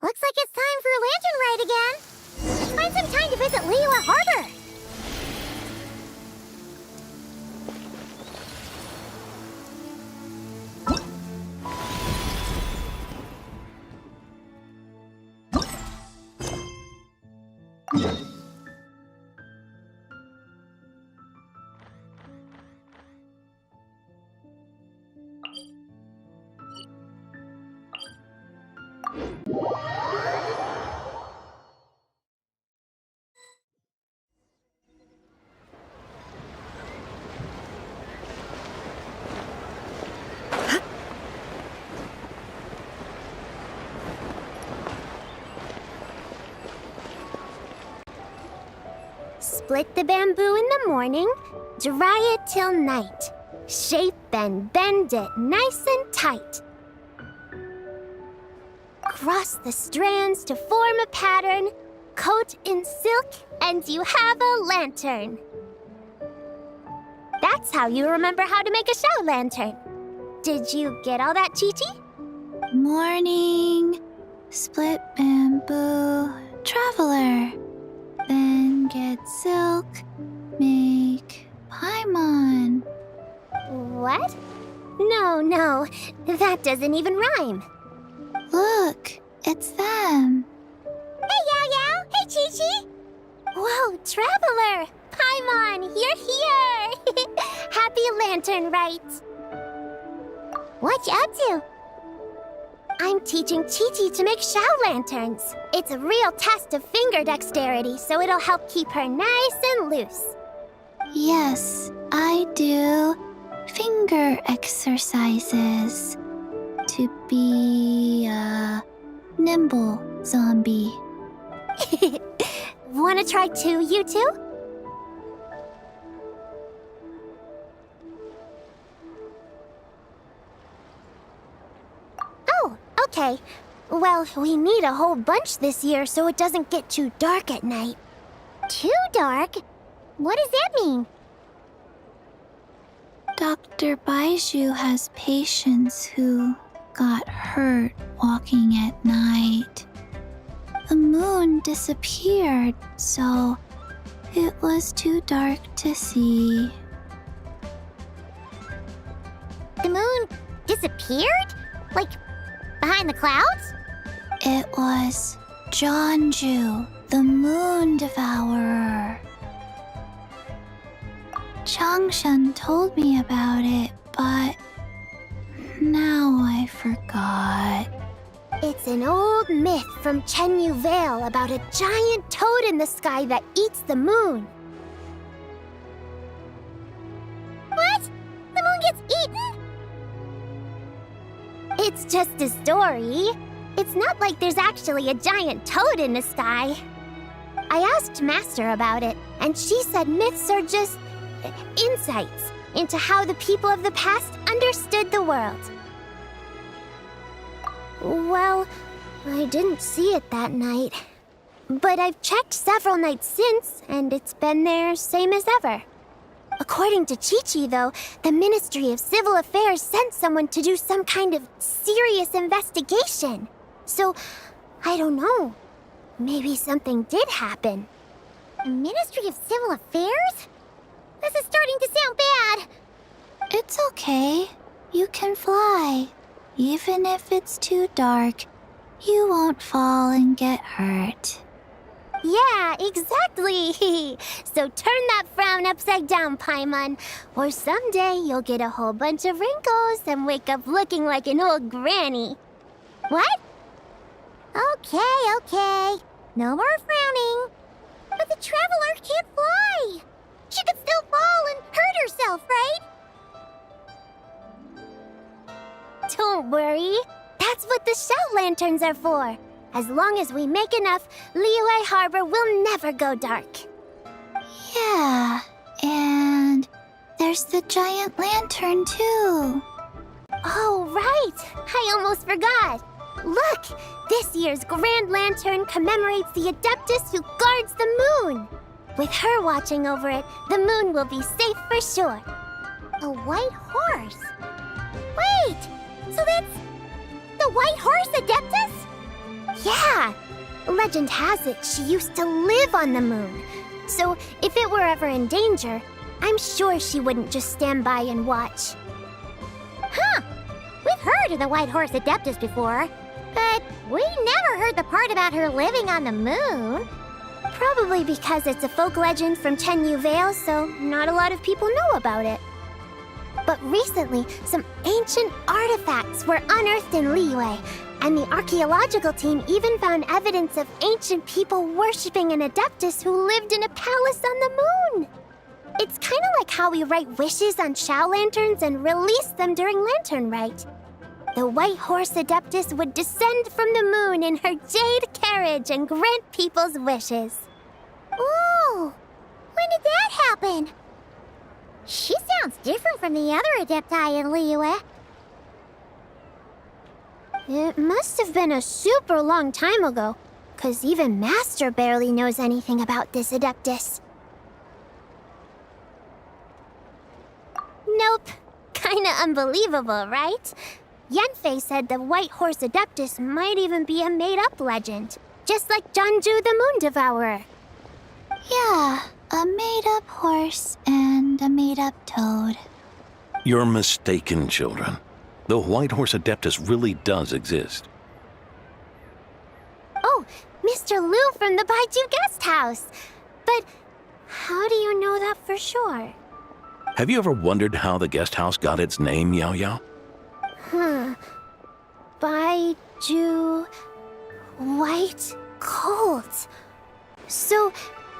Looks like it's time for a lantern ride again. Let's find some time to visit Liyue Harbor. Split the bamboo in the morning, dry it till night. Shape and bend it nice and tight. Cross the strands to form a pattern, coat in silk, and you have a lantern. That's how you remember how to make a shower lantern. Did you get all that, Chi-Chi? Morning, split bamboo, traveler. Then get silk, make paimon. What? No, that doesn't even rhyme. Look, it's them. Hey, Yao Yao! Hey, Chi-Chi! Whoa, Traveler! Paimon, you're here! Happy Lantern Rite! What you up to? I'm teaching Chi-Chi to make Shao lanterns. It's a real test of finger dexterity, so it'll help keep her nice and loose. Yes, I do finger exercises to be a nimble zombie. Wanna try too, you two? Oh, okay. Well, we need a whole bunch this year so it doesn't get too dark at night. Too dark? What does that mean? Dr. Baiju has patients who got hurt walking at night. The moon disappeared, so it was too dark to see. The moon disappeared? Like, behind the clouds? It was Jeonju, the moon devourer. Changshan told me about it, but now I forgot. It's an old myth from Chenyu Vale about a giant toad in the sky that eats the moon. What? The moon gets eaten? It's just a story. It's not like there's actually a giant toad in the sky. I asked Master about it, and she said myths are just insights into how the people of the past understood the world. Well, I didn't see it that night. But I've checked several nights since, and it's been there same as ever. According to Chi-Chi, though, the Ministry of Civil Affairs sent someone to do some kind of serious investigation. So, I don't know. Maybe something did happen. The Ministry of Civil Affairs? This is starting to sound bad. It's okay. You can fly. Even if it's too dark, you won't fall and get hurt. Yeah, exactly. So turn that frown upside down, Paimon, or someday you'll get a whole bunch of wrinkles and wake up looking like an old granny. What? Okay. No more frowning. But the Traveler can't fly. She could still fall and hurt herself, right? Don't worry. That's what the Shao lanterns are for. As long as we make enough, Liyue Harbor will never go dark. Yeah, and there's the giant lantern too. Oh, right! I almost forgot. Look! This year's Grand Lantern commemorates the Adeptus who guards the moon. With her watching over it, the moon will be safe for sure. A white horse? Wait! So that's the White Horse Adeptus? Yeah! Legend has it she used to live on the moon. So if it were ever in danger, I'm sure she wouldn't just stand by and watch. Huh! We've heard of the White Horse Adeptus before, but we never heard the part about her living on the moon. Probably because it's a folk legend from Chenyu Vale, so not a lot of people know about it. But recently, some ancient artifacts were unearthed in Liyue, and the archaeological team even found evidence of ancient people worshipping an Adeptus who lived in a palace on the moon. It's kind of like how we write wishes on Shao lanterns and release them during Lantern Rite. The White Horse Adeptus would descend from the moon in her jade carriage and grant people's wishes. Ooh! When did that happen? She sounds different from the other Adepti in Liyue. It must have been a super long time ago, 'cause even Master barely knows anything about this Adeptus. Nope. Kinda unbelievable, right? Yanfei said the White Horse Adeptus might even be a made-up legend, just like Janju the Moon Devourer. Yeah, a made-up horse and a made-up toad. You're mistaken, children. The White Horse Adeptus really does exist. Oh, Mr. Liu from the Baiju Guest House. But how do you know that for sure? Have you ever wondered how the guest house got its name, Yao Yao? Baiju... White Colt. So,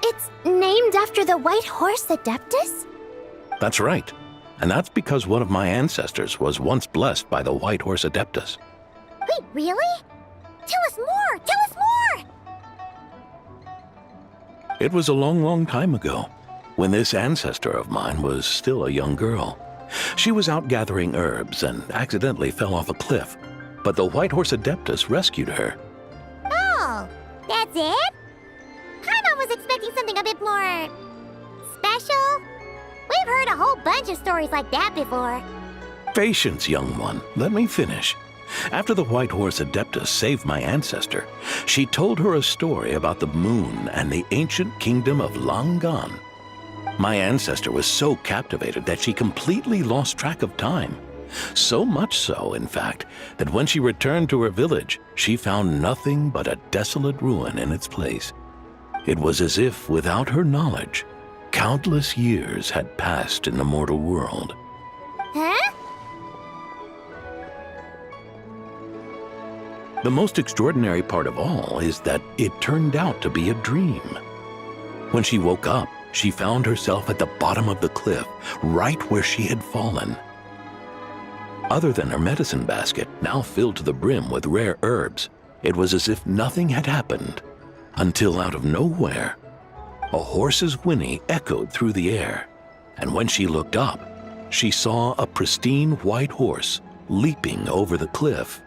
it's named after the White Horse Adeptus? That's right. And that's because one of my ancestors was once blessed by the White Horse Adeptus. Wait, really? Tell us more! Tell us more! It was a long, long time ago, when this ancestor of mine was still a young girl. She was out gathering herbs and accidentally fell off a cliff, but the White Horse Adeptus rescued her. Oh, that's it? Paimon was expecting something a bit more... special? We've heard a whole bunch of stories like that before. Patience, young one. Let me finish. After the White Horse Adeptus saved my ancestor, she told her a story about the moon and the ancient kingdom of Langan. My ancestor was so captivated that she completely lost track of time. So much so, in fact, that when she returned to her village, she found nothing but a desolate ruin in its place. It was as if, without her knowledge, countless years had passed in the mortal world. Huh? The most extraordinary part of all is that it turned out to be a dream. When she woke up, she found herself at the bottom of the cliff, right where she had fallen. Other than her medicine basket, now filled to the brim with rare herbs, it was as if nothing had happened, until out of nowhere, a horse's whinny echoed through the air, and when she looked up, she saw a pristine white horse leaping over the cliff.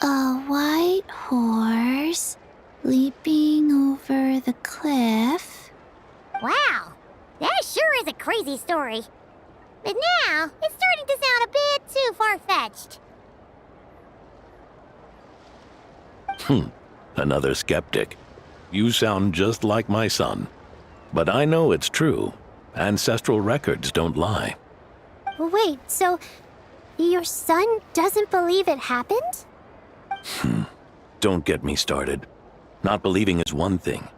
A white horse leaping over the cliff? Wow, that sure is a crazy story. But now, it's starting to sound a bit too far-fetched. Another skeptic. You sound just like my son. But I know it's true. Ancestral records don't lie. Wait, so your son doesn't believe it happened? Don't get me started. Not believing is one thing,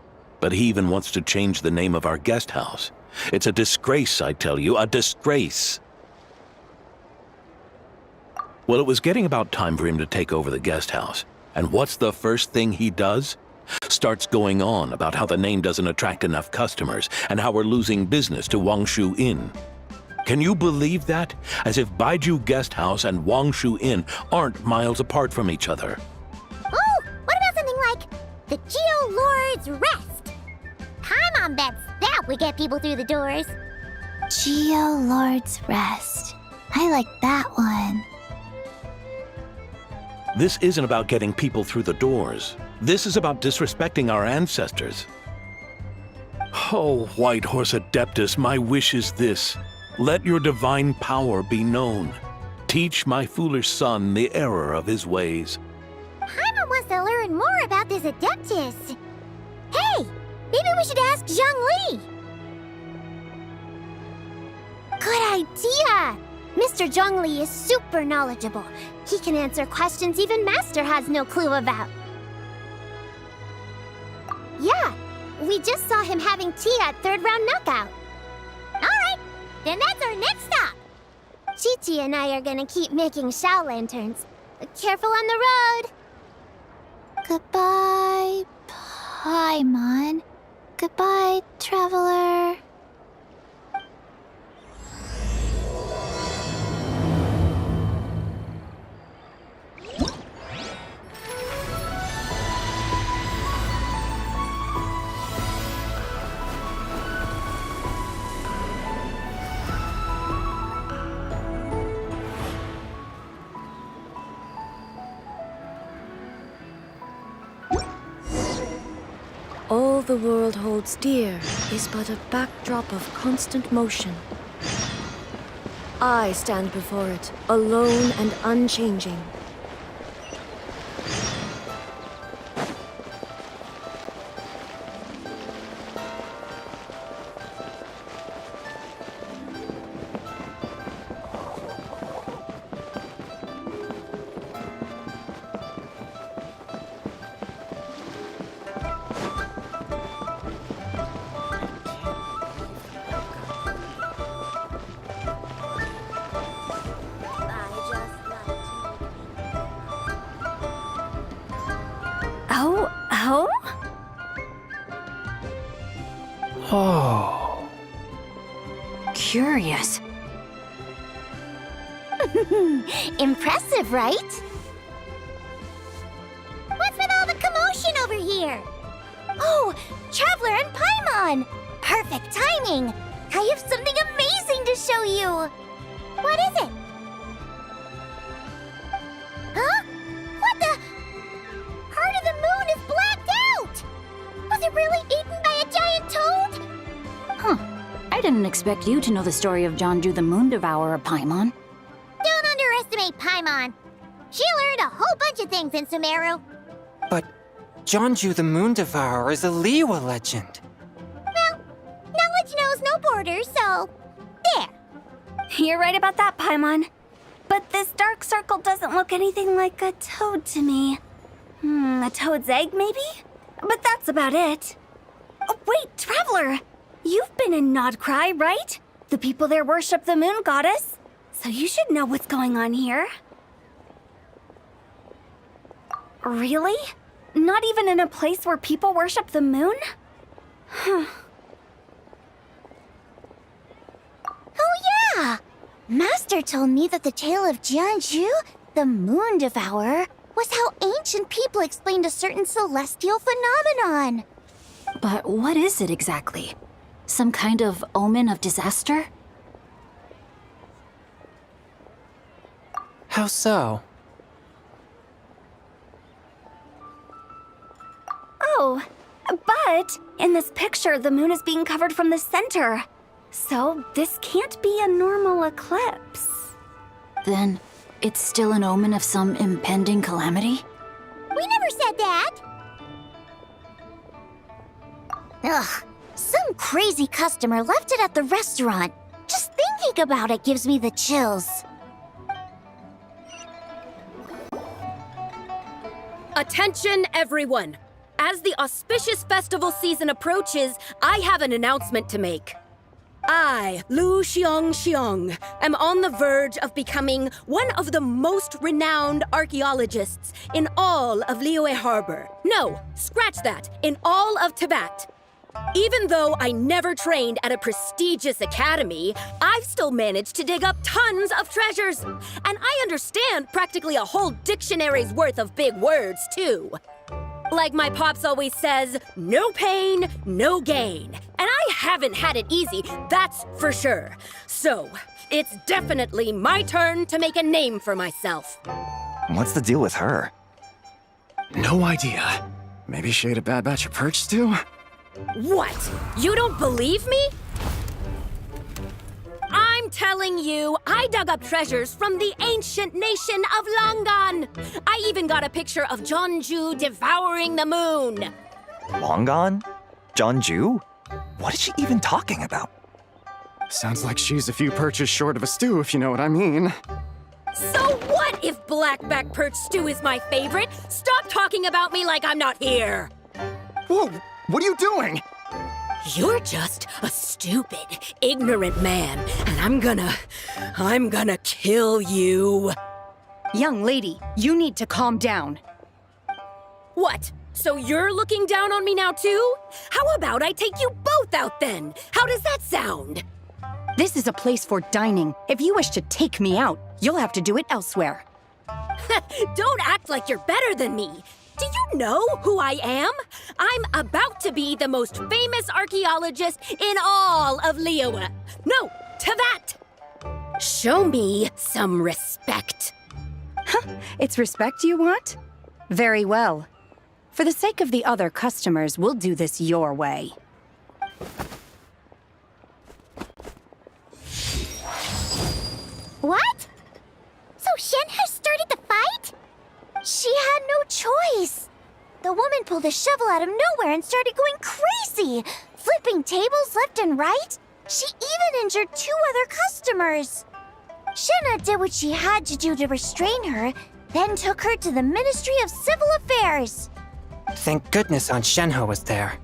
but he even wants to change the name of our guest house. It's a disgrace, I tell you, a disgrace. Well, it was getting about time for him to take over the guest house. And what's the first thing he does? Starts going on about how the name doesn't attract enough customers and how we're losing business to Wangshu Inn. Can you believe that? As if Baiju Guest House and Wangshu Inn aren't miles apart from each other. Oh, what about something like the Geo Lord's Rest? Paimon bets that would get people through the doors. Geo Lord's Rest. I like that one. This isn't about getting people through the doors. This is about disrespecting our ancestors. Oh, White Horse Adeptus, my wish is this. Let your divine power be known. Teach my foolish son the error of his ways. Paimon wants to learn more about this Adeptus. Hey, maybe we should ask Zhongli. Good idea! Mr. Zhongli is super knowledgeable. He can answer questions even Master has no clue about. Yeah, we just saw him having tea at third round knockout. Alright, then that's our next stop. Chi-Chi and I are gonna keep making Shao lanterns. Careful on the road! Goodbye, Paimon. Goodbye, traveler. All the world holds dear is but a backdrop of constant motion. I stand before it, alone and unchanging. Oh? Oh. Curious. Impressive, right? What's with all the commotion over here? Oh, Traveler and Paimon! Perfect timing! I have something amazing to show you! What is it? Huh? What the? Part of the moon is blacked out! Was it really eaten by a giant toad? Huh. I didn't expect you to know the story of Jonju the Moon Devourer, Paimon. Don't underestimate Paimon. She learned a whole bunch of things in Sumeru. But Jonju the Moon Devourer is a Liyue legend. Well, knowledge knows no borders, so there. You're right about that, Paimon. But this dark circle doesn't look anything like a toad to me. A toad's egg, maybe? But that's about it. Oh, wait, Traveler! You've been in Nodcry, right? The people there worship the moon goddess. So you should know what's going on here. Really? Not even in a place where people worship the moon? Oh yeah! Master told me that the tale of Jianzhu, the Moon Devourer, was how ancient people explained a certain celestial phenomenon. But what is it exactly? Some kind of omen of disaster? How so? Oh, but in this picture, the moon is being covered from the center. So this can't be a normal eclipse. Then it's still an omen of some impending calamity? We never said that. Ugh, some crazy customer left it at the restaurant. Just thinking about it gives me the chills. Attention, everyone! As the auspicious festival season approaches, I have an announcement to make. I, Lu Xiong, am on the verge of becoming one of the most renowned archaeologists in all of Liyue Harbor. No, scratch that, in all of Tibet. Even though I never trained at a prestigious academy, I've still managed to dig up tons of treasures. And I understand practically a whole dictionary's worth of big words, too. Like my pops always says, no pain, no gain. And I haven't had it easy, that's for sure. So, it's definitely my turn to make a name for myself. What's the deal with her? No idea. Maybe she ate a bad batch of perch stew? What? You don't believe me? I'm telling you, I dug up treasures from the ancient nation of Langan. I even got a picture of Jeonju devouring the moon. Long gone? Jeonju? What is she even talking about? Sounds like she's a few perches short of a stew, if you know what I mean. So what if blackback perch stew is my favorite? Stop talking about me like I'm not here. Whoa, what are you doing? You're just a stupid, ignorant man, and I'm gonna kill you. Young lady, you need to calm down. What? So you're looking down on me now too? How about I take you both out then? How does that sound? This is a place for dining. If you wish to take me out, you'll have to do it elsewhere. Don't act like you're better than me. Do you know who I am? I'm about to be the most famous archaeologist in all of Liyue. No, Tevat! Show me some respect. It's respect you want? Very well. For the sake of the other customers, we'll do this your way. What? So Shen has started the fight? She had no choice. The woman pulled a shovel out of nowhere and started going crazy, flipping tables left and right. She even injured 2 other customers. Shenna did what she had to do to restrain her, then took her to the Ministry of Civil Affairs. Thank goodness Aunt Shenhe was there.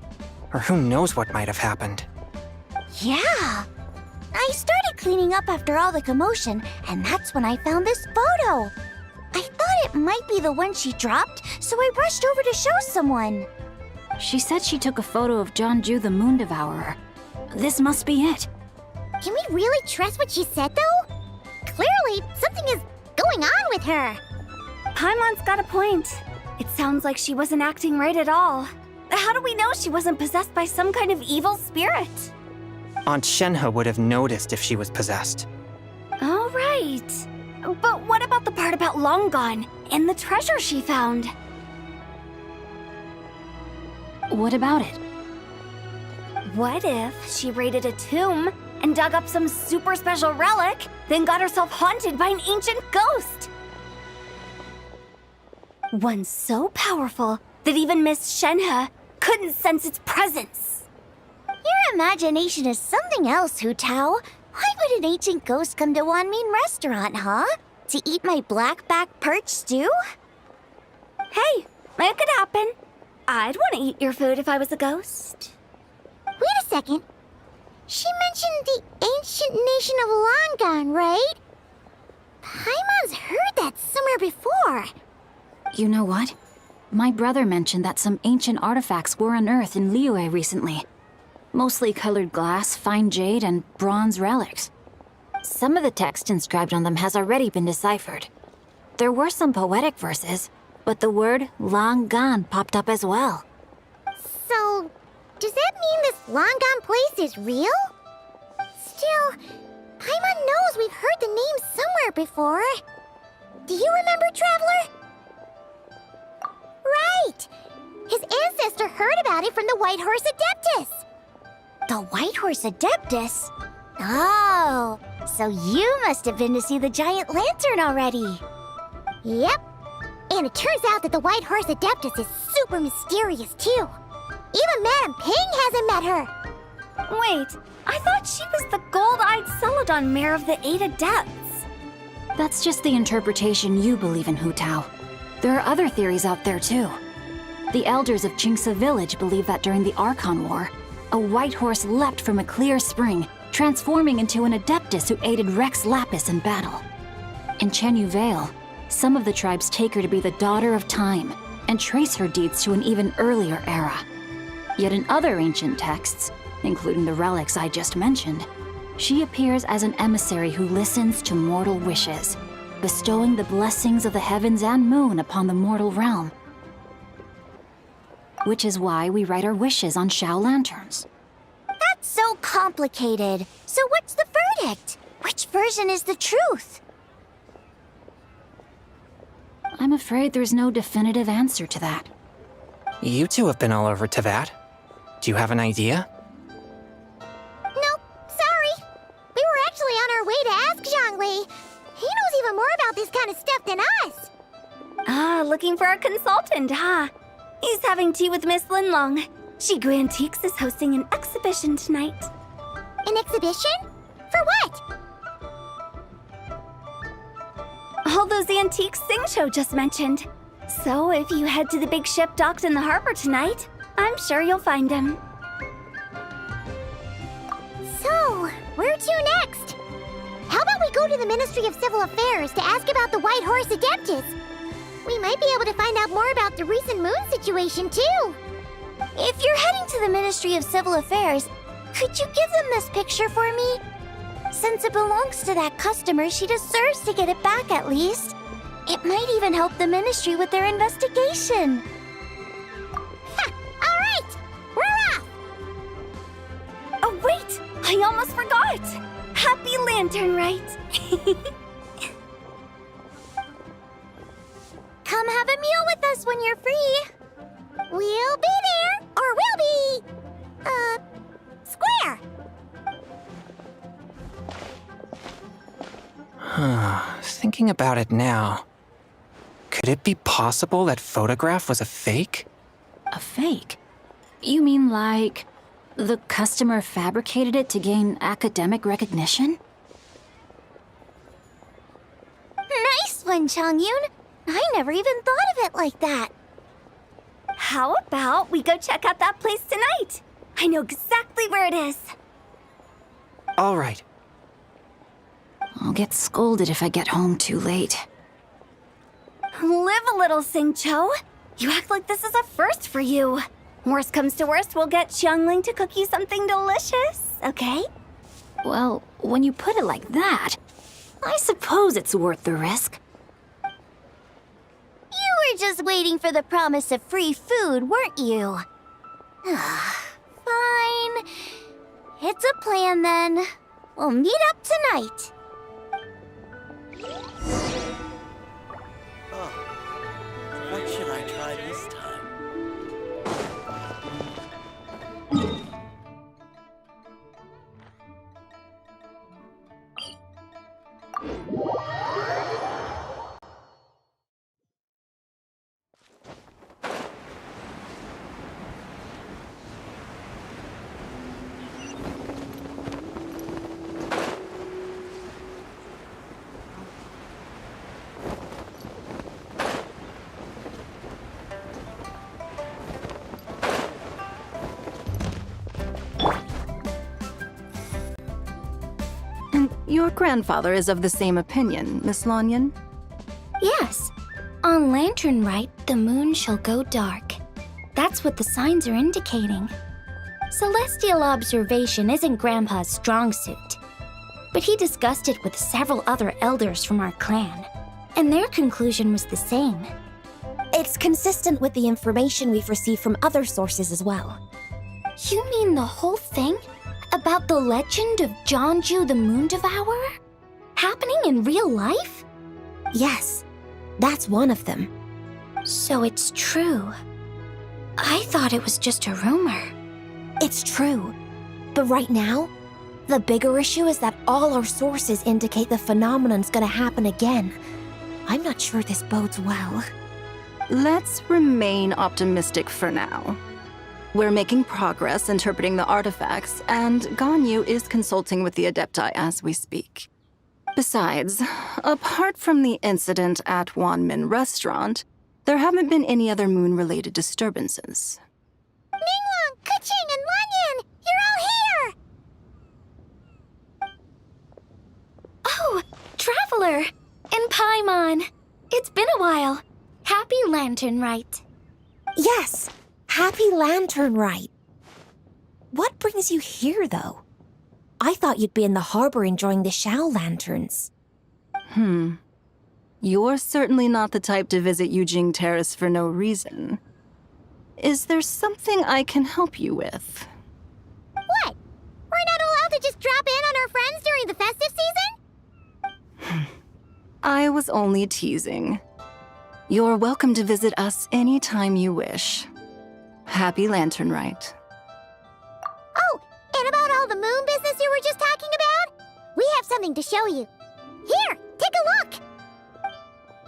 Or who knows what might have happened. Yeah. I started cleaning up after all the commotion, and that's when I found this photo. I thought it might be the one she dropped, so I rushed over to show someone. She said she took a photo of Jeonju the Moon Devourer. This must be it. Can we really trust what she said, though? Clearly, something is going on with her. Paimon's got a point. It sounds like she wasn't acting right at all. How do we know she wasn't possessed by some kind of evil spirit? Aunt Shenhe would have noticed if she was possessed. All right. But what about the part about Longon and the treasure she found? What about it? What if she raided a tomb and dug up some super special relic, then got herself haunted by an ancient ghost? One so powerful that even Miss Shenhe couldn't sense its presence. Your imagination is something else, Hu Tao. Why would an ancient ghost come to Wanmin restaurant, huh? To eat my blackback perch stew? Hey, it could happen. I'd want to eat your food if I was a ghost. Wait a second. She mentioned the ancient nation of Langan, right? Paimon's heard that somewhere before. You know what? My brother mentioned that some ancient artifacts were unearthed in Liyue recently. Mostly colored glass, fine jade, and bronze relics. Some of the text inscribed on them has already been deciphered. There were some poetic verses, but the word Langan popped up as well. So, does that mean this Langan place is real? Still, Paimon knows we've heard the name somewhere before. Do you remember, Traveler? Right! His ancestor heard about it from the White Horse Adeptus. The White Horse Adeptus? Oh, so you must have been to see the giant lantern already. Yep. And it turns out that the White Horse Adeptus is super mysterious, too. Even Madame Ping hasn't met her. Wait, I thought she was the gold-eyed Celadon mare of the 8 Adepts. That's just the interpretation you believe in, Hu Tao. There are other theories out there, too. The elders of Qingce village believe that during the Archon War, a white horse leapt from a clear spring, transforming into an Adeptus who aided Rex Lapis in battle. In Chenyu Vale, some of the tribes take her to be the daughter of time and trace her deeds to an even earlier era. Yet in other ancient texts, including the relics I just mentioned, she appears as an emissary who listens to mortal wishes, bestowing the blessings of the heavens and moon upon the mortal realm. Which is why we write our wishes on Shao lanterns. That's so complicated. So what's the verdict? Which version is the truth? I'm afraid there's no definitive answer to that. You two have been all over Tevat. Do you have an idea? Nope, sorry. We were actually on our way kind of stuff than us. Ah, looking for a consultant, huh? He's having tea with Miss Linlong. Shigu Antiques is hosting an exhibition tonight. An exhibition? For what? All those antiques Sing just mentioned. So if you head to the big ship docked in the harbor tonight, I'm sure you'll find him. So, where to next? How about we go to the Ministry of Civil Affairs to ask about the White Horse Adeptus? We might be able to find out more about the recent moon situation, too. If you're heading to the Ministry of Civil Affairs, could you give them this picture for me? Since it belongs to that customer, she deserves to get it back at least. It might even help the Ministry with their investigation. Ha! All right! We're off! Oh, wait! I almost forgot! Happy Lantern Rite! Come have a meal with us when you're free. We'll be there, or we'll be... square. Thinking about it now, could it be possible that photograph was a fake? A fake? You mean like the customer fabricated it to gain academic recognition? Nice one, Changyun. I never even thought of it like that. How about we go check out that place tonight? I know exactly where it is. All right. I'll get scolded if I get home too late. Live a little, Sing-Cho. You act like this is a first for you. Worst comes to worst, we'll get Xiangling to cook you something delicious, okay? Well, when you put it like that, I suppose it's worth the risk. You were just waiting for the promise of free food, weren't you? Fine. It's a plan then. We'll meet up tonight. What should I try this time? Your grandfather is of the same opinion, Miss Lanyan? Yes. On Lantern Rite, the moon shall go dark. That's what the signs are indicating. Celestial observation isn't Grandpa's strong suit. But he discussed it with several other elders from our clan, and their conclusion was the same. It's consistent with the information we've received from other sources as well. You mean the whole thing? About the legend of Jeonju the Moon Devourer? Happening in real life? Yes, that's one of them. So it's true. I thought it was just a rumor. It's true. But right now, the bigger issue is that all our sources indicate the phenomenon's gonna happen again. I'm not sure this bodes well. Let's remain optimistic for now. We're making progress interpreting the artifacts, and Ganyu is consulting with the Adepti as we speak. Besides, apart from the incident at Wanmin Restaurant, there haven't been any other moon-related disturbances. Ningguang, Keqing, and Lanyan! You're all here! Oh, Traveler! And Paimon! It's been a while. Happy Lantern Rite. Yes! Happy Lantern Rite. What brings you here, though? I thought you'd be in the harbor enjoying the Shao lanterns. You're certainly not the type to visit Yujing Terrace for no reason. Is there something I can help you with? What? We're not allowed to just drop in on our friends during the festive season? I was only teasing. You're welcome to visit us anytime you wish. Happy Lantern Rite. Oh, and about all the moon business you were just talking about? We have something to show you. Here, take a look!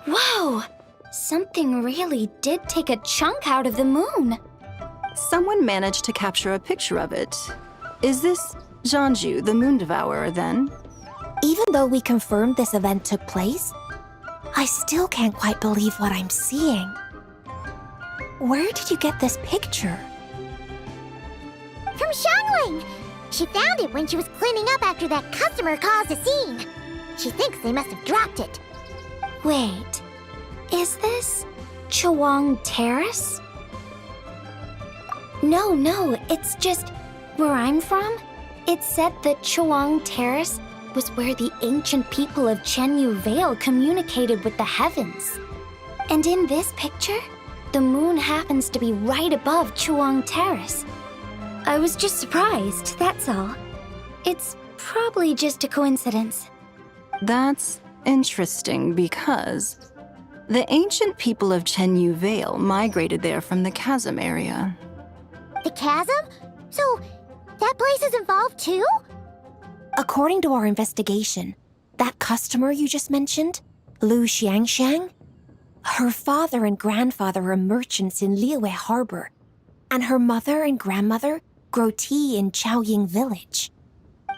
Whoa! Something really did take a chunk out of the moon. Someone managed to capture a picture of it. Is this Zhanju, the Moon Devourer, then? Even though we confirmed this event took place, I still can't quite believe what I'm seeing. Where did you get this picture? From Xiangling! She found it when she was cleaning up after that customer caused a scene. She thinks they must have dropped it. Wait, is this Chuang Terrace? No, it's just where I'm from. It said that Chuang Terrace was where the ancient people of Chenyu Vale communicated with the heavens. And in this picture, the moon happens to be right above Chuang Terrace. I was just surprised, that's all. It's probably just a coincidence. That's interesting because the ancient people of Chenyu Vale migrated there from the chasm area. The chasm? So, that place is involved too? According to our investigation, that customer you just mentioned, Lu Xiangxiang, her father and grandfather are merchants in Liyue Harbor, and her mother and grandmother grow tea in Chaoying Village.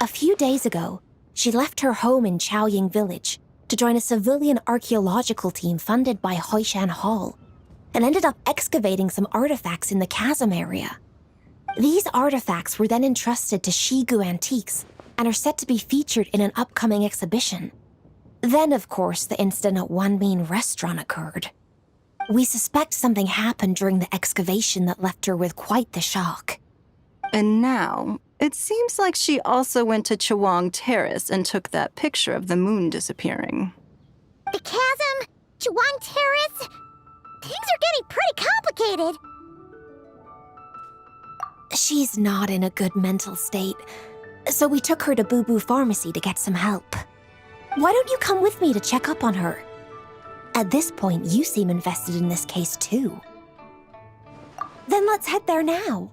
A few days ago, she left her home in Chaoying Village to join a civilian archaeological team funded by Hoishan Hall, and ended up excavating some artifacts in the chasm area. These artifacts were then entrusted to Shigu Antiques and are set to be featured in an upcoming exhibition. Then, of course, the incident at One Mean Restaurant occurred. We suspect something happened during the excavation that left her with quite the shock. And now, it seems like she also went to Chuang Terrace and took that picture of the moon disappearing. The chasm? Chuang Terrace? Things are getting pretty complicated. She's not in a good mental state, so we took her to Boo Boo Pharmacy to get some help. Why don't you come with me to check up on her? At this point, you seem invested in this case too. Then let's head there now.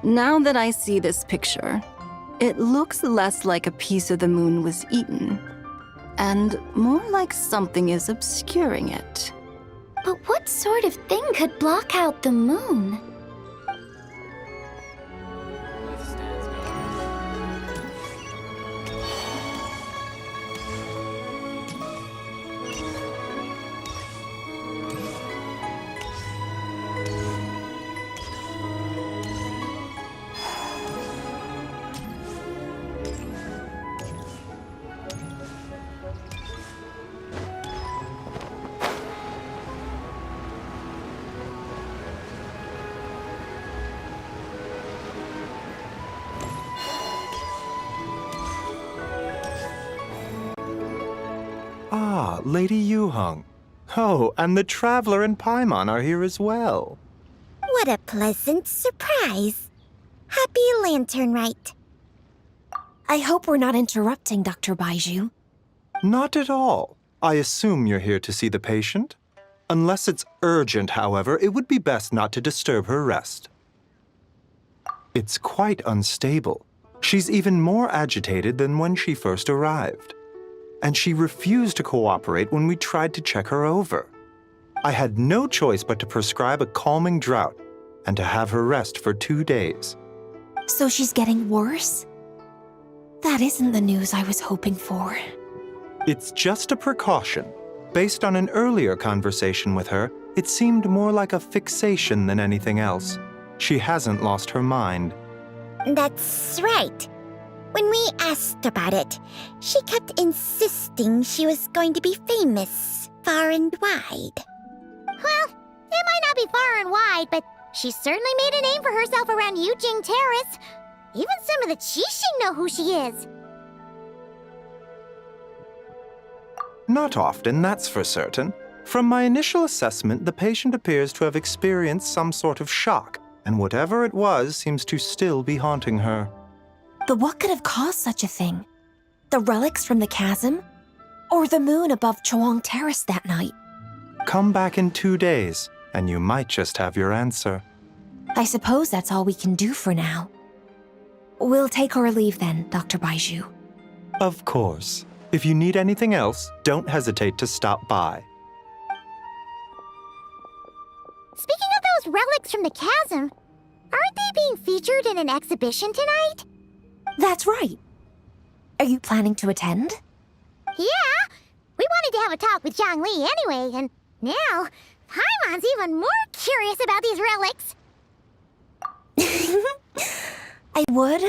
Now that I see this picture, it looks less like a piece of the moon was eaten, and more like something is obscuring it. But what sort of thing could block out the moon? Ah, Lady Yuheng. Oh, and the Traveler and Paimon are here as well. What a pleasant surprise. Happy Lantern Rite. I hope we're not interrupting, Dr. Baiju. Not at all. I assume you're here to see the patient? Unless it's urgent, however, it would be best not to disturb her rest. It's quite unstable. She's even more agitated than when she first arrived. And she refused to cooperate when we tried to check her over. I had no choice but to prescribe a calming draught and to have her rest for 2 days. So she's getting worse? That isn't the news I was hoping for. It's just a precaution. Based on an earlier conversation with her, it seemed more like a fixation than anything else. She hasn't lost her mind. That's right. When we asked about it, she kept insisting she was going to be famous far and wide. Well, it might not be far and wide, but she certainly made a name for herself around Yujing Terrace. Even some of the Qixing know who she is. Not often, that's for certain. From my initial assessment, the patient appears to have experienced some sort of shock, and whatever it was seems to still be haunting her. But what could have caused such a thing? The relics from the chasm? Or the moon above Chuang Terrace that night? Come back in 2 days, and you might just have your answer. I suppose that's all we can do for now. We'll take our leave then, Dr. Baiju. Of course. If you need anything else, don't hesitate to stop by. Speaking of those relics from the chasm, aren't they being featured in an exhibition tonight? That's right. Are you planning to attend? Yeah! We wanted to have a talk with Zhongli anyway, and now Paimon's even more curious about these relics. I would,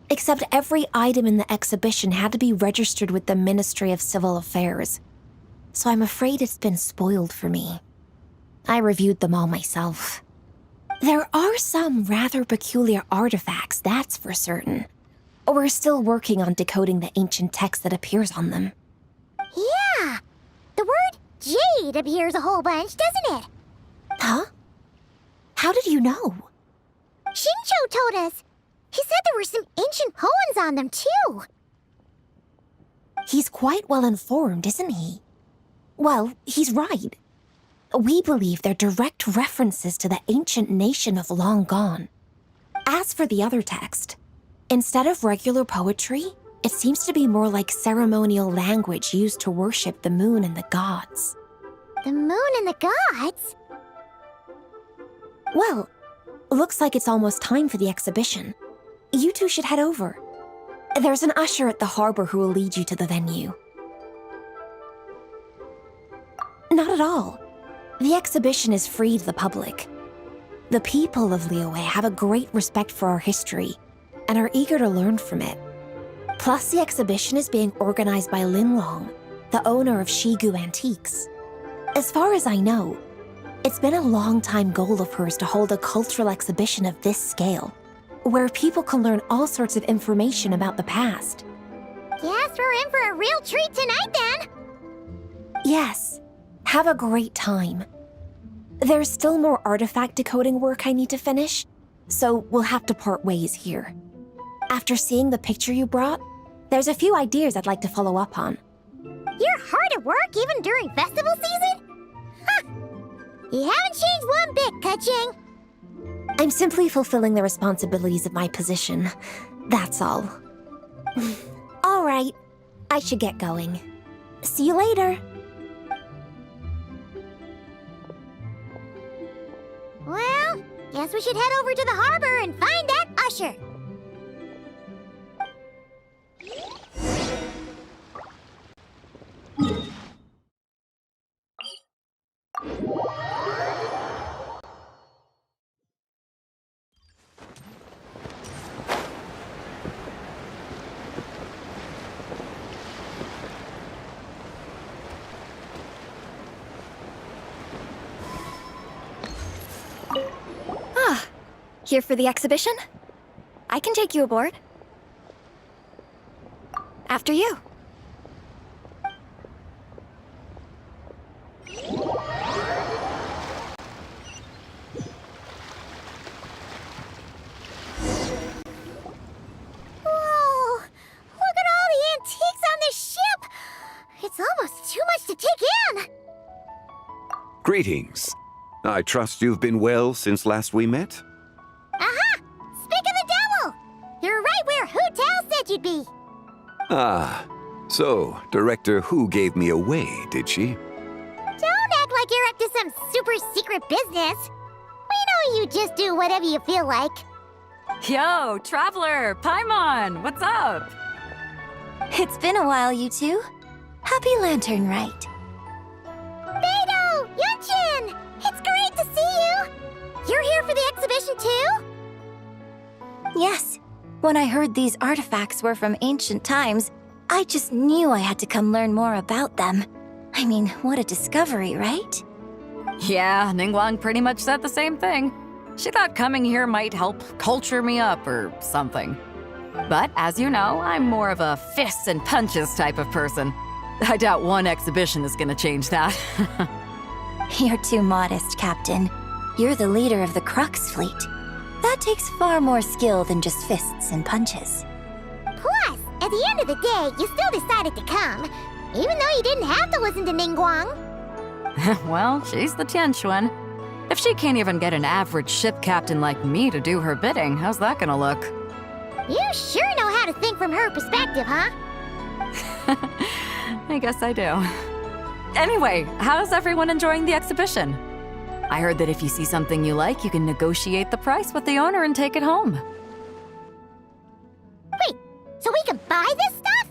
except every item in the exhibition had to be registered with the Ministry of Civil Affairs. So I'm afraid it's been spoiled for me. I reviewed them all myself. There are some rather peculiar artifacts, that's for certain. We're still working on decoding the ancient text that appears on them. Yeah! The word jade appears a whole bunch, doesn't it? Huh? How did you know? Xingqiu told us. He said there were some ancient poems on them, too. He's quite well informed, isn't he? Well, he's right. We believe they're direct references to the ancient nation of long gone. As for the other text, instead of regular poetry, it seems to be more like ceremonial language used to worship the moon and the gods. The moon and the gods? Well, looks like it's almost time for the exhibition. You two should head over. There's an usher at the harbor who will lead you to the venue. Not at all. The exhibition is free to the public. The people of Liyue have a great respect for our history and are eager to learn from it. Plus, the exhibition is being organized by Linlong, the owner of Shigu Antiques. As far as I know, it's been a long-time goal of hers to hold a cultural exhibition of this scale, where people can learn all sorts of information about the past. Guess we're in for a real treat tonight, then! Yes, have a great time. There's still more artifact decoding work I need to finish, so we'll have to part ways here. After seeing the picture you brought, there's a few ideas I'd like to follow up on. You're hard at work even during festival season? Huh! You haven't changed one bit, Keqing. I'm simply fulfilling the responsibilities of my position. That's all. All right, I should get going. See you later. Well, guess we should head over to the harbor and find that usher. Here for the exhibition? I can take you aboard. After you. Whoa! Look at all the antiques on this ship! It's almost too much to take in! Greetings. I trust you've been well since last we met? Aha! Speak of the devil! You're right where Hu Tao said you'd be! Ah, so Director Hu gave me away, did she? Don't act like you're up to some super secret business! We know you just do whatever you feel like. Yo, Traveler! Paimon! What's up? It's been a while, you two. Happy Lantern Rite. Beidou! Yunchin! It's great to see you! You're here for the exhibition too? Yes. When I heard these artifacts were from ancient times, I just knew I had to come learn more about them. I mean, what a discovery, right? Yeah, Ningguang pretty much said the same thing. She thought coming here might help culture me up or something. But as you know, I'm more of a fists and punches type of person. I doubt one exhibition is gonna change that. You're too modest, Captain. You're the leader of the Crux fleet. That takes far more skill than just fists and punches. Plus, at the end of the day, you still decided to come, even though you didn't have to listen to Ningguang. Well, she's the Tianquan. If she can't even get an average ship captain like me to do her bidding, how's that gonna look? You sure know how to think from her perspective, huh? I guess I do. Anyway, how's everyone enjoying the exhibition? I heard that if you see something you like, you can negotiate the price with the owner and take it home. Wait, so we can buy this stuff?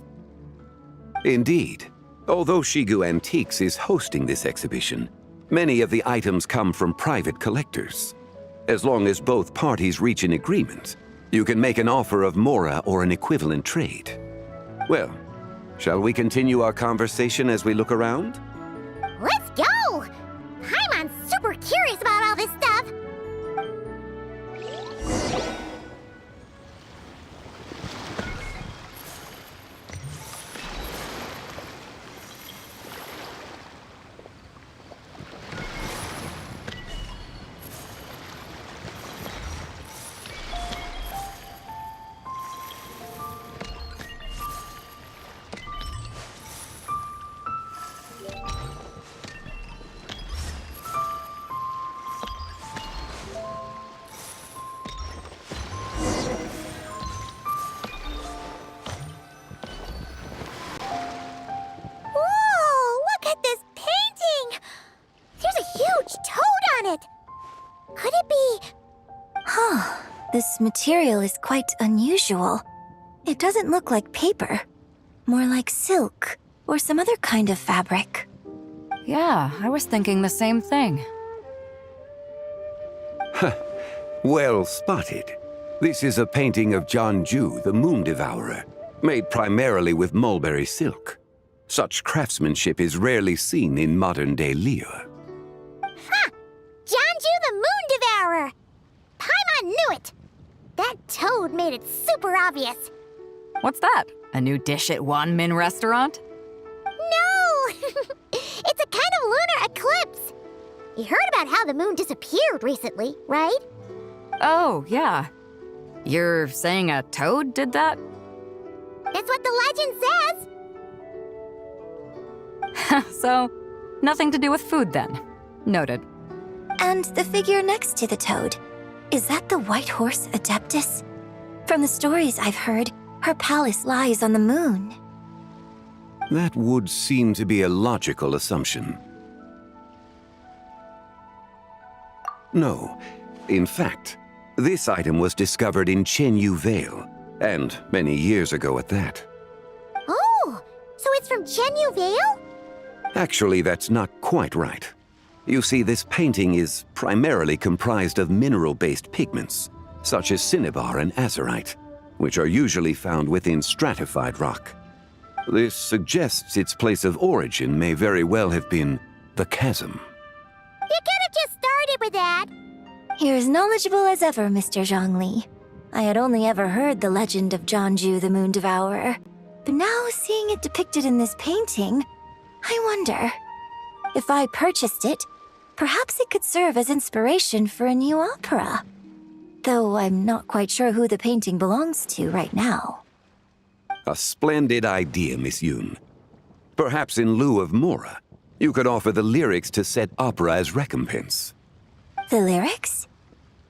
Indeed. Although Shigu Antiques is hosting this exhibition, many of the items come from private collectors. As long as both parties reach an agreement, you can make an offer of mora or an equivalent trade. Well, shall we continue our conversation as we look around? Let's go! Paimon's super curious about all this stuff. This material is quite unusual. It doesn't look like paper. More like silk, or some other kind of fabric. Yeah, I was thinking the same thing. Well spotted. This is a painting of Jianju, the Moon Devourer, made primarily with mulberry silk. Such craftsmanship is rarely seen in modern-day Liyue. Ha! Jianju the Moon Devourer! Paimon knew it! That toad made it super obvious. What's that? A new dish at Wanmin restaurant? No! It's a kind of lunar eclipse. You heard about how the moon disappeared recently, right? Oh, yeah. You're saying a toad did that? That's what the legend says. So, nothing to do with food then. Noted. And the figure next to the toad. Is that the White Horse Adeptus? From the stories I've heard, her palace lies on the moon. That would seem to be a logical assumption. No. In fact, this item was discovered in Chenyu Vale, and many years ago at that. Oh, so it's from Chenyu Vale? Actually, that's not quite right. You see, this painting is primarily comprised of mineral-based pigments, such as cinnabar and azurite, which are usually found within stratified rock. This suggests its place of origin may very well have been the chasm. You could have just started with that. You're as knowledgeable as ever, Mr. Zhongli. I had only ever heard the legend of Jianju the Moon Devourer, but now seeing it depicted in this painting, I wonder, if I purchased it, perhaps it could serve as inspiration for a new opera. Though I'm not quite sure who the painting belongs to right now. A splendid idea, Miss Yoon. Perhaps in lieu of mora, you could offer the lyrics to said opera as recompense. The lyrics?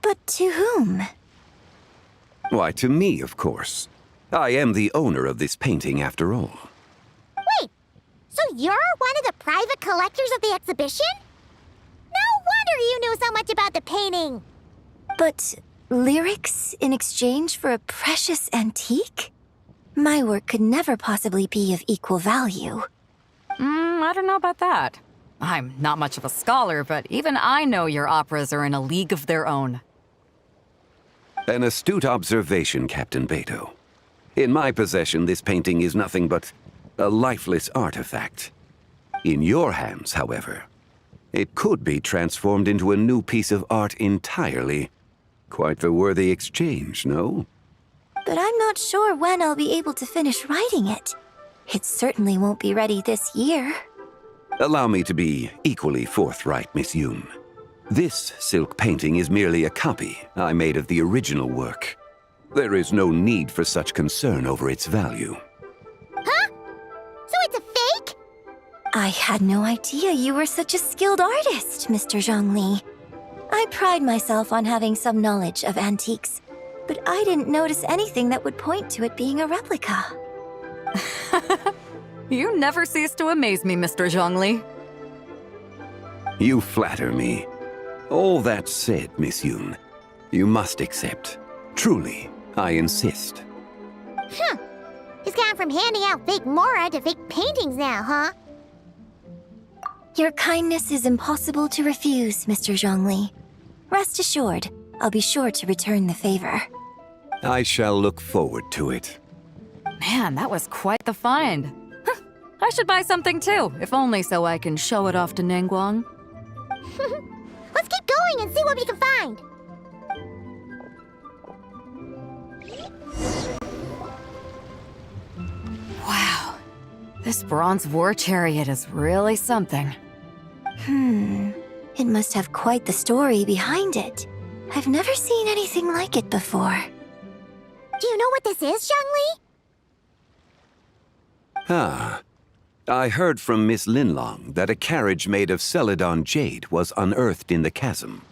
But to whom? Why, to me, of course. I am the owner of this painting, after all. Wait, so you're one of the private collectors of the exhibition? No wonder you knew so much about the painting. But lyrics in exchange for a precious antique? My work could never possibly be of equal value. I don't know about that. I'm not much of a scholar, but even I know your operas are in a league of their own. An astute observation, Captain Beto. In my possession, this painting is nothing but a lifeless artifact. In your hands, however, it could be transformed into a new piece of art entirely. Quite the worthy exchange, no? But I'm not sure when I'll be able to finish writing it. It certainly won't be ready this year. Allow me to be equally forthright, Miss Yoon. This silk painting is merely a copy I made of the original work. There is no need for such concern over its value. Huh? So it's a fake? I had no idea you were such a skilled artist, Mr. Zhongli. I pride myself on having some knowledge of antiques, but I didn't notice anything that would point to it being a replica. You never cease to amaze me, Mr. Zhongli. You flatter me. All that said, Miss Yoon, you must accept. Truly, I insist. Huh. He's gone from handing out fake Mora to fake paintings now, huh? Your kindness is impossible to refuse, Mr. Zhongli. Rest assured, I'll be sure to return the favor. I shall look forward to it. Man, that was quite the find. Huh, I should buy something too, if only so I can show it off to Ningguang. Let's keep going and see what we can find. Wow, this bronze war chariot is really something. It must have quite the story behind it. I've never seen anything like it before. Do you know what this is, Zhongli? Ah, I heard from Miss Linlong that a carriage made of Celadon jade was unearthed in the chasm.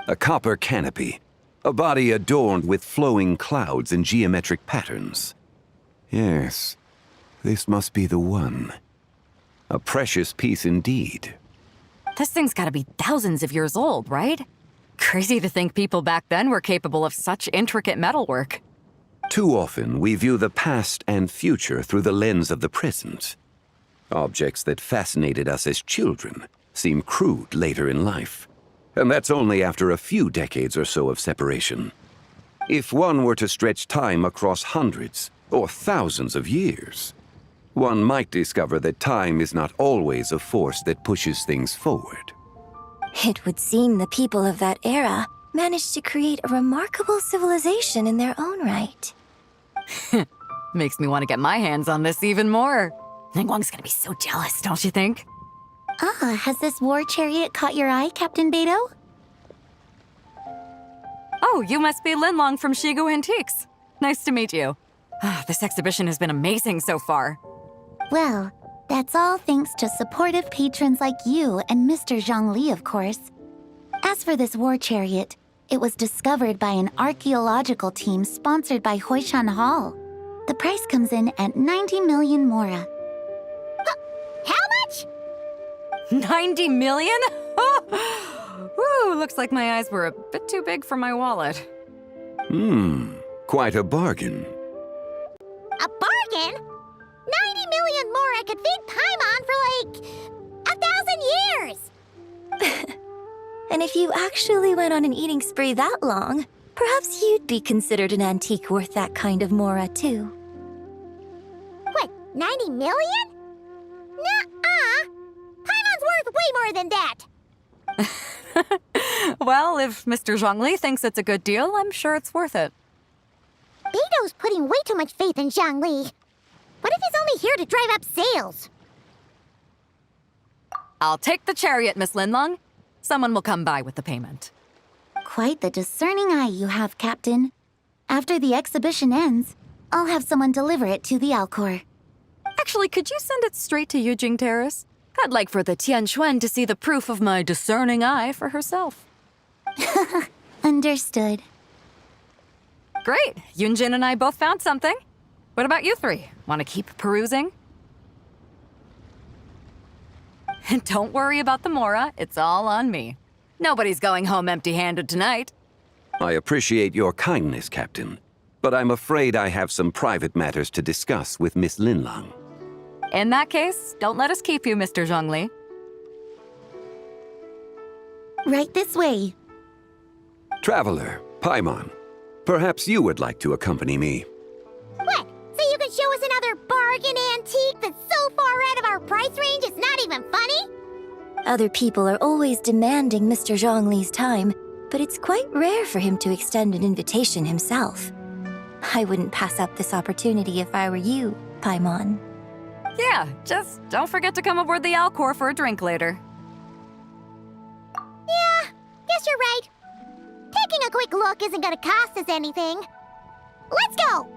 A copper canopy, a body adorned with flowing clouds and geometric patterns. Yes, this must be the one. A precious piece indeed. This thing's gotta be thousands of years old, right? Crazy to think people back then were capable of such intricate metalwork. Too often, we view the past and future through the lens of the present. Objects that fascinated us as children seem crude later in life. And that's only after a few decades or so of separation. If one were to stretch time across hundreds or thousands of years, one might discover that time is not always a force that pushes things forward. It would seem the people of that era managed to create a remarkable civilization in their own right. Makes me want to get my hands on this even more. Ningguang's gonna be so jealous, don't you think? Has this war chariot caught your eye, Captain Beidou? Oh, you must be Linlong from Shigu Antiques. Nice to meet you. This exhibition has been amazing so far. Well, that's all thanks to supportive patrons like you and Mr. Zhongli, of course. As for this war chariot, it was discovered by an archaeological team sponsored by Huishan Hall. The price comes in at 90 million Mora. How much? 90 million? Woo, looks like my eyes were a bit too big for my wallet. Quite a bargain. A bargain? 90 million Mora could feed Paimon for like 1,000 years! And if you actually went on an eating spree that long, perhaps you'd be considered an antique worth that kind of Mora, too. What, 90 million? Nuh-uh! Paimon's worth way more than that! Well, if Mr. Zhongli thinks it's a good deal, I'm sure it's worth it. Beidou's putting way too much faith in Zhongli. What if he's only here to drive up sales? I'll take the chariot, Miss Linlong. Someone will come by with the payment. Quite the discerning eye you have, Captain. After the exhibition ends, I'll have someone deliver it to the Alcor. Actually, could you send it straight to Yujing Terrace? I'd like for the Tianquan to see the proof of my discerning eye for herself. Understood. Great. Yunjin and I both found something. What about you three? Want to keep perusing? And don't worry about the Mora. It's all on me. Nobody's going home empty-handed tonight. I appreciate your kindness, Captain, but I'm afraid I have some private matters to discuss with Miss Linlong. In that case, don't let us keep you, Mr. Zhongli. Right this way. Traveler, Paimon, perhaps you would like to accompany me. What? So you can show us another bargain antique that's so far out of our price range it's not even funny? Other people are always demanding Mr. Zhongli's time, but it's quite rare for him to extend an invitation himself. I wouldn't pass up this opportunity if I were you, Paimon. Yeah, just don't forget to come aboard the Alcor for a drink later. Yeah, guess you're right. Taking a quick look isn't gonna cost us anything. Let's go!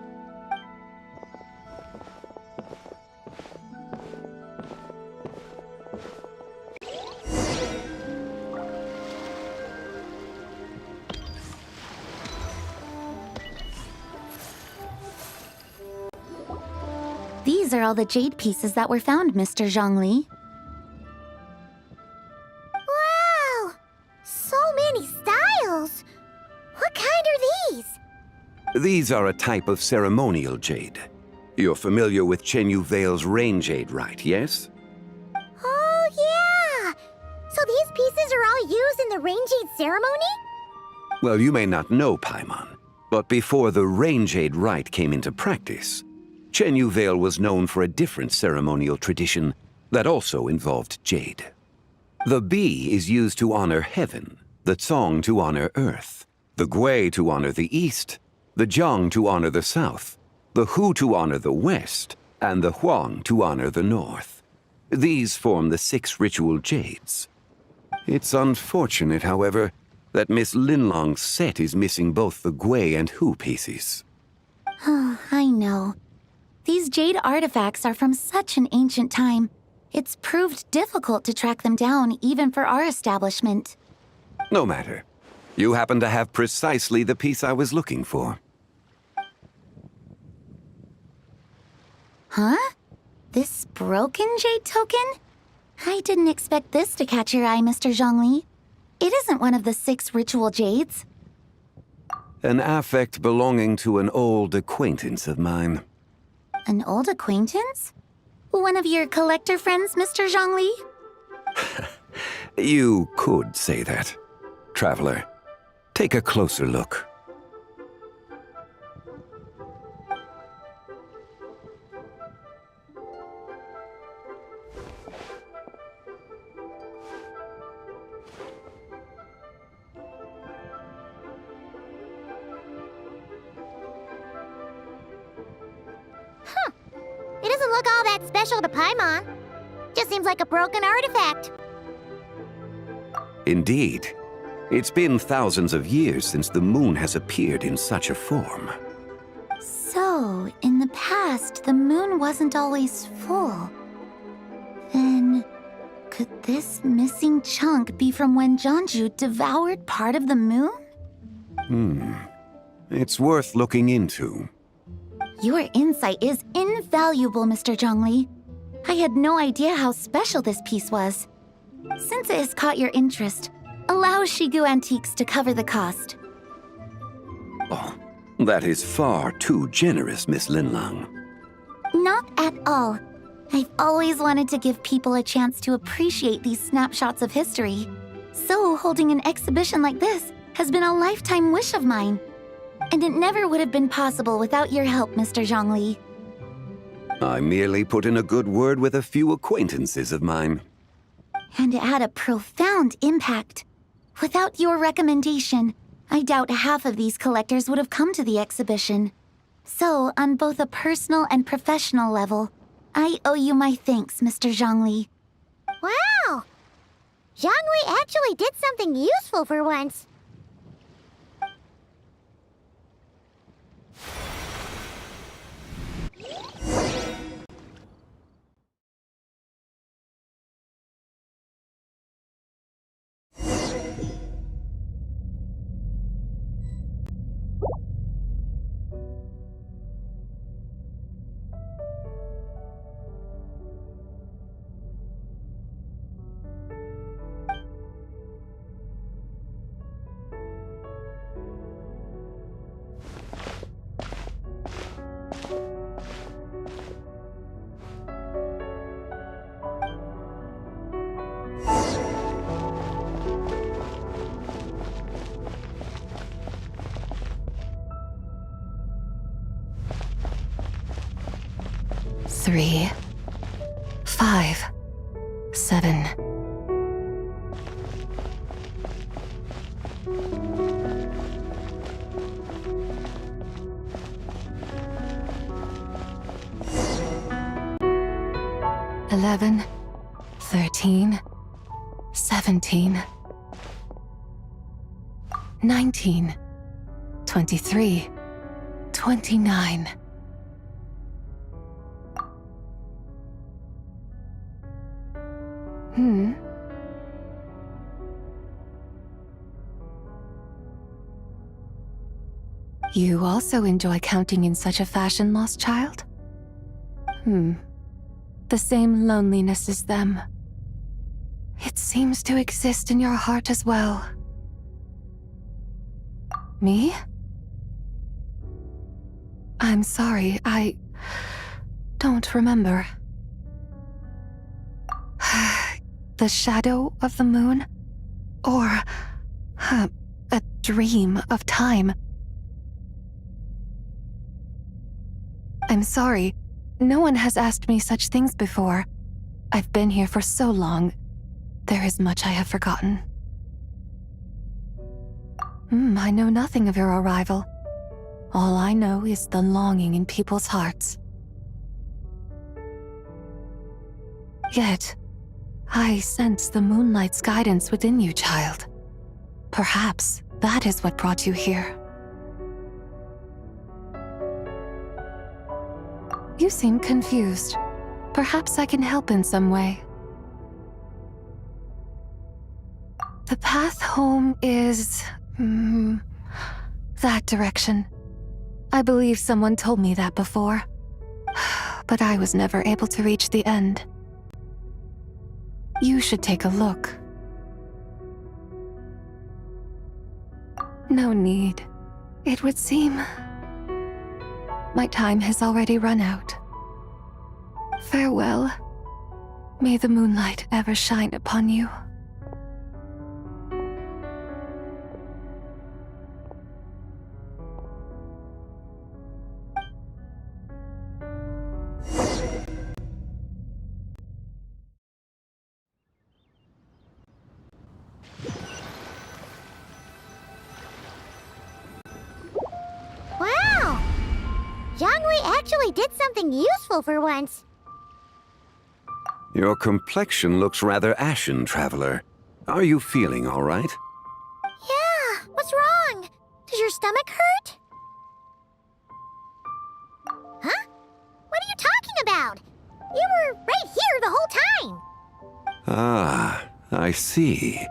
These are all the jade pieces that were found, Mr. Zhongli. Wow! So many styles! What kind are these? These are a type of ceremonial jade. You're familiar with Chenyu Vale's rain jade rite, yes? Oh, yeah! So these pieces are all used in the rain jade ceremony? Well, you may not know, Paimon, but before the rain jade rite came into practice, Chenyu Vale was known for a different ceremonial tradition that also involved jade. The bee is used to honor heaven, the Tsong to honor earth, the Gui to honor the east, the Jiang to honor the south, the Hu to honor the west, and the Huang to honor the north. These form the 6 ritual jades. It's unfortunate, however, that Miss Linlong's set is missing both the Gui and Hu pieces. Oh, I know. These jade artifacts are from such an ancient time. It's proved difficult to track them down, even for our establishment. No matter. You happen to have precisely the piece I was looking for. Huh? This broken jade token? I didn't expect this to catch your eye, Mr. Zhongli. It isn't one of the 6 ritual jades. An affect belonging to an old acquaintance of mine. An old acquaintance? One of your collector friends, Mr. Zhongli? You could say that. Traveler, take a closer look. It doesn't look all that special to Paimon. Just seems like a broken artifact. Indeed. It's been thousands of years since the moon has appeared in such a form. So, in the past, the moon wasn't always full. Then, could this missing chunk be from when Jianzhu devoured part of the moon? It's worth looking into. Your insight is invaluable, Mr. Zhongli. I had no idea how special this piece was. Since it has caught your interest, allow Shigu Antiques to cover the cost. Oh, that is far too generous, Miss Linlang. Not at all. I've always wanted to give people a chance to appreciate these snapshots of history. So holding an exhibition like this has been a lifetime wish of mine. And it never would have been possible without your help, Mr. Zhongli. I merely put in a good word with a few acquaintances of mine. And it had a profound impact. Without your recommendation, I doubt half of these collectors would have come to the exhibition. So, on both a personal and professional level, I owe you my thanks, Mr. Zhongli. Wow! Zhongli actually did something useful for once. Three, 5, 7. Eleven, 13, 17, 19, 23, 29. You also enjoy counting in such a fashion, lost child? The same loneliness as them. It seems to exist in your heart as well. Me? I'm sorry, I don't remember. The shadow of the moon? Or a dream of time? I'm sorry. No one has asked me such things before. I've been here for so long. There is much I have forgotten. I know nothing of your arrival. All I know is the longing in people's hearts. Yet, I sense the moonlight's guidance within you, child. Perhaps that is what brought you here. You seem confused. Perhaps I can help in some way. The path home is... that direction. I believe someone told me that before. But I was never able to reach the end. You should take a look. No need. It would seem... my time has already run out. Farewell. May the moonlight ever shine upon you. Wow! Jiangwei actually did something useful for once. Your complexion looks rather ashen, traveler. Are you feeling all right? Yeah, what's wrong? Does your stomach hurt? Huh? What are you talking about? You were right here the whole time. Ah, I see.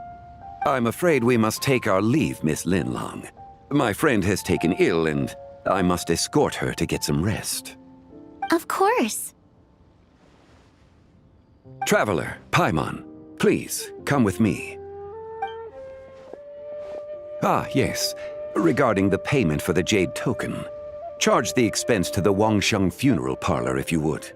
I'm afraid we must take our leave, Miss Linlong. My friend has taken ill and I must escort her to get some rest. Of course. Traveler, Paimon, please, come with me. Ah, yes. Regarding the payment for the Jade Token. Charge the expense to the Wangsheng Funeral Parlor if you would.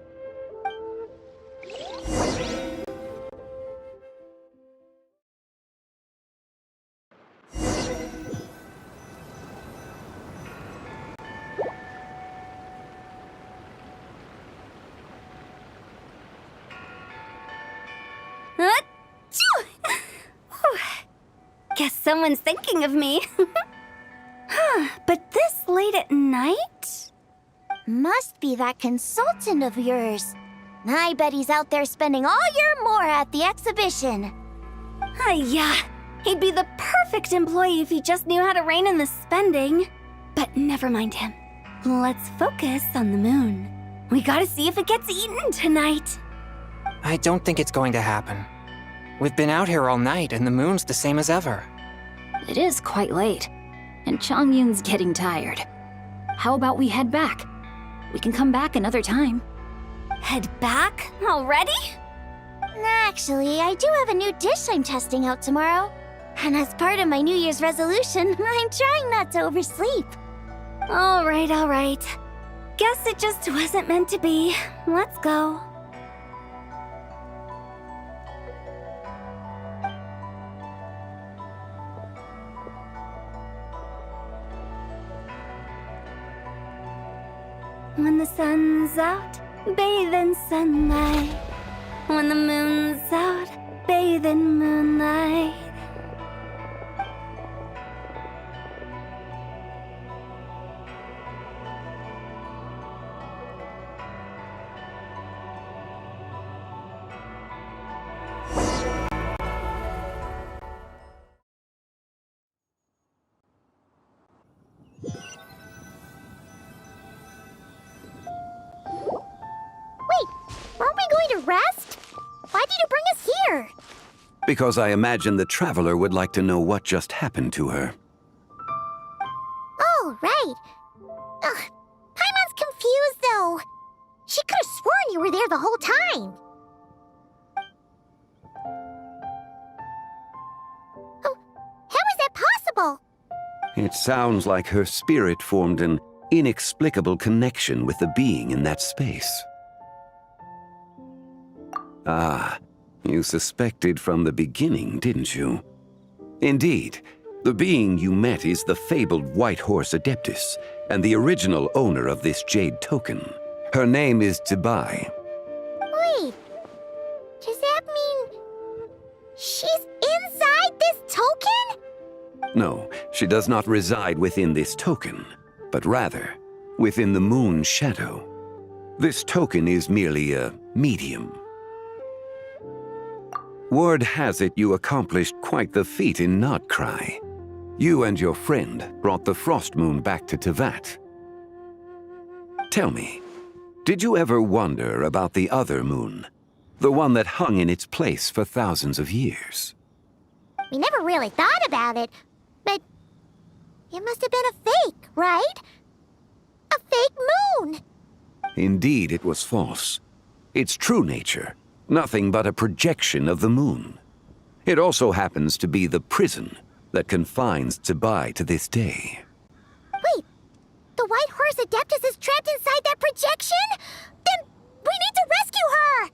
Guess someone's thinking of me. But this late at night? Must be that consultant of yours. I bet he's out there spending all year more at the exhibition. Yeah, he'd be the perfect employee if he just knew how to rein in the spending. But never mind him. Let's focus on the moon. We gotta see if it gets eaten tonight. I don't think it's going to happen. We've been out here all night, and the moon's the same as ever. It is quite late, and Chongyun's getting tired. How about we head back? We can come back another time. Head back? Already? Actually, I do have a new dish I'm testing out tomorrow. And as part of my New Year's resolution, I'm trying not to oversleep. All right. Guess it just wasn't meant to be. Let's go. When the sun's out, bathe in sunlight. When the moon's out, bathe in moonlight. Aren't we going to rest? Why did you bring us here? Because I imagine the traveler would like to know what just happened to her. Oh, right. Paimon's confused, though. She could have sworn were there the whole time. Oh, how is that possible? It sounds like her spirit formed an inexplicable connection with the being in that space. Ah, you suspected from the beginning, didn't you? Indeed, the being you met is the fabled White Horse Adeptus, and the original owner of this jade token. Her name is Zibai. Wait, does that mean she's inside this token? No, she does not reside within this token, but rather within the moon's shadow. This token is merely a medium. Word has it you accomplished quite the feat in Nodcry. You and your friend brought the Frost Moon back to Tevat. Tell me, did you ever wonder about the other moon? The one that hung in its place for thousands of years? We never really thought about it, but it must have been a fake, right? A fake moon! Indeed, it was false. Its true nature, nothing but a projection of the moon. It also happens to be the prison that confines Zibai to this day. Wait, the White Horse Adeptus is trapped inside that projection? Then we need to rescue her!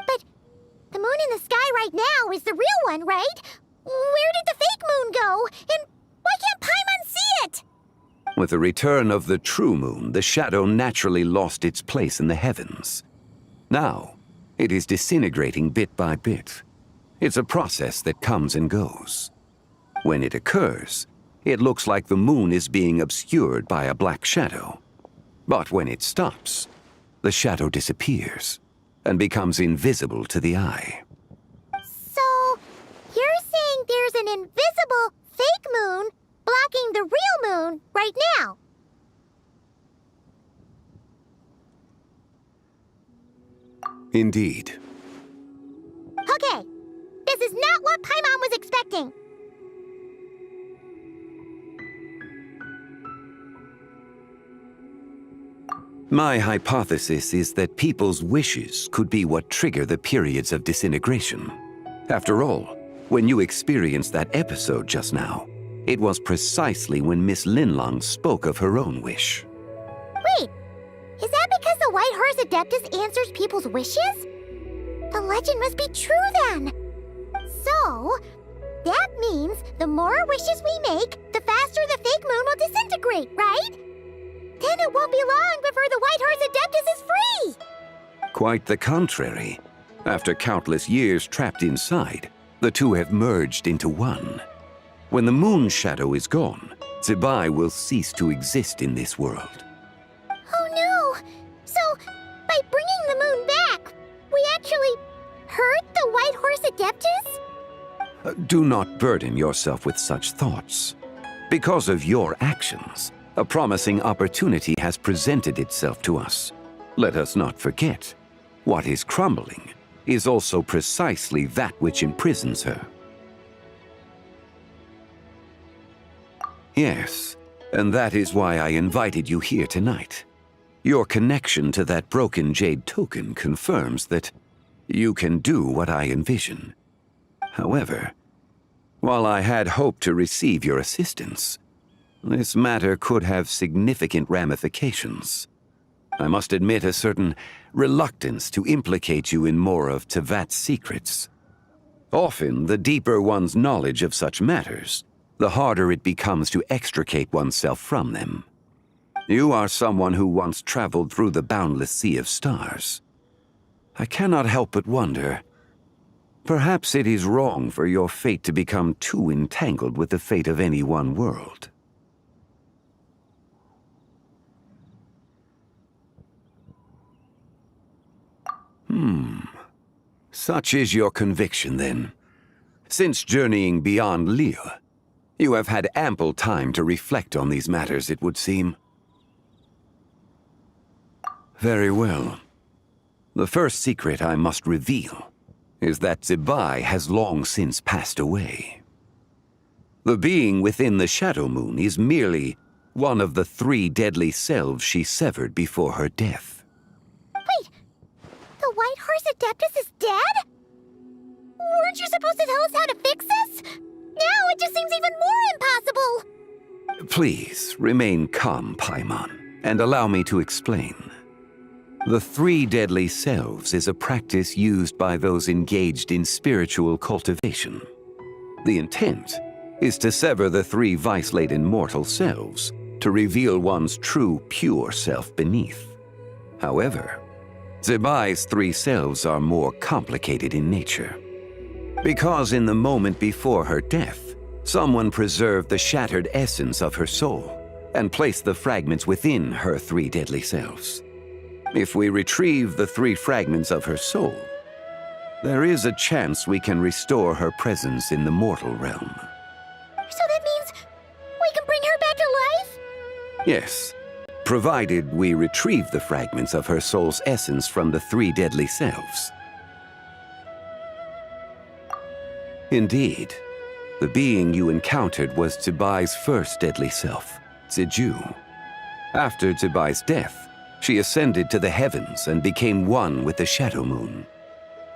But the moon in the sky right now is the real one, right? Where did the fake moon go? And why can't Paimon see it? With the return of the true moon, the shadow naturally lost its place in the heavens. Now, it is disintegrating bit by bit. It's a process that comes and goes. When it occurs, it looks like the moon is being obscured by a black shadow. But when it stops, the shadow disappears and becomes invisible to the eye. So, you're saying there's an invisible fake moon blocking the real moon right now? Indeed. Okay, this is not what Paimon was expecting. My hypothesis is that people's wishes could be what trigger the periods of disintegration. After all, when you experienced that episode just now, it was precisely when Miss Linlong spoke of her own wish. Wait, is that because the White Horse Adeptus answers people's wishes? The legend must be true then. So, that means the more wishes we make, the faster the fake moon will disintegrate, right? Then it won't be long before the White Horse Adeptus is free! Quite the contrary. After countless years trapped inside, the two have merged into one. When the moon shadow is gone, Zibai will cease to exist in this world. Oh no! So, by bringing the moon back, we actually hurt the White Horse Adeptus? Do not burden yourself with such thoughts. Because of your actions, a promising opportunity has presented itself to us. Let us not forget, what is crumbling is also precisely that which imprisons her. Yes, and that is why I invited you here tonight. Your connection to that broken jade token confirms that you can do what I envision. However, while I had hoped to receive your assistance, this matter could have significant ramifications. I must admit a certain reluctance to implicate you in more of Tevat's secrets. Often, the deeper one's knowledge of such matters, the harder it becomes to extricate oneself from them. You are someone who once traveled through the boundless sea of stars. I cannot help but wonder, perhaps it is wrong for your fate to become too entangled with the fate of any one world. Such is your conviction, then. Since journeying beyond Liyue, you have had ample time to reflect on these matters, it would seem. Very well. The first secret I must reveal is that Zibai has long since passed away. The being within the Shadow Moon is merely one of the 3 deadly selves she severed before her death. Wait, White Horse Adeptus is dead? Weren't you supposed to tell us how to fix this? Now it just seems even more impossible! Please, remain calm, Paimon, and allow me to explain. The 3 deadly selves is a practice used by those engaged in spiritual cultivation. The intent is to sever the 3 vice-laden mortal selves to reveal one's true, pure self beneath. However, Zibai's 3 selves are more complicated in nature. Because in the moment before her death, someone preserved the shattered essence of her soul and placed the fragments within her 3 deadly selves. If we retrieve the 3 fragments of her soul, there is a chance we can restore her presence in the mortal realm. So that means we can bring her back to life? Yes, provided we retrieve the fragments of her soul's essence from the 3 deadly selves. Indeed, the being you encountered was Zibai's first deadly self, Ziju. After Zibai's death, she ascended to the heavens and became one with the Shadow Moon.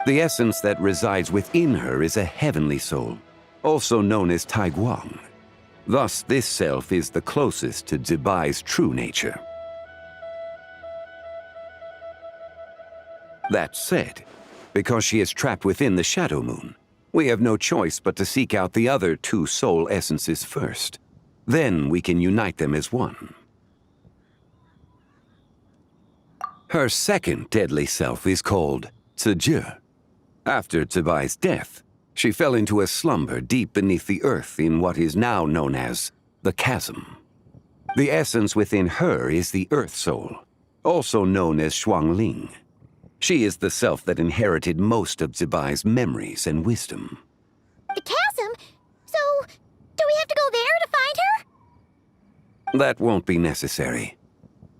The essence that resides within her is a heavenly soul, also known as Taiguang. Thus, this self is the closest to Zibai's true nature. That said, because she is trapped within the Shadow Moon, we have no choice but to seek out the other 2 soul essences first. Then we can unite them as one. Her second deadly self is called Ziju. After Zibai's death, she fell into a slumber deep beneath the earth in what is now known as the Chasm. The essence within her is the Earth Soul, also known as Shuangling. She is the self that inherited most of Zibai's memories and wisdom. The chasm? So, do we have to go there to find her? That won't be necessary.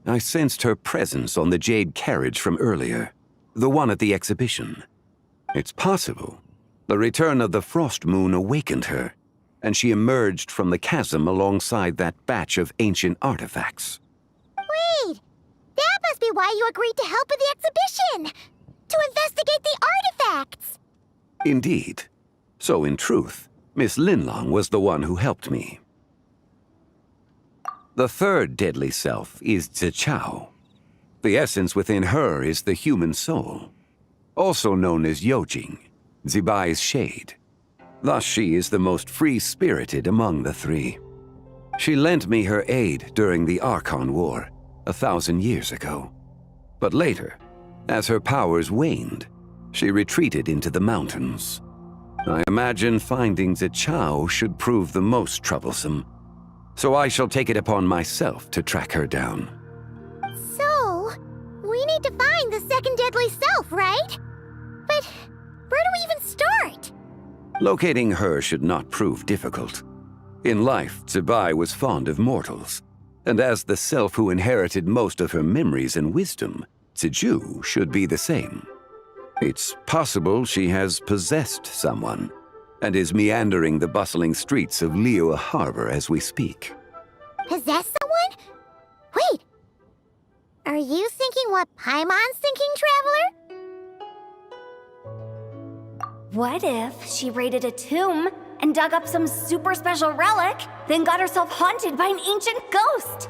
I sensed her presence on the jade carriage from earlier, the one at the exhibition. It's possible the return of the Frost Moon awakened her, and she emerged from the chasm alongside that batch of ancient artifacts. Wait! That must be why you agreed to help with the exhibition! To investigate the artifacts! Indeed. So in truth, Miss Linlong was the one who helped me. The third deadly self is Zichao. The essence within her is the human soul, also known as Yojing, Zibai's shade. Thus she is the most free-spirited among the 3. She lent me her aid during the Archon War 1,000 years ago. But later, as her powers waned, she retreated into the mountains. I imagine finding Zichao should prove the most troublesome, so I shall take it upon myself to track her down. So, we need to find the second deadly self, right? But where do we even start? Locating her should not prove difficult. In life, Zibai was fond of mortals, and as the self who inherited most of her memories and wisdom, Ziju should be the same. It's possible she has possessed someone, and is meandering the bustling streets of Liyue Harbor as we speak. Possess someone? Wait! Are you thinking what Paimon's thinking, Traveler? What if she raided a tomb and dug up some super special relic, then got herself haunted by an ancient ghost?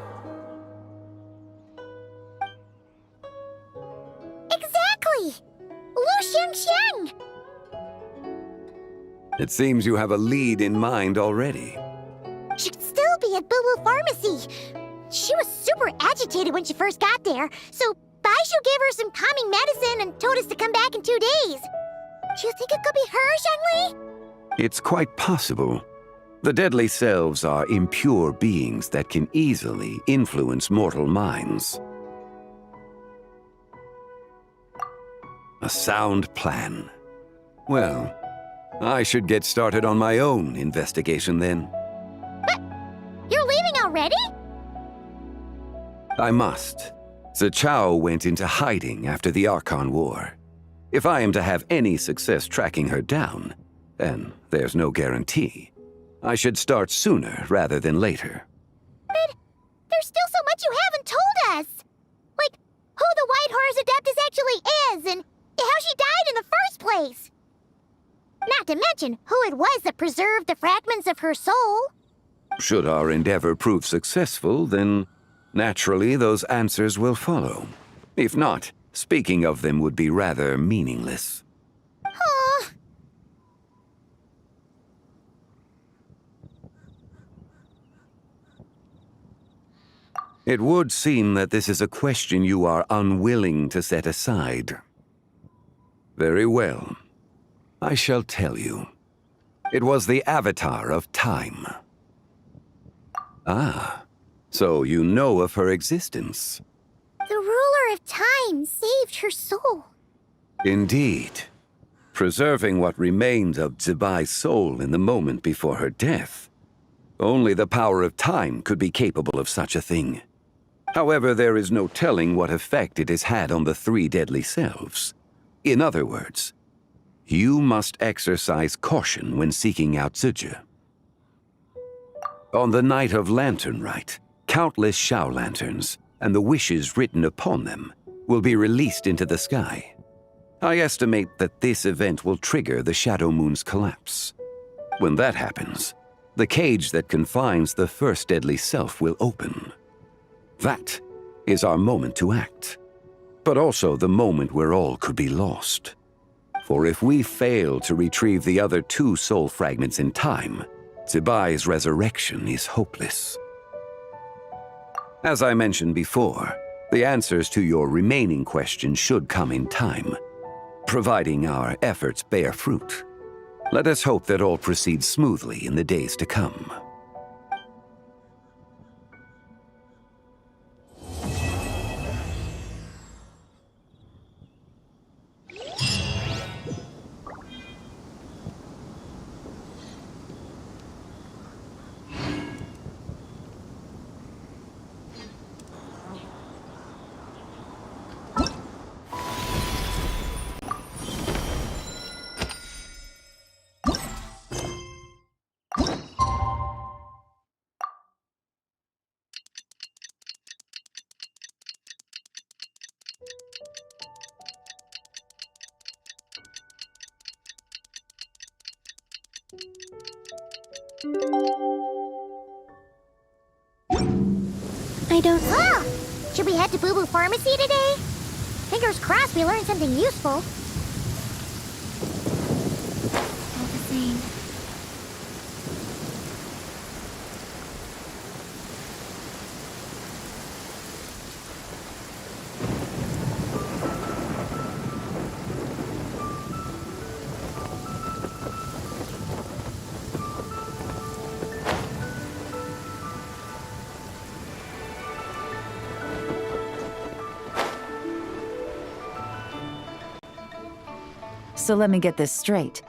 Exactly! Lu Xiangxiang! It seems you have a lead in mind already. She'd still be at Boo Boo Pharmacy. She was super agitated when she first got there, so Baishu gave her some calming medicine and told us to come back in 2 days. Do you think it could be her, Zhengli? It's quite possible. The deadly selves are impure beings that can easily influence mortal minds. A sound plan. Well, I should get started on my own investigation then. But you're leaving already? I must. Zichao went into hiding after the Archon War. If I am to have any success tracking her down, and there's no guarantee, I should start sooner rather than later. But there's still so much you haven't told us! Like, who the White Horse Adeptus actually is, and she died in the first place. Not to mention who it was that preserved the fragments of her soul. Should our endeavor prove successful, then naturally those answers will follow. If not, speaking of them would be rather meaningless. Aw. It would seem that this is a question you are unwilling to set aside. Very well. I shall tell you. It was the Avatar of Time. Ah, so you know of her existence. The ruler of time saved her soul. Indeed. Preserving what remained of Zibai's soul in the moment before her death. Only the power of time could be capable of such a thing. However, there is no telling what effect it has had on the three deadly selves. In other words, you must exercise caution when seeking out Ziji. On the night of Lantern Rite, countless Shao lanterns and the wishes written upon them will be released into the sky. I estimate that this event will trigger the Shadow Moon's collapse. When that happens, the cage that confines the first deadly self will open. That is our moment to act, but also the moment where all could be lost. For if we fail to retrieve the other two soul fragments in time, Zibai's resurrection is hopeless. As I mentioned before, the answers to your remaining questions should come in time, providing our efforts bear fruit. Let us hope that all proceeds smoothly in the days to come. I don't... Ah! Should we head to Boo Boo Pharmacy today? Fingers crossed we learned something useful. All the same. So let me get this straight.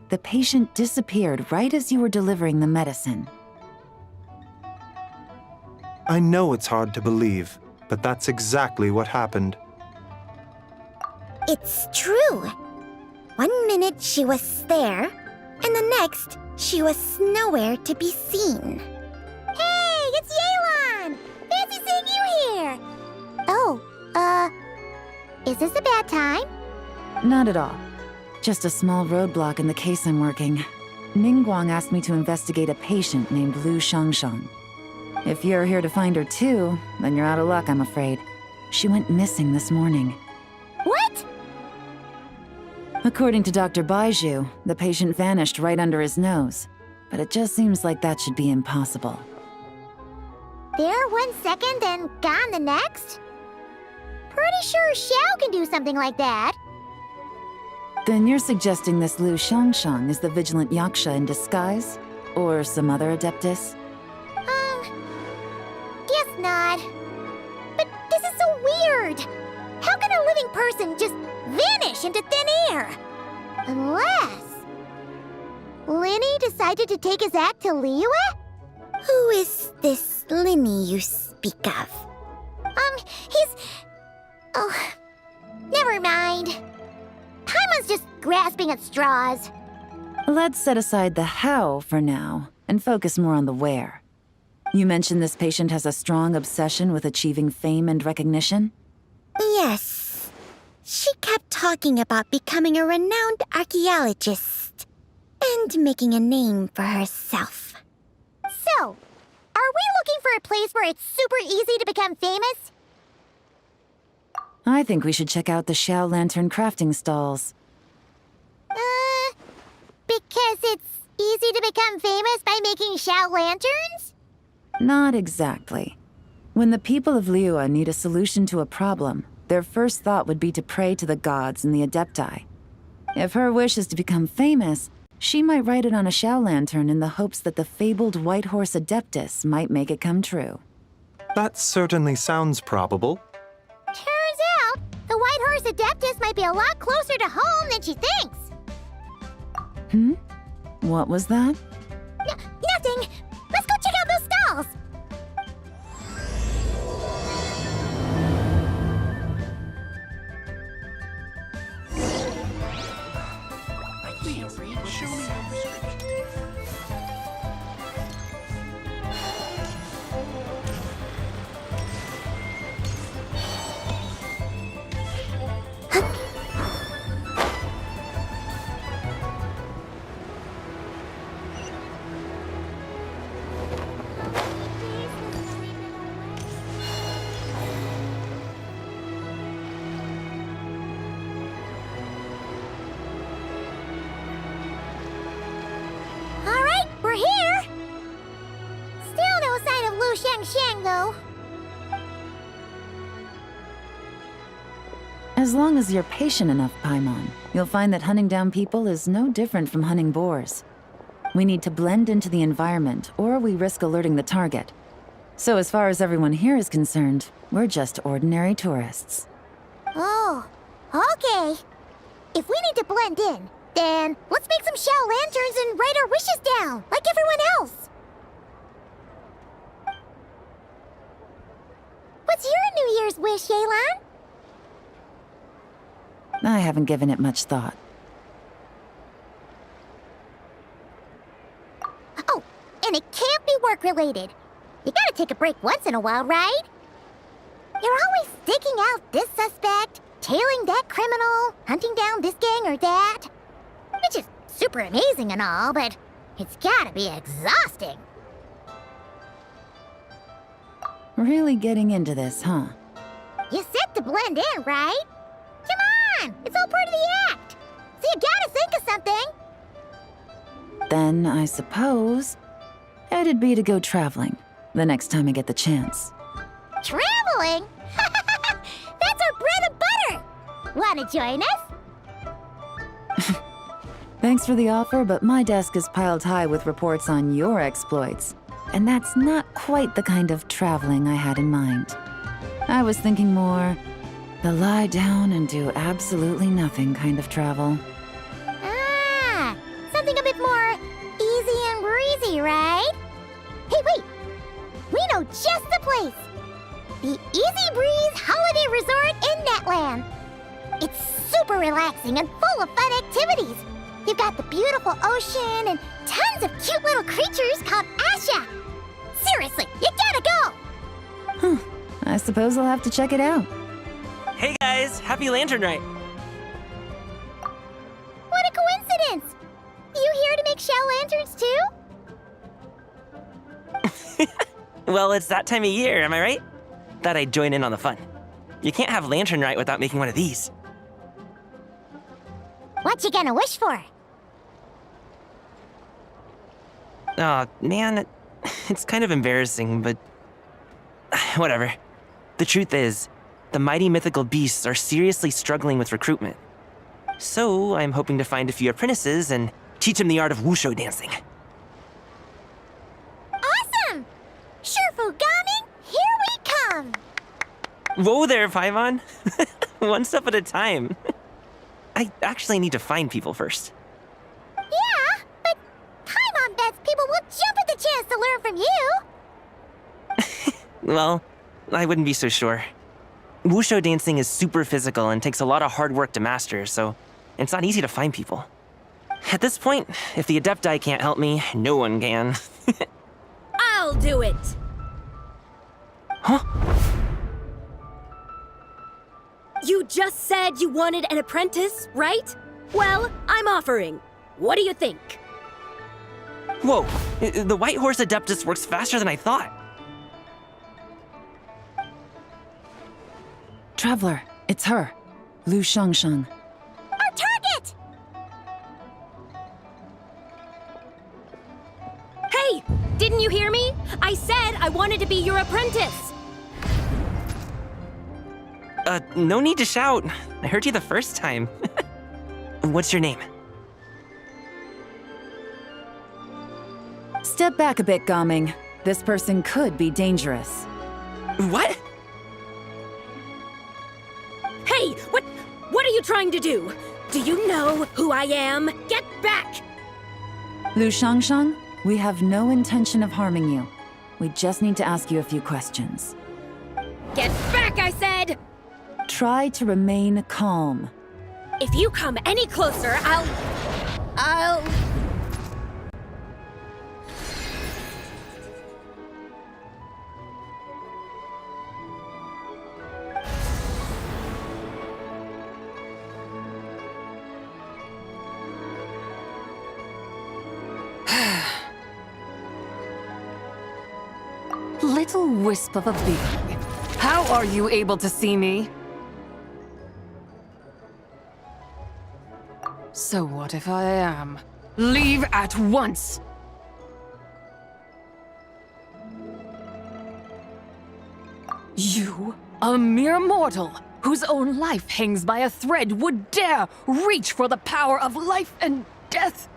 The patient disappeared right as you were delivering the medicine. I know it's hard to believe, but that's exactly what happened. It's true. 1 minute she was there, and the next she was nowhere to be seen. Hey, it's Yelan! Fancy seeing you here! Oh, is this a bad time? Not at all. Just a small roadblock in the case I'm working. Ningguang asked me to investigate a patient named Lu Shangshang. If you're here to find her too, then you're out of luck, I'm afraid. She went missing this morning. What? According to Dr. Baiju, the patient vanished right under his nose. But it just seems like that should be impossible. There 1 second and gone the next? Pretty sure Xiao can do something like that. Then you're suggesting this Lu Shangshang is the Vigilant Yaksha in disguise? Or some other Adeptus? Guess not. But this is so weird. How can a living person just vanish into thin air? Unless... Linny decided to take his act to Liyue? Who is this Linny you speak of? He's... Oh, never mind. Paimon's just grasping at straws. Let's set aside the how for now, and focus more on the where. You mentioned this patient has a strong obsession with achieving fame and recognition? Yes. She kept talking about becoming a renowned archaeologist and making a name for herself. So, are we looking for a place where it's super easy to become famous? I think we should check out the Shao Lantern crafting stalls. Because it's easy to become famous by making Shao lanterns? Not exactly. When the people of Liyue need a solution to a problem, their first thought would be to pray to the gods and the Adepti. If her wish is to become famous, she might write it on a Shao lantern in the hopes that the fabled White Horse Adeptus might make it come true. That certainly sounds probable. Turns out, the White Horse Adeptus might be a lot closer to home than she thinks. What was that? Nothing! Let's go check out those stalls! We're here! Still no sign of Lu Xiangxiang, though. As long as you're patient enough, Paimon, you'll find that hunting down people is no different from hunting boars. We need to blend into the environment, or we risk alerting the target. So as far as everyone here is concerned, we're just ordinary tourists. Oh, okay. If we need to blend in, then let's make some Shao lanterns and write our wishes down, like everyone else. What's your New Year's wish, Yelan? I haven't given it much thought. Oh, and it can't be work-related. You gotta take a break once in a while, right? You're always staking out this suspect, tailing that criminal, hunting down this gang or that. Which is super amazing and all, but it's gotta be exhausting. Really getting into this, huh? You said to blend in, right? Come on! It's all part of the act! So you gotta think of something! Then, I suppose, it'd be to go traveling, the next time I get the chance. Traveling? That's our bread and butter! Wanna join us? Thanks for the offer, but my desk is piled high with reports on your exploits. And that's not quite the kind of traveling I had in mind. I was thinking more the lie down and do absolutely nothing kind of travel. Ah, something a bit more easy and breezy, right? Hey, wait! We know just the place! The Easy Breeze Holiday Resort in Netland. It's super relaxing and full of fun activities. You've got the beautiful ocean and tons of cute little creatures called Asha. Seriously, you gotta go! I suppose I'll have to check it out. Hey guys, happy Lantern Rite! What a coincidence! You here to make Shao lanterns too? Well, it's that time of year, am I right? Thought I'd join in on the fun. You can't have Lantern Rite without making one of these. What you gonna wish for? Aw, man, it's kind of embarrassing, but whatever. The truth is, the mighty mythical beasts are seriously struggling with recruitment. So I'm hoping to find a few apprentices and teach them the art of wushu dancing. Awesome! Shurfugami, here we come! Whoa there, Paimon. One step at a time. I actually need to find people first. Yeah, but Paimon bets people will jump at the chance to learn from you! Well, I wouldn't be so sure. Wushu dancing is super physical and takes a lot of hard work to master, so it's not easy to find people. At this point, if the Adepti can't help me, no one can. I'll do it! Huh? You just said you wanted an apprentice, right? Well, I'm offering. What do you think? Whoa, the White Horse Adeptus works faster than I thought. Traveler, it's her. Lu Shangshang. Our target! Hey, didn't you hear me? I said I wanted to be your apprentice. No need to shout. I heard you the first time. What's your name? Step back a bit, Gaming. This person could be dangerous. What? Hey, what are you trying to do? Do you know who I am? Get back! Lu Shangshang, we have no intention of harming you. We just need to ask you a few questions. Get back, I said! Try to remain calm. If you come any closer, I'll... Little wisp of a being. How are you able to see me? So what if I am? Leave at once! You, a mere mortal, whose own life hangs by a thread, would dare reach for the power of life and death?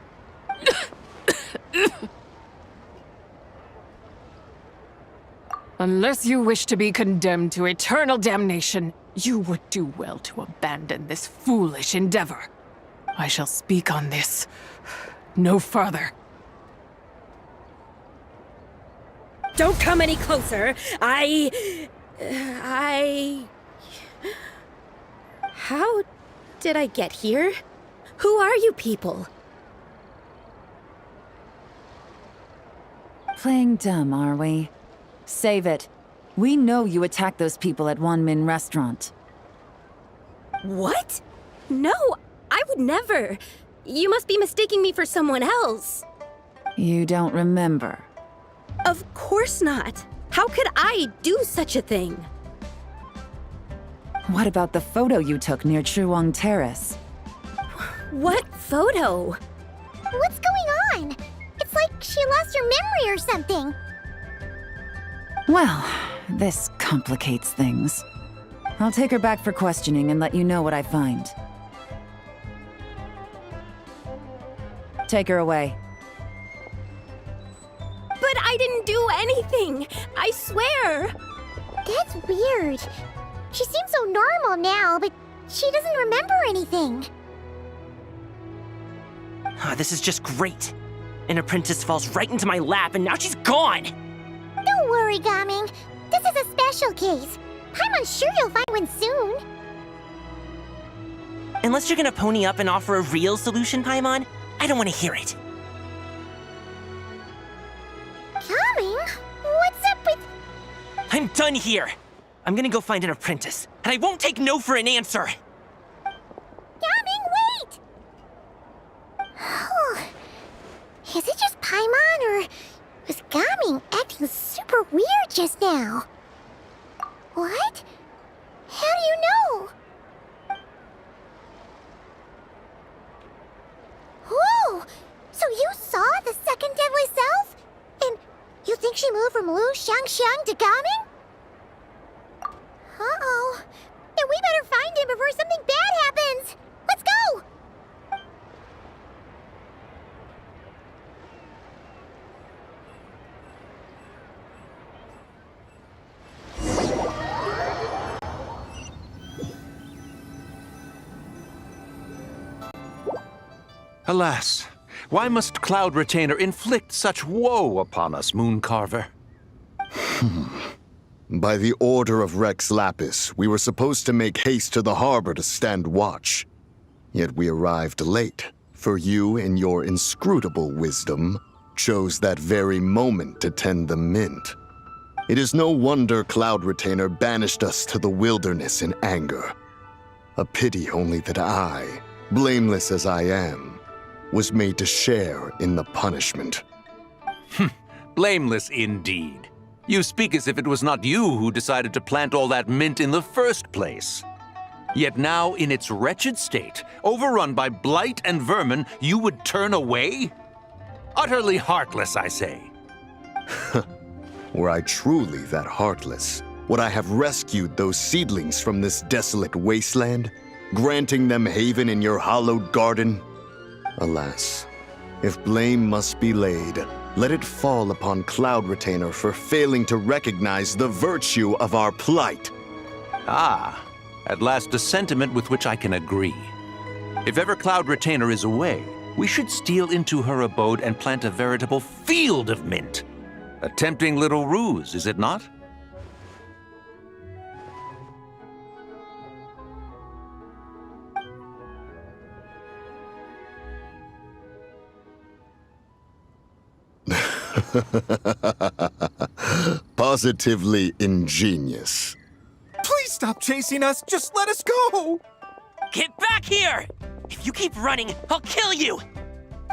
Unless you wish to be condemned to eternal damnation, you would do well to abandon this foolish endeavor. I shall speak on this no further. Don't come any closer. How did I get here? Who are you people? Playing dumb, are we? Save it. We know you attacked those people at Wanmin Restaurant. What? No, I would never. You must be mistaking me for someone else. You don't remember? Of course not. How could I do such a thing? What about the photo you took near Chuang Terrace? What photo? What's going on? It's like she lost her memory or something. Well, this complicates things. I'll take her back for questioning and let you know what I find. Take her away. But I didn't do anything! I swear! That's weird. She seems so normal now, but she doesn't remember anything. This is just great. An apprentice falls right into my lap and now she's gone! Don't worry, Gaming. This is a special case. I'm sure you'll find one soon. Unless you're gonna pony up and offer a real solution, Paimon, I don't want to hear it. Gaming? What's up with... I'm done here. I'm gonna go find an apprentice, and I won't take no for an answer. Gaming, wait! Is it just Paimon, or was Gaming acting super weird just now? What? How do you know? Whoa! So you saw the second deadly self? And you think she moved from Lu Shangxiang to Gaming? Uh-oh. Then we better find him before something bad happens! Let's go! Alas, why must Cloud Retainer inflict such woe upon us, Mooncarver? By the order of Rex Lapis, we were supposed to make haste to the harbor to stand watch. Yet we arrived late, for you, in your inscrutable wisdom, chose that very moment to tend the mint. It is no wonder Cloud Retainer banished us to the wilderness in anger. A pity only that I, blameless as I am, was made to share in the punishment. Blameless indeed. You speak as if it was not you who decided to plant all that mint in the first place. Yet now, in its wretched state, overrun by blight and vermin, you would turn away? Utterly heartless, I say. Were I truly that heartless, would I have rescued those seedlings from this desolate wasteland, granting them haven in your hallowed garden? Alas, if blame must be laid, let it fall upon Cloud Retainer for failing to recognize the virtue of our plight. Ah, at last a sentiment with which I can agree. If ever Cloud Retainer is away, we should steal into her abode and plant a veritable field of mint. A tempting little ruse, is it not? Positively ingenious. Please stop chasing us. Just let us go. Get back here! If you keep running, I'll kill you!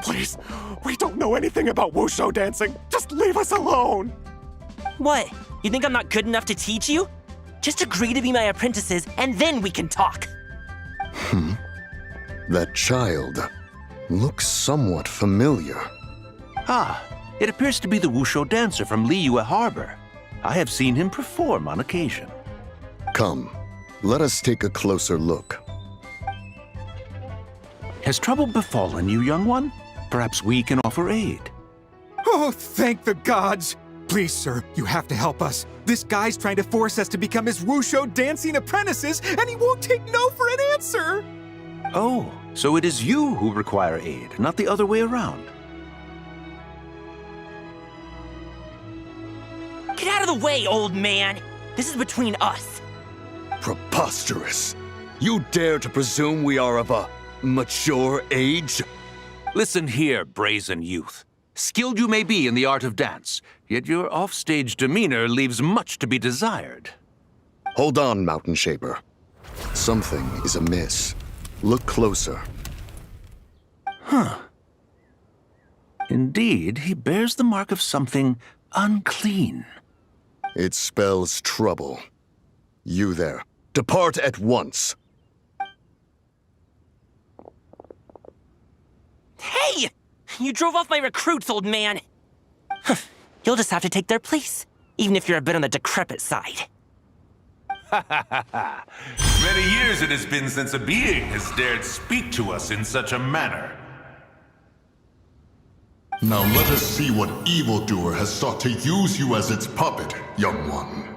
Please, we don't know anything about wushu dancing. Just leave us alone. What? You think I'm not good enough to teach you? Just agree to be my apprentices, and then we can talk. That child looks somewhat familiar. Ah, it appears to be the wushu dancer from Liyue Harbor. I have seen him perform on occasion. Come, let us take a closer look. Has trouble befallen you, young one? Perhaps we can offer aid. Oh, thank the gods. Please, sir, you have to help us. This guy's trying to force us to become his wushu dancing apprentices, and he won't take no for an answer. Oh, so it is you who require aid, not the other way around. Get out of the way, old man! This is between us. Preposterous. You dare to presume we are of a mature age? Listen here, brazen youth. Skilled you may be in the art of dance, yet your offstage demeanor leaves much to be desired. Hold on, Mountain Shaper. Something is amiss. Look closer. Huh. Indeed, he bears the mark of something unclean. It spells trouble. You there, depart at once. Hey! You drove off my recruits, old man! You'll just have to take their place, even if you're a bit on the decrepit side. Many years it has been since a being has dared speak to us in such a manner. Now let us see what evildoer has sought to use you as its puppet, young one.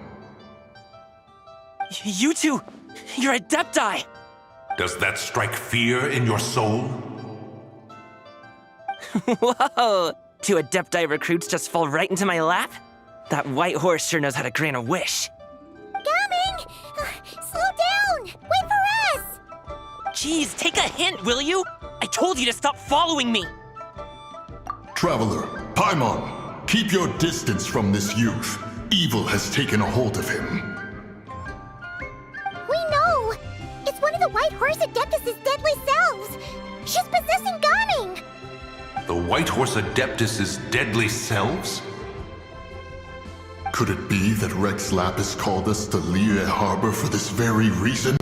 You two, you're Adepti! Does that strike fear in your soul? Whoa! Two Adepti recruits just fall right into my lap? That white horse sure knows how to grant a wish. Coming! Slow down! Wait for us! Jeez, take a hint, will you? I told you to stop following me! Traveler, Paimon, keep your distance from this youth. Evil has taken a hold of him. We know! It's one of the White Horse Adeptus' deadly selves! She's possessing Gaming! The White Horse Adeptus' deadly selves? Could it be that Rex Lapis called us to Liyue Harbor for this very reason?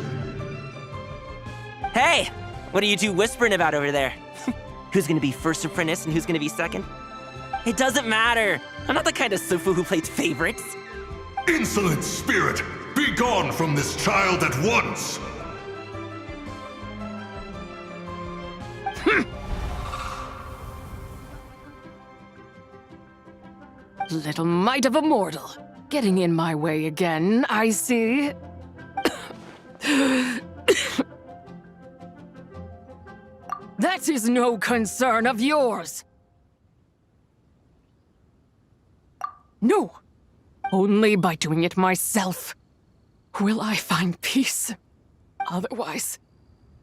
Hey! What are you two whispering about over there? Who's gonna be first apprentice and who's gonna be second? It doesn't matter! I'm not the kind of Sufu who plays favorites. Insolent spirit! Be gone from this child at once! Little mite of a mortal. Getting in my way again, I see. That is no concern of yours. No, only by doing it myself will I find peace. Otherwise,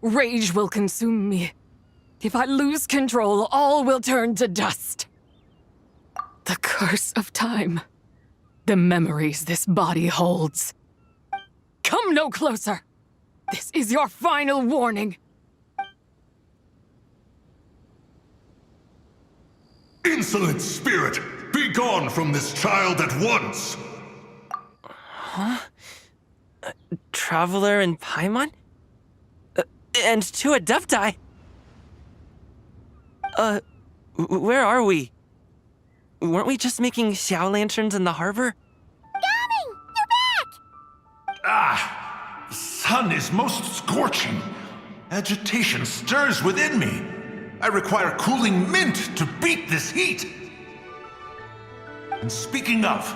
rage will consume me. If I lose control, all will turn to dust. The curse of time. The memories this body holds. Come no closer. This is your final warning. Insolent spirit! Be gone from this child at once! Huh? Traveler and Paimon? And two Adepti? Where are we? Weren't we just making Xiao lanterns in the harbor? Gaming! You're back! Ah! The sun is most scorching. Agitation stirs within me. I require cooling mint to beat this heat. And speaking of,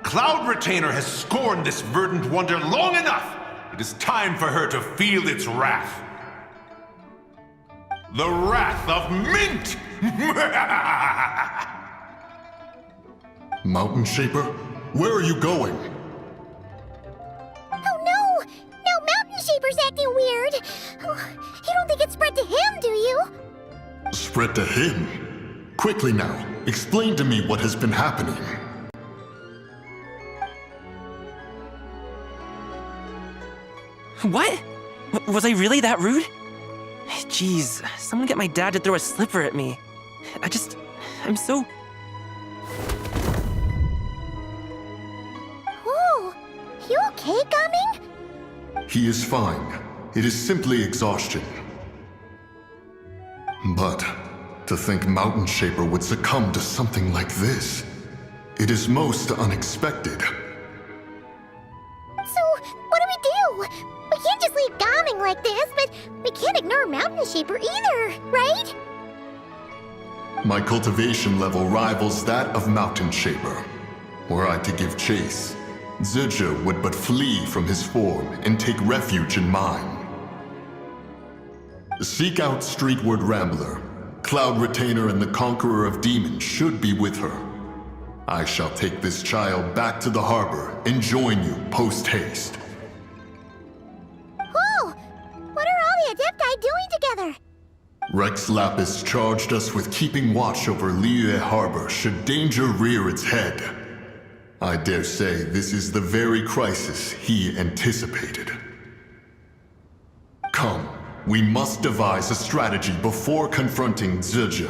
Cloud Retainer has scorned this verdant wonder long enough. It is time for her to feel its wrath. The wrath of mint! Mountain Shaper, where are you going? Oh no! Now Mountain Shaper's acting weird! Oh, you don't think it spread to him, do you? Spread to him? Quickly now, explain to me what has been happening. What? Was I really that rude? Jeez, someone get my dad to throw a slipper at me. I'm so... Oh, you okay, Gaming? He is fine. It is simply exhaustion. But to think Mountain Shaper would succumb to something like this, it is most unexpected. So, what do we do? We can't just leave Gaming like this, but we can't ignore Mountain Shaper either, right? My cultivation level rivals that of Mountain Shaper. Were I to give chase, Zizha would but flee from his form and take refuge in mine. Seek out Streetward Rambler. Cloud Retainer and the Conqueror of Demons should be with her. I shall take this child back to the harbor and join you post-haste. Oh! What are all the Adepti doing together? Rex Lapis charged us with keeping watch over Liyue Harbor should danger rear its head. I dare say this is the very crisis he anticipated. Come, we must devise a strategy before confronting Zizha.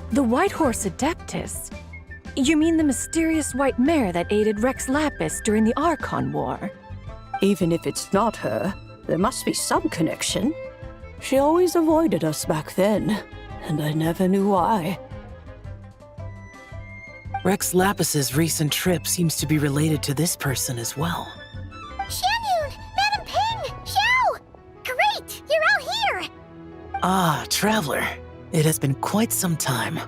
The White Horse Adeptus? You mean the mysterious white mare that aided Rex Lapis during the Archon War? Even if it's not her, there must be some connection. She always avoided us back then, and I never knew why. Rex Lapis's recent trip seems to be related to this person as well. Xianyun! Madam Ping! Xiao! Great! You're out here! Ah, Traveler. It has been quite some time.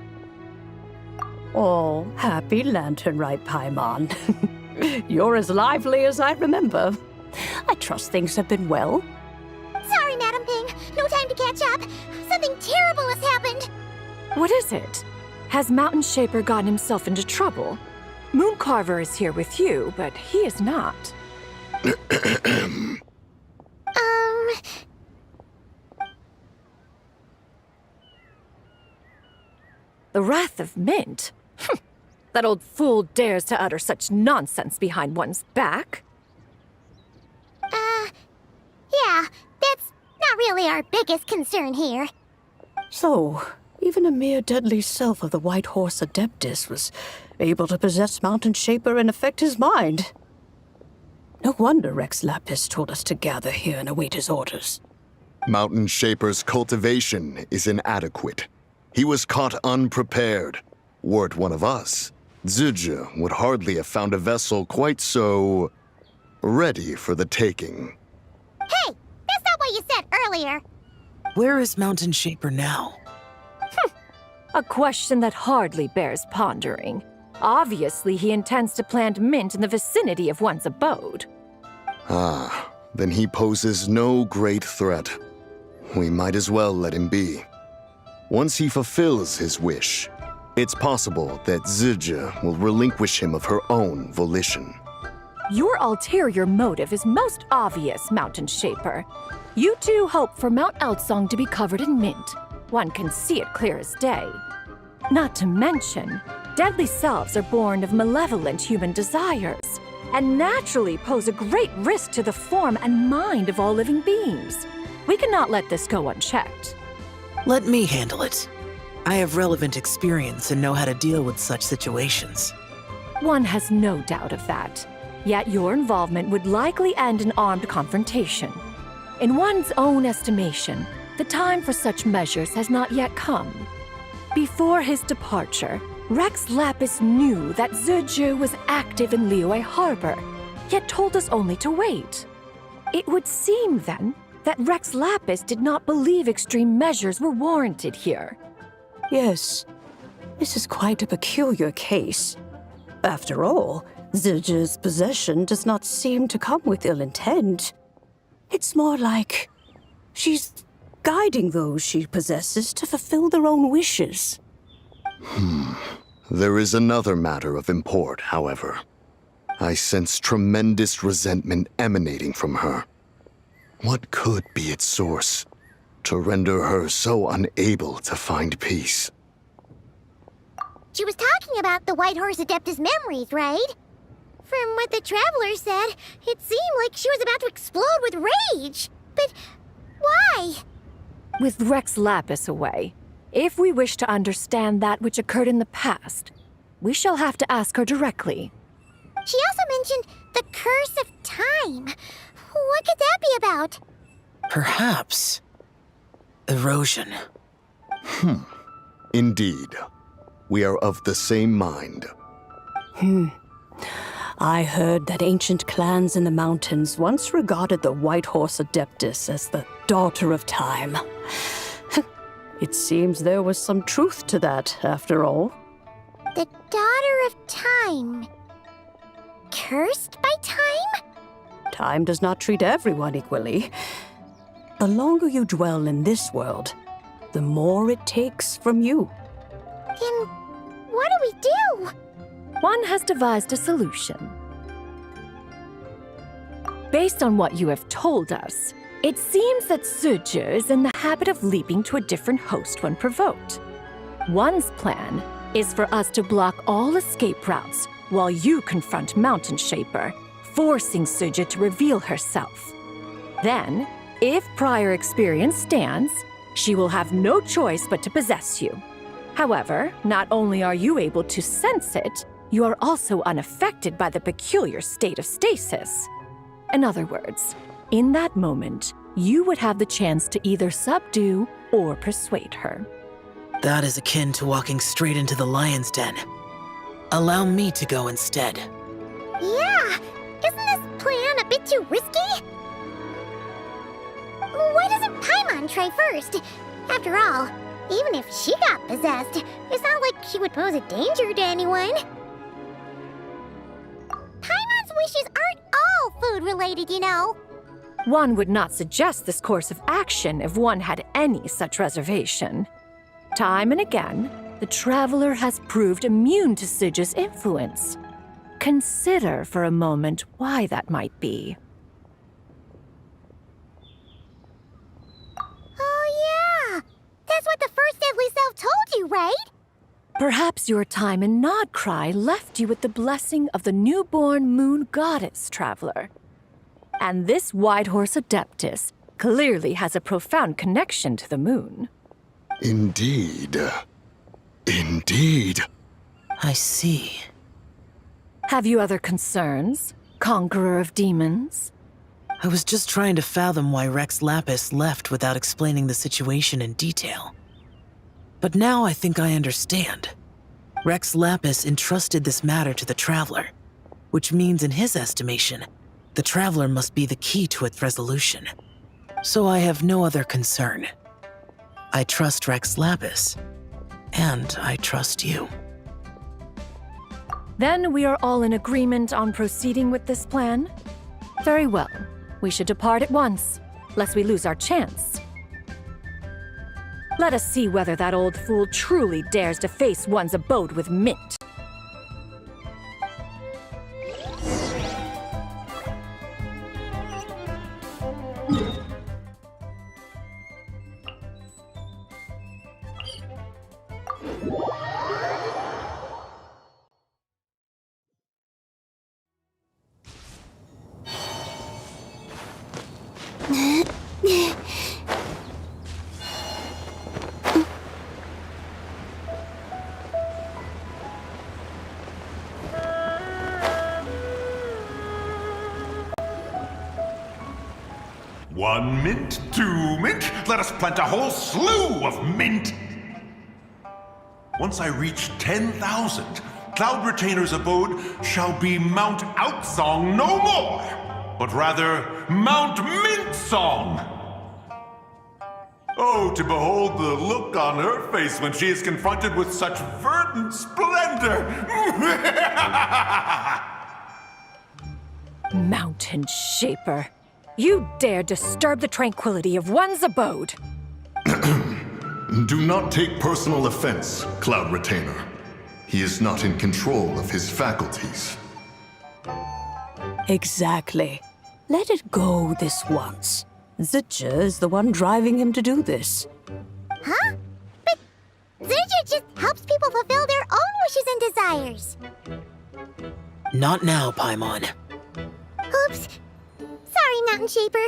Oh, happy Lantern Rite Paimon. You're as lively as I remember. I trust things have been well. Sorry, Madam Ping. No time to catch up. Something terrible has happened. What is it? Has Mountain Shaper gotten himself into trouble? Mooncarver is here with you, but he is not. The Wrath of Mint? That old fool dares to utter such nonsense behind one's back. Yeah, that's not really our biggest concern here. So, even a mere deadly self of the White Horse Adeptus was able to possess Mountain Shaper and affect his mind. No wonder Rex Lapis told us to gather here and await his orders. Mountain Shaper's cultivation is inadequate. He was caught unprepared. Were it one of us, Zizha would hardly have found a vessel quite so ready for the taking. Hey, that's not what you said earlier. Where is Mountain Shaper now? A question that hardly bears pondering. Obviously, he intends to plant mint in the vicinity of one's abode. Ah, then he poses no great threat. We might as well let him be. Once he fulfills his wish, it's possible that Zijie will relinquish him of her own volition. Your ulterior motive is most obvious, Mountain Shaper. You two hope for Mount Outsong to be covered in mint. One can see it clear as day. Not to mention, deadly selves are born of malevolent human desires, and naturally pose a great risk to the form and mind of all living beings. We cannot let this go unchecked. Let me handle it. I have relevant experience and know how to deal with such situations. One has no doubt of that. Yet your involvement would likely end in armed confrontation. In one's own estimation, the time for such measures has not yet come. Before his departure, Rex Lapis knew that Zijie was active in Liyue Harbor, yet told us only to wait. It would seem, then, that Rex Lapis did not believe extreme measures were warranted here. Yes, this is quite a peculiar case. After all, Zijie's possession does not seem to come with ill intent. It's more like she's guiding those she possesses to fulfill their own wishes. There is another matter of import, however. I sense tremendous resentment emanating from her. What could be its source to render her so unable to find peace? She was talking about the White Horse Adeptus memories, right? From what the Traveler said, it seemed like she was about to explode with rage. But why? With Rex Lapis away, if we wish to understand that which occurred in the past, we shall have to ask her directly. She also mentioned the Curse of Time. What could that be about? Perhaps erosion. Indeed. We are of the same mind. I heard that ancient clans in the mountains once regarded the White Horse Adeptus as the daughter of time. It seems there was some truth to that, after all. The Daughter of Time. Cursed by time? Time does not treat everyone equally. The longer you dwell in this world, the more it takes from you. Then what do we do? One has devised a solution. Based on what you have told us, it seems that Zijie is in the habit of leaping to a different host when provoked. One's plan is for us to block all escape routes while you confront Mountain Shaper, forcing Zijie to reveal herself. Then, if prior experience stands, she will have no choice but to possess you. However, not only are you able to sense it, you are also unaffected by the peculiar state of stasis. In other words, in that moment, you would have the chance to either subdue or persuade her. That is akin to walking straight into the lion's den. Allow me to go instead. Yeah, isn't this plan a bit too risky? Why doesn't Paimon try first? After all, even if she got possessed, it's not like she would pose a danger to anyone. Paimon's wishes aren't all food-related, you know. One would not suggest this course of action if one had any such reservation. Time and again, the Traveler has proved immune to Zijie's influence. Consider for a moment why that might be. Oh yeah, that's what the first deadly self told you, right? Perhaps your time in Nodcry left you with the blessing of the newborn moon goddess, Traveler. And this White Horse Adeptus clearly has a profound connection to the moon. Indeed. Indeed. I see. Have you other concerns, Conqueror of Demons? I was just trying to fathom why Rex Lapis left without explaining the situation in detail. But now I think I understand. Rex Lapis entrusted this matter to the Traveler, which means in his estimation, The Traveler must be the key to its resolution. So I have no other concern. I trust Rex Lapis, and I trust you. Then we are all in agreement on proceeding with this plan? Very well. We should depart at once, lest we lose our chance. Let us see whether that old fool truly dares to face one's abode with Mint. One mint, 2 mint, let us plant a whole slew of mint! Once I reach 10,000, Cloud Retainer's abode shall be Mount Outsong no more, but rather Mount Mintsong! Oh, to behold the look on her face when she is confronted with such verdant splendor! Mountain Shaper. You dare disturb the tranquility of one's abode! Do not take personal offense, Cloud Retainer. He is not in control of his faculties. Exactly. Let it go this once. Zitja is the one driving him to do this. Huh? But Zitja just helps people fulfill their own wishes and desires. Not now, Paimon. Oops. Sorry, Mountain Shaper.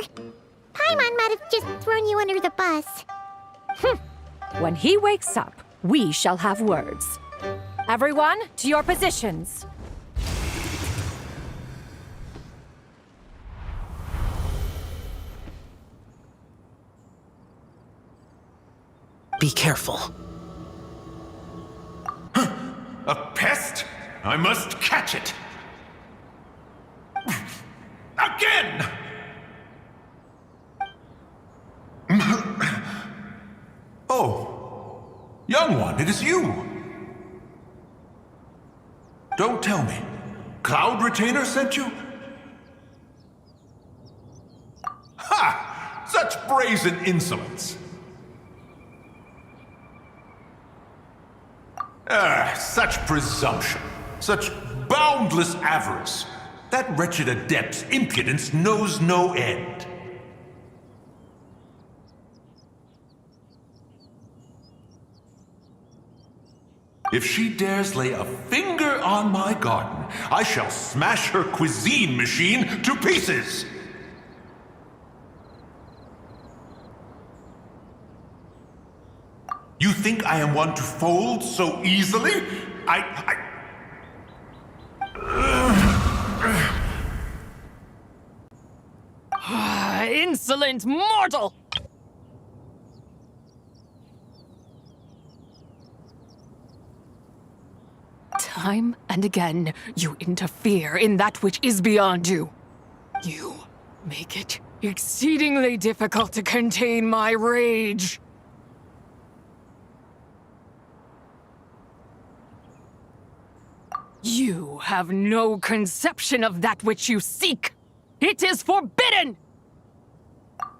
Paimon might have just thrown you under the bus. When he wakes up, we shall have words. Everyone, to your positions. Be careful. A pest? I must catch it! Again! Oh, young one, it is you! Don't tell me. Cloud Retainer sent you? Ha! Such brazen insolence! Such presumption, such boundless avarice. That wretched adept's impudence knows no end. If she dares lay a finger on my garden, I shall smash her cuisine machine to pieces! You think I am one to fold so easily? Insolent mortal! Time and again, you interfere in that which is beyond you. You make it exceedingly difficult to contain my rage. You have no conception of that which you seek. It is forbidden!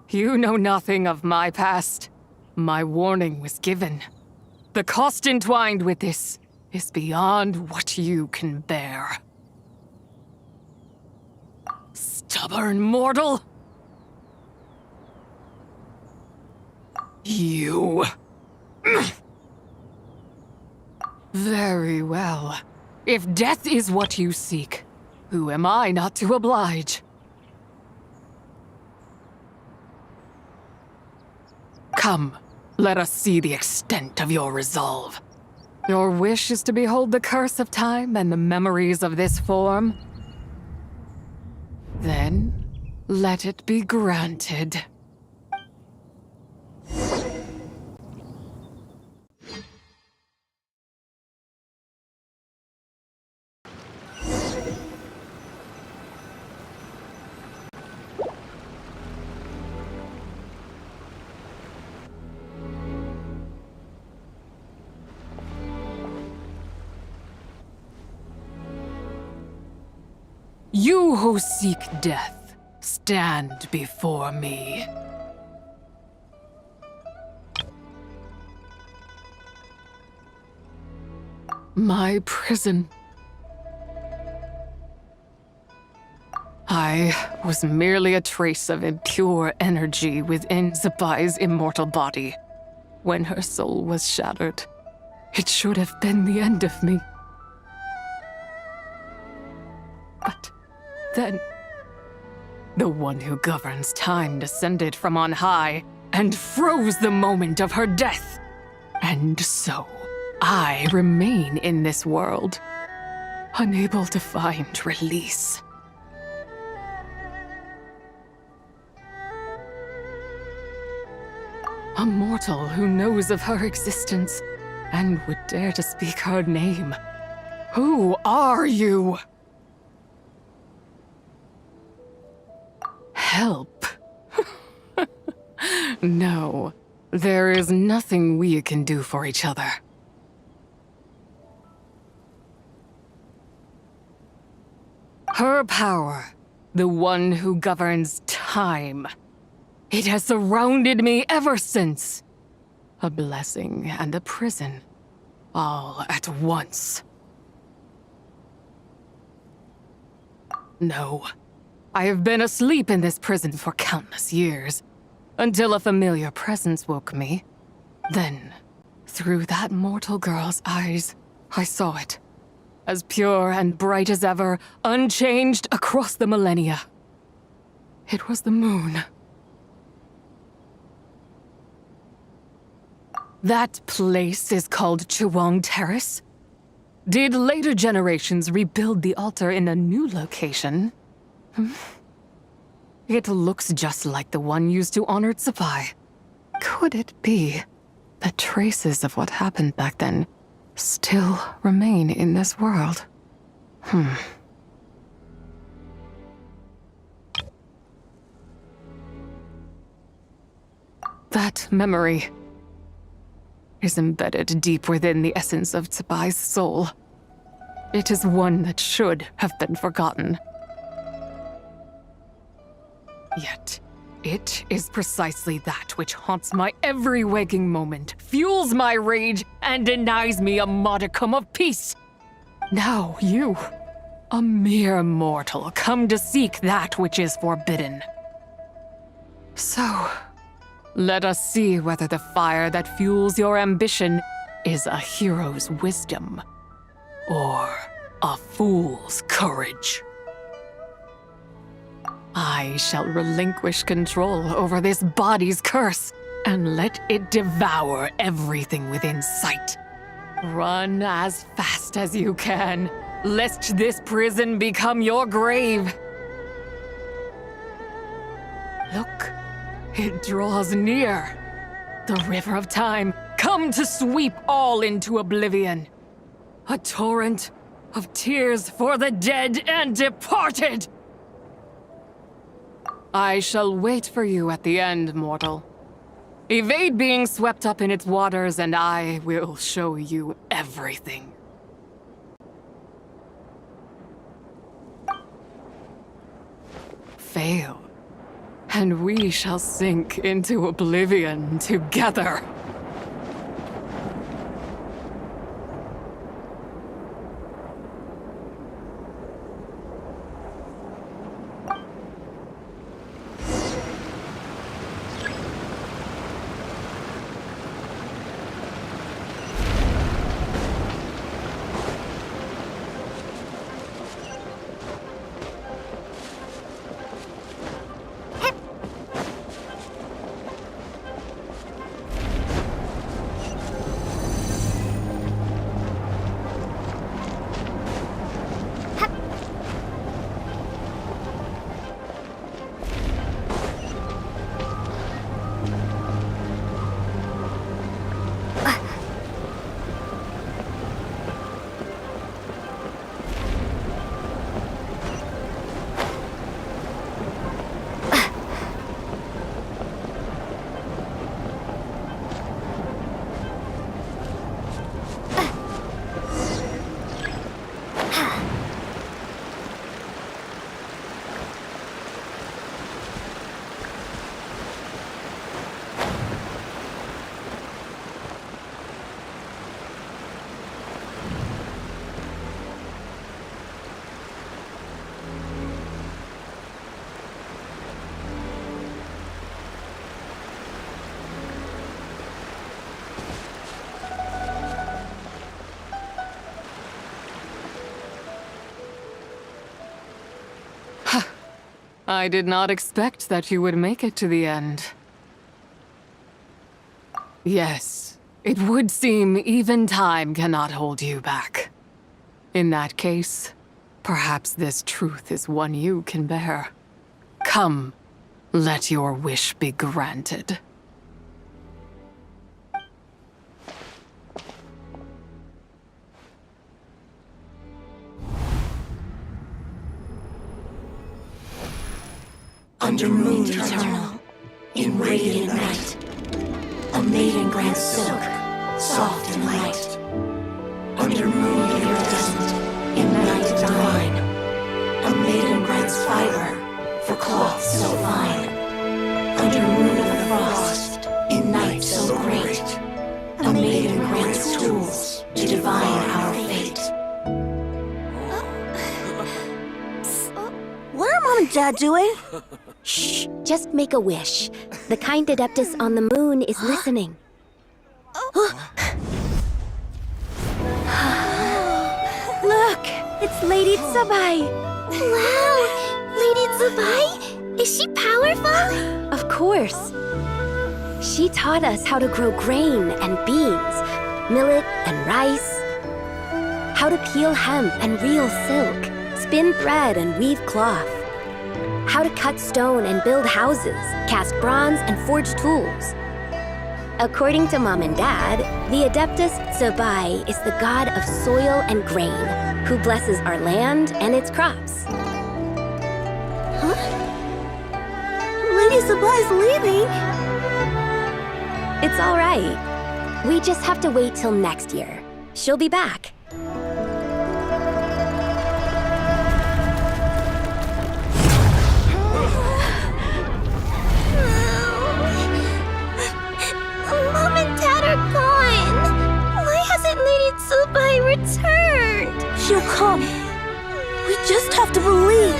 You know nothing of my past. My warning was given. The cost entwined with this is beyond what you can bear. Stubborn mortal! You... Very well. If death is what you seek, who am I not to oblige? Come, let us see the extent of your resolve. Your wish is to behold the curse of time and the memories of this form? Then, let it be granted. You who seek death, stand before me. My prison. I was merely a trace of impure energy within Zabai's immortal body. When her soul was shattered, it should have been the end of me. But then, the one who governs time descended from on high and froze the moment of her death. And so, I remain in this world, unable to find release. A mortal who knows of her existence and would dare to speak her name. Who are you? Help. No, there is nothing we can do for each other. Her power, the one who governs time. It has surrounded me ever since. A blessing and a prison, all at once. No, I have been asleep in this prison for countless years, until a familiar presence woke me. Then, through that mortal girl's eyes, I saw it. As pure and bright as ever, unchanged across the millennia. It was the moon. That place is called Chuang Terrace. Did later generations rebuild the altar in a new location? It looks just like the one used to honor Zabai. Could it be that traces of what happened back then still remain in this world? That memory is embedded deep within the essence of Zabai's soul. It is one that should have been forgotten. Yet, it is precisely that which haunts my every waking moment, fuels my rage, and denies me a modicum of peace. Now you, a mere mortal, come to seek that which is forbidden. So, let us see whether the fire that fuels your ambition is a hero's wisdom or a fool's courage. I shall relinquish control over this body's curse and let it devour everything within sight. Run as fast as you can, lest this prison become your grave. Look. It draws near. The river of time, come to sweep all into oblivion. A torrent of tears for the dead and departed. I shall wait for you at the end, mortal. Evade being swept up in its waters, and I will show you everything. Fail. And we shall sink into oblivion together. I did not expect that you would make it to the end. Yes, it would seem even time cannot hold you back. In that case, perhaps this truth is one you can bear. Come, let your wish be granted. Under moon eternal, in radiant night, a maiden grants silk, soft and light. Under moon iridescent, in night divine, a maiden grants fiber for cloth so fine. Under moon of the frost, in night so great, a maiden grants tools to divine our fate. What are Mom and Dad doing? Shh, just make a wish. The kind Adeptus on the moon is listening. Look, it's Lady Tsubai. Wow, Lady Tsubai? Is she powerful? Of course. She taught us how to grow grain and beans, millet and rice, how to peel hemp and reel silk, spin thread and weave cloth, how to cut stone and build houses, cast bronze and forge tools. According to Mom and Dad, the Adeptus Tsubai is the god of soil and grain, who blesses our land and its crops. Huh? Lady Tsubai's leaving? It's all right. We just have to wait till next year. She'll be back. Mom and Dad are gone. Why hasn't Lady Tsubai returned? She'll come. We just have to believe.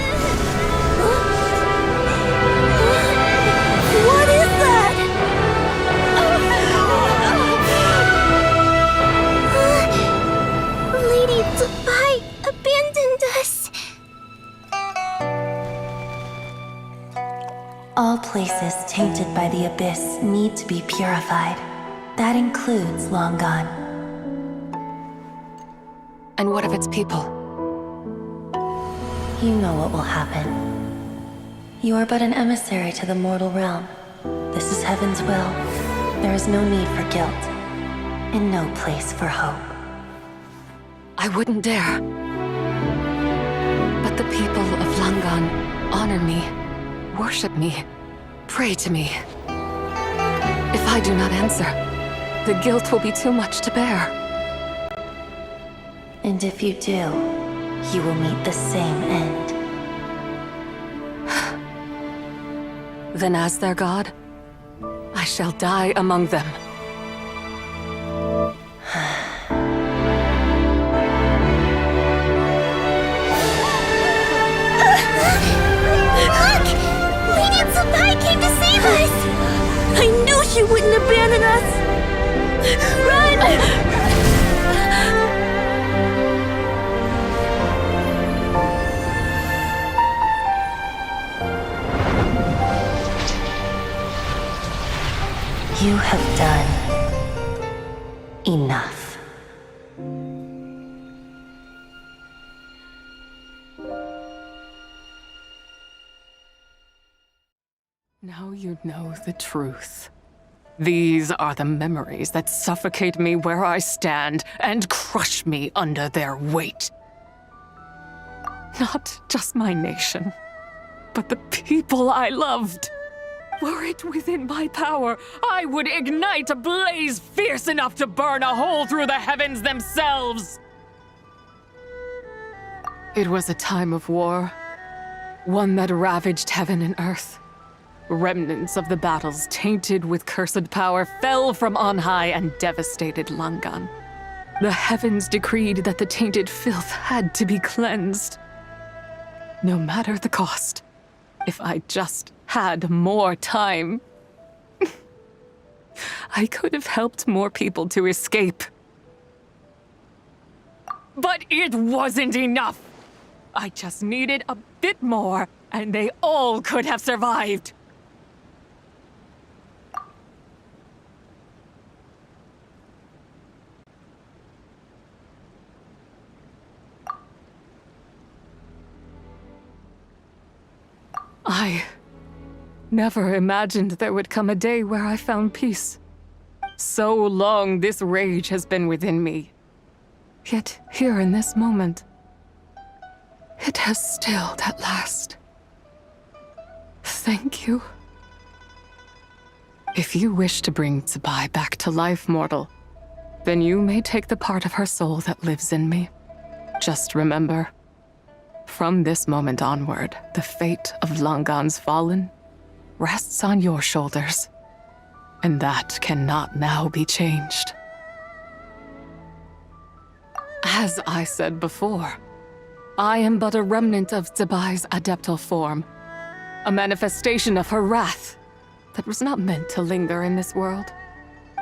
What is that? Lady Tsubai abandoned us. All places tainted by the abyss need to be purified. That includes Longan. And what of its people? You know what will happen. You are but an emissary to the mortal realm. This is Heaven's will. There is no need for guilt, and no place for hope. I wouldn't dare. But the people of Longan honor me, worship me, pray to me. If I do not answer, the guilt will be too much to bear. And if you do, you will meet the same end. Then as their god, I shall die among them. Look! Lady Tsubai came to save us! I knew she wouldn't abandon us! Run! You have done enough. Now you know the truth. These are the memories that suffocate me where I stand and crush me under their weight. Not just my nation, but the people I loved. Were it within my power, I would ignite a blaze fierce enough to burn a hole through the heavens themselves. It was a time of war, one that ravaged heaven and earth. Remnants of the battles tainted with cursed power fell from on high and devastated Longan. The heavens decreed that the tainted filth had to be cleansed. No matter the cost, if I just had more time, I could have helped more people to escape. But it wasn't enough. I just needed a bit more, and they all could have survived. I never imagined there would come a day where I found peace. So long this rage has been within me. Yet here in this moment, it has stilled at last. Thank you. If you wish to bring Zibai back to life, mortal, then you may take the part of her soul that lives in me. Just remember, from this moment onward, the fate of Langan's fallen rests on your shoulders, and that cannot now be changed. As I said before, I am but a remnant of Zibai's adeptal form, a manifestation of her wrath that was not meant to linger in this world.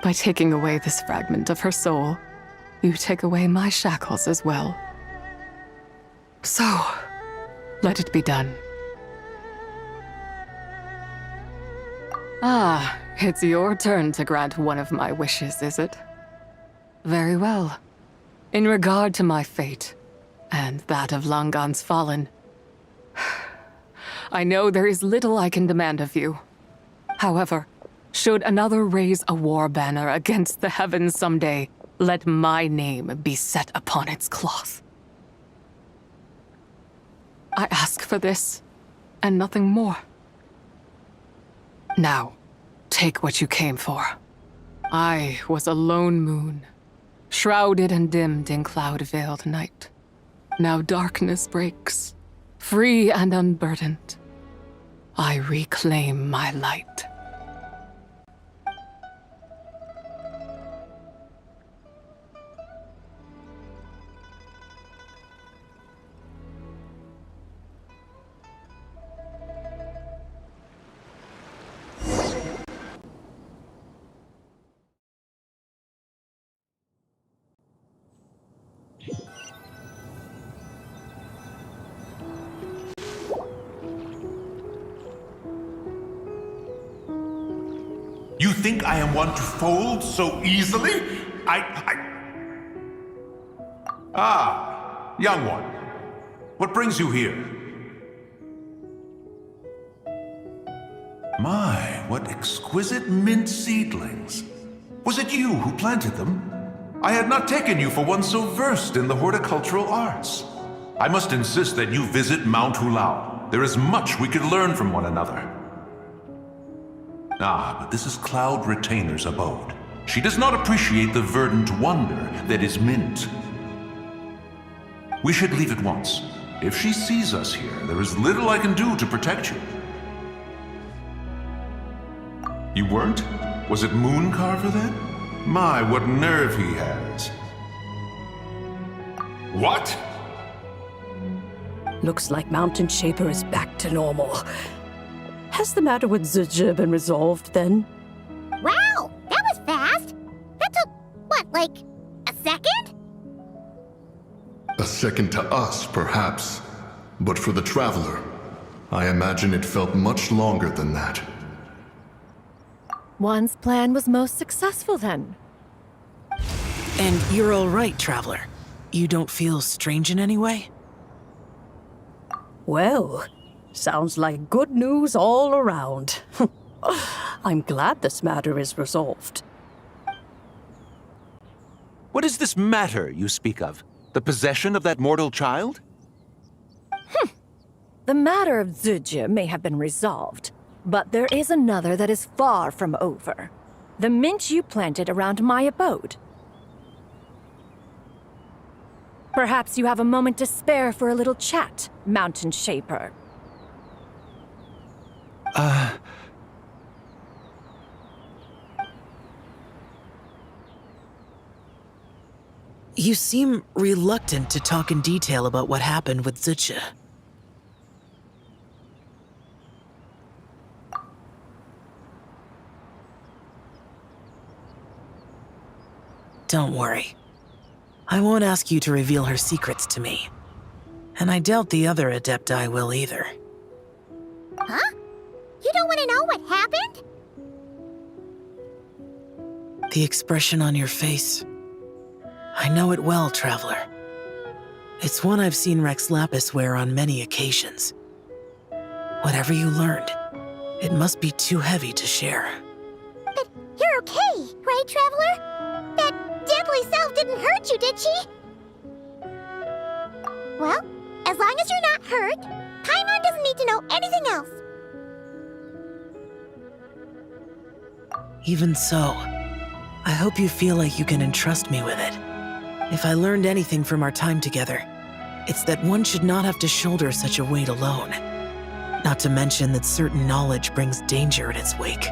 By taking away this fragment of her soul, you take away my shackles as well. So, let it be done. Ah, it's your turn to grant one of my wishes, is it? Very well. In regard to my fate, and that of Langan's fallen, I know there is little I can demand of you. However, should another raise a war banner against the heavens someday, let my name be set upon its cloth. I ask for this, and nothing more. Now, take what you came for. I was a lone moon, shrouded and dimmed in cloud-veiled night. Now darkness breaks, free and unburdened. I reclaim my light. You think I am one to fold so easily? Ah, young one. What brings you here? My, what exquisite mint seedlings. Was it you who planted them? I had not taken you for one so versed in the horticultural arts. I must insist that you visit Mount Hulao. There is much we could learn from one another. Ah, but this is Cloud Retainer's abode. She does not appreciate the verdant wonder that is mint. We should leave at once. If she sees us here, there is little I can do to protect you. You weren't? Was it Mooncarver then? My, what nerve he has. What? Looks like Mountain Shaper is back to normal. Has the matter with Zizhi been resolved then? Wow, that was fast. That took, what, like a second? A second to us, perhaps. But for the Traveler, I imagine it felt much longer than that. One's plan was most successful then. And you're all right, Traveler. You don't feel strange in any way? Well, sounds like good news all around. I'm glad this matter is resolved. What is this matter you speak of? The possession of that mortal child? The matter of Zizhi may have been resolved, but there is another that is far from over. The mint you planted around my abode. Perhaps you have a moment to spare for a little chat, Mountain Shaper. You seem reluctant to talk in detail about what happened with Zizhi. Don't worry. I won't ask you to reveal her secrets to me. And I doubt the other Adepti will either. The expression on your face. I know it well, Traveler. It's one I've seen Rex Lapis wear on many occasions. Whatever you learned, it must be too heavy to share. But you're okay, right, Traveler? That deadly self didn't hurt you, did she? Well, as long as you're not hurt, Paimon doesn't need to know anything else. Even so, I hope you feel like you can entrust me with it. If I learned anything from our time together, it's that one should not have to shoulder such a weight alone. Not to mention that certain knowledge brings danger in its wake.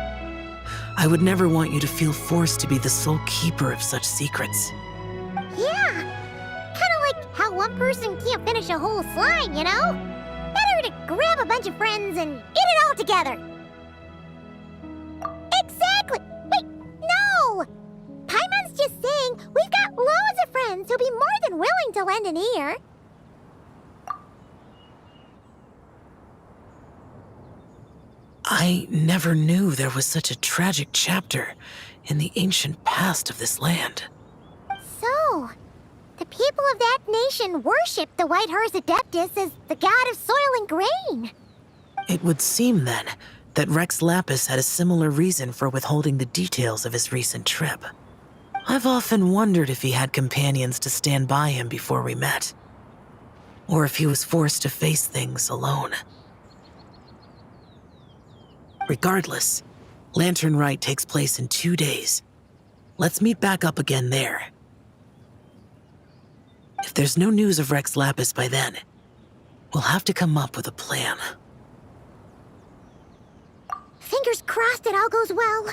I would never want you to feel forced to be the sole keeper of such secrets. Yeah, kind of like how one person can't finish a whole slime, you know? Better to grab a bunch of friends and get it all together. Exactly! Wait, no! Paimon's just saying we've got loads of friends who'll be more than willing to lend an ear. I never knew there was such a tragic chapter in the ancient past of this land. So, the people of that nation worship the White Horse Adeptus as the god of soil and grain. It would seem, then, that Rex Lapis had a similar reason for withholding the details of his recent trip. I've often wondered if he had companions to stand by him before we met, or if he was forced to face things alone. Regardless, Lantern Rite takes place in 2 days. Let's meet back up again there. If there's no news of Rex Lapis by then, we'll have to come up with a plan. Fingers crossed it all goes well.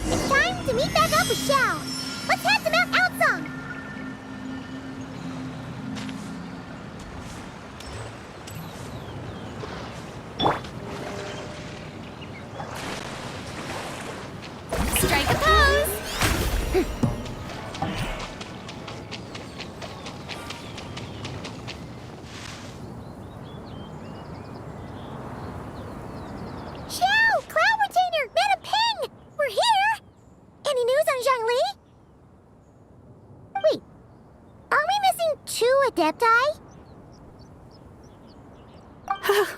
It's time to meet back up with Xiao. Let's head to Mount Outsong. Strike a pose! Xiao, Cloud Retainer, Madam Ping! We're here! Any news on Zhongli? Wait, are we missing 2 Adepti?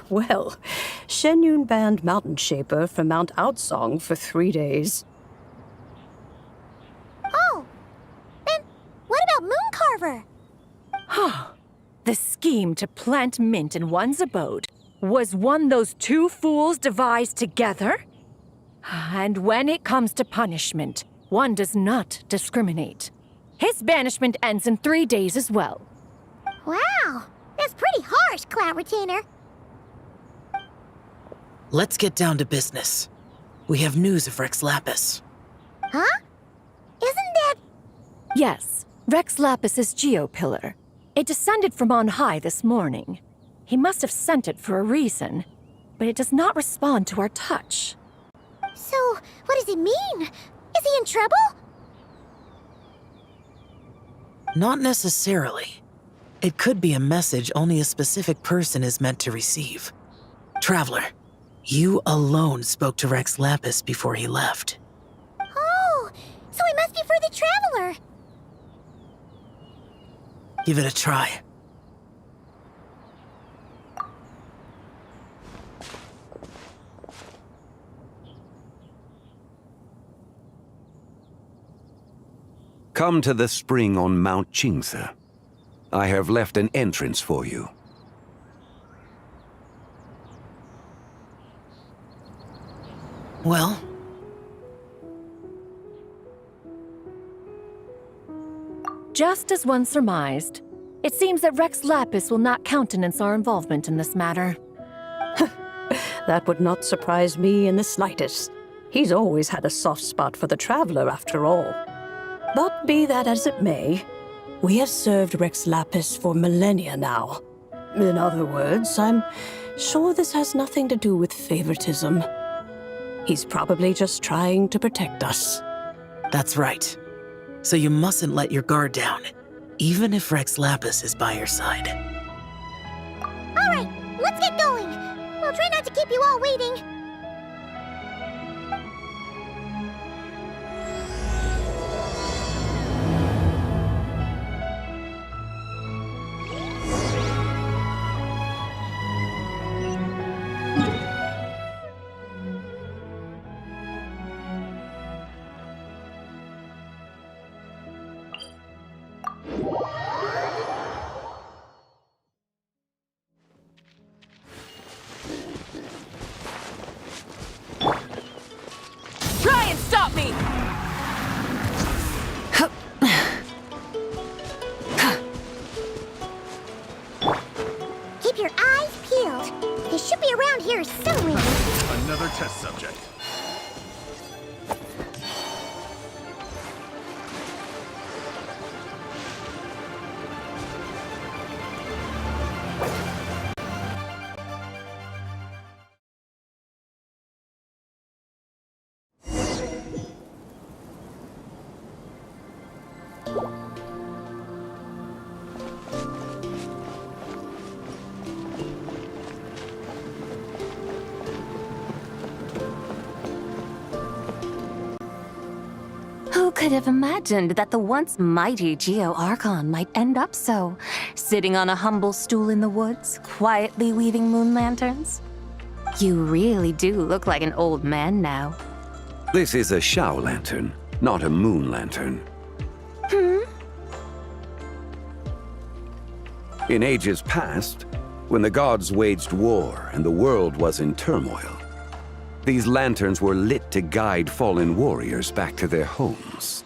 Well, Shenyun banned Mountain Shaper from Mount Outsong for 3 days. Oh, then what about Mooncarver? The scheme to plant mint in one's abode was one those 2 fools devised together? And when it comes to punishment, one does not discriminate. His banishment ends in 3 days as well. Wow, that's pretty harsh, Cloud Retainer. Let's get down to business. We have news of Rex Lapis. Huh? Isn't that... Yes, Rex Lapis's geopillar. It descended from on high this morning. He must have sent it for a reason, but it does not respond to our touch. So, what does it mean? Is he in trouble? Not necessarily. It could be a message only a specific person is meant to receive. Traveler, you alone spoke to Rex Lapis before he left. Oh, so it must be for the Traveler. Give it a try. Come to the spring on Mount Qingse. I have left an entrance for you. Well, just as one surmised, it seems that Rex Lapis will not countenance our involvement in this matter. That would not surprise me in the slightest. He's always had a soft spot for the traveler, after all. But be that as it may, we have served Rex Lapis for millennia now. In other words, I'm sure this has nothing to do with favoritism. He's probably just trying to protect us. that's right. So you mustn't let your guard down, even if Rex Lapis is by your side. All right, let's get going. We'll try not to keep you all waiting. Try and stop me! Keep your eyes peeled. They should be around here somewhere. Another test subject. Who could have imagined that the once mighty Archon might end up so, sitting on a humble stool in the woods, quietly weaving moon lanterns? You really do look like an old man now. This is a Shao lantern, not a moon lantern. In ages past, when the gods waged war and the world was in turmoil, these lanterns were lit to guide fallen warriors back to their homes.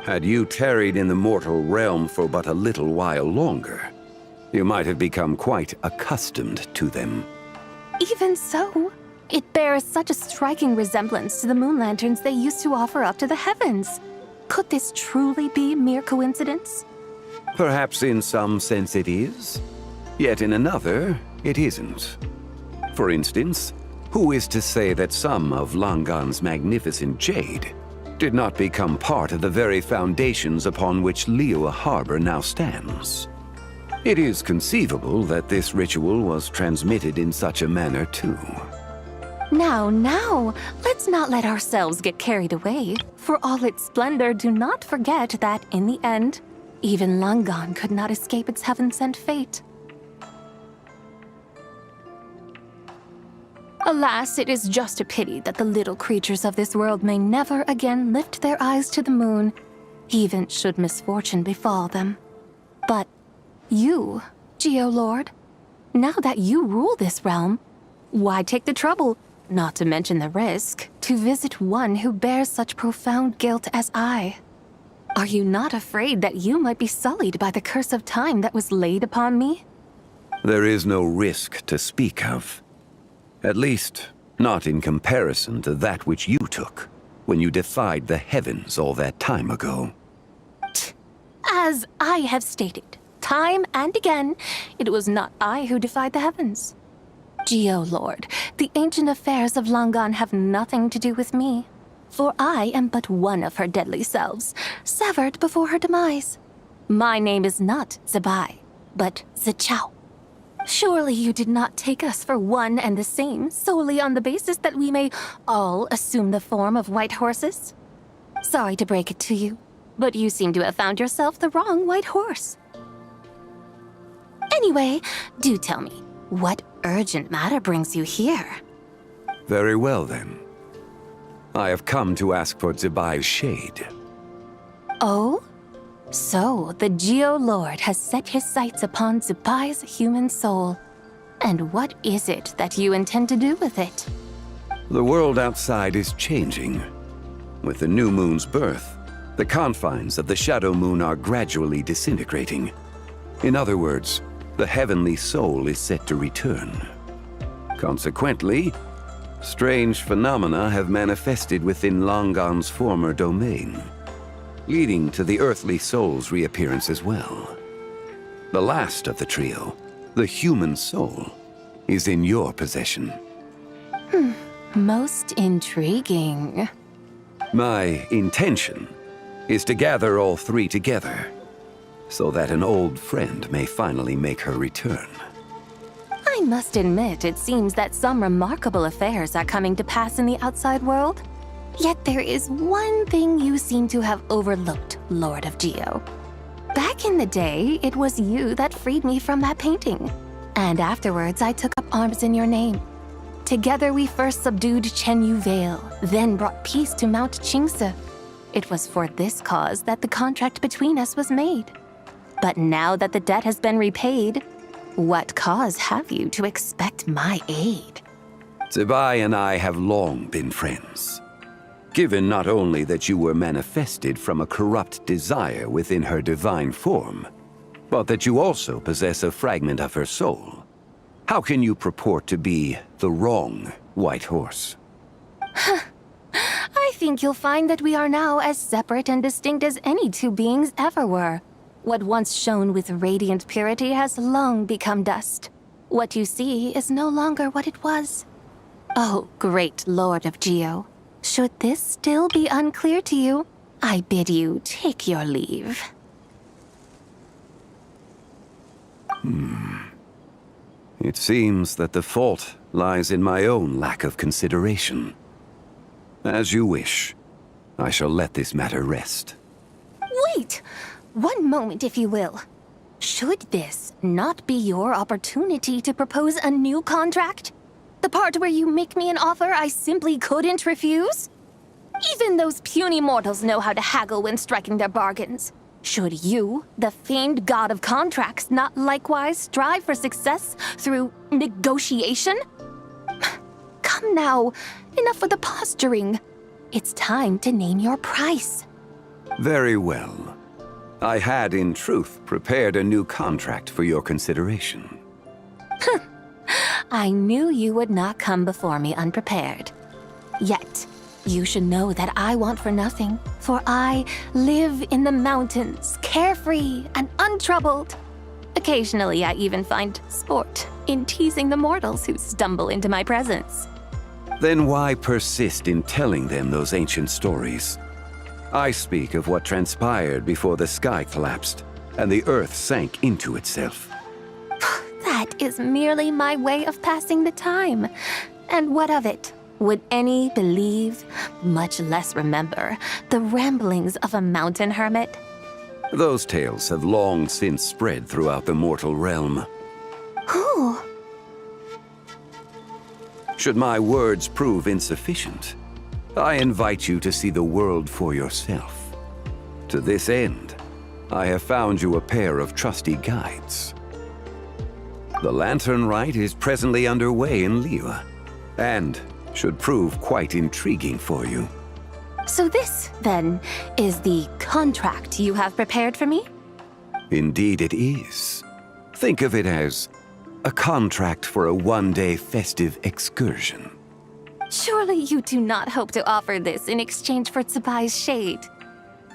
Had you tarried in the mortal realm for but a little while longer, you might have become quite accustomed to them. Even so, it bears such a striking resemblance to the moon lanterns they used to offer up to the heavens. Could this truly be mere coincidence? Perhaps in some sense it is, yet in another, it isn't. For instance, who is to say that some of Langan's magnificent jade did not become part of the very foundations upon which Liyue Harbor now stands? It is conceivable that this ritual was transmitted in such a manner too. Now, let's not let ourselves get carried away. For all its splendor, do not forget that, in the end, even Langan could not escape its heaven-sent fate. Alas, it is just a pity that the little creatures of this world may never again lift their eyes to the moon, even should misfortune befall them. But you, Geolord, now that you rule this realm, why take the trouble, not to mention the risk, to visit one who bears such profound guilt as I? Are you not afraid that you might be sullied by the curse of time that was laid upon me? There is no risk to speak of. At least, not in comparison to that which you took when you defied the heavens all that time ago. As I have stated, time and again, it was not I who defied the heavens. Geolord, the ancient affairs of Langan have nothing to do with me, for I am but one of her deadly selves, severed before her demise. My name is not Zebai, but Zichao. Surely you did not take us for one and the same solely on the basis that we may all assume the form of white horses? Sorry to break it to you, but you seem to have found yourself the wrong white horse. Anyway, do tell me, what urgent matter brings you here? Very well then. I have come to ask for Zebai's shade. Oh? So, the Geolord has set his sights upon Zebai's human soul. And what is it that you intend to do with it? The world outside is changing. With the new moon's birth, the confines of the shadow moon are gradually disintegrating. In other words, the heavenly soul is set to return. Consequently, strange phenomena have manifested within Longon's former domain, leading to the earthly soul's reappearance as well. The last of the trio, the human soul, is in your possession. Most intriguing. My intention is to gather all three together, so that an old friend may finally make her return. I must admit, it seems that some remarkable affairs are coming to pass in the outside world. Yet there is one thing you seem to have overlooked, Lord of Geo. Back in the day, it was you that freed me from that painting. And afterwards, I took up arms in your name. Together we first subdued Chenyu Vale, then brought peace to Mount Qingse. It was for this cause that the contract between us was made. But now that the debt has been repaid, what cause have you to expect my aid? Zibai and I have long been friends. Given not only that you were manifested from a corrupt desire within her divine form, but that you also possess a fragment of her soul, how can you purport to be the wrong White Horse? I think you'll find that we are now as separate and distinct as any two beings ever were. What once shone with radiant purity has long become dust. What you see is no longer what it was. Oh, great Lord of Geo, should this still be unclear to you, I bid you take your leave. It seems that the fault lies in my own lack of consideration. As you wish, I shall let this matter rest. Wait! One moment, if you will. Should this not be your opportunity to propose a new contract? The part where you make me an offer I simply couldn't refuse? Even those puny mortals know how to haggle when striking their bargains. Should you, the famed god of contracts, not likewise strive for success through negotiation? Come now, enough with the posturing. It's time to name your price. Very well. I had, in truth, prepared a new contract for your consideration. I knew you would not come before me unprepared. Yet, you should know that I want for nothing, for I live in the mountains, carefree and untroubled. Occasionally, I even find sport in teasing the mortals who stumble into my presence. Then why persist in telling them those ancient stories? I speak of what transpired before the sky collapsed and the earth sank into itself. That is merely my way of passing the time. And what of it? Would any believe, much less remember, the ramblings of a mountain hermit? Those tales have long since spread throughout the mortal realm. Who? Should my words prove insufficient, I invite you to see the world for yourself. To this end, I have found you a pair of trusty guides. The Lantern Rite is presently underway in Liyue, and should prove quite intriguing for you. So this, then, is the contract you have prepared for me? Indeed it is. Think of it as a contract for a one-day festive excursion. Surely you do not hope to offer this in exchange for Tsubai's shade.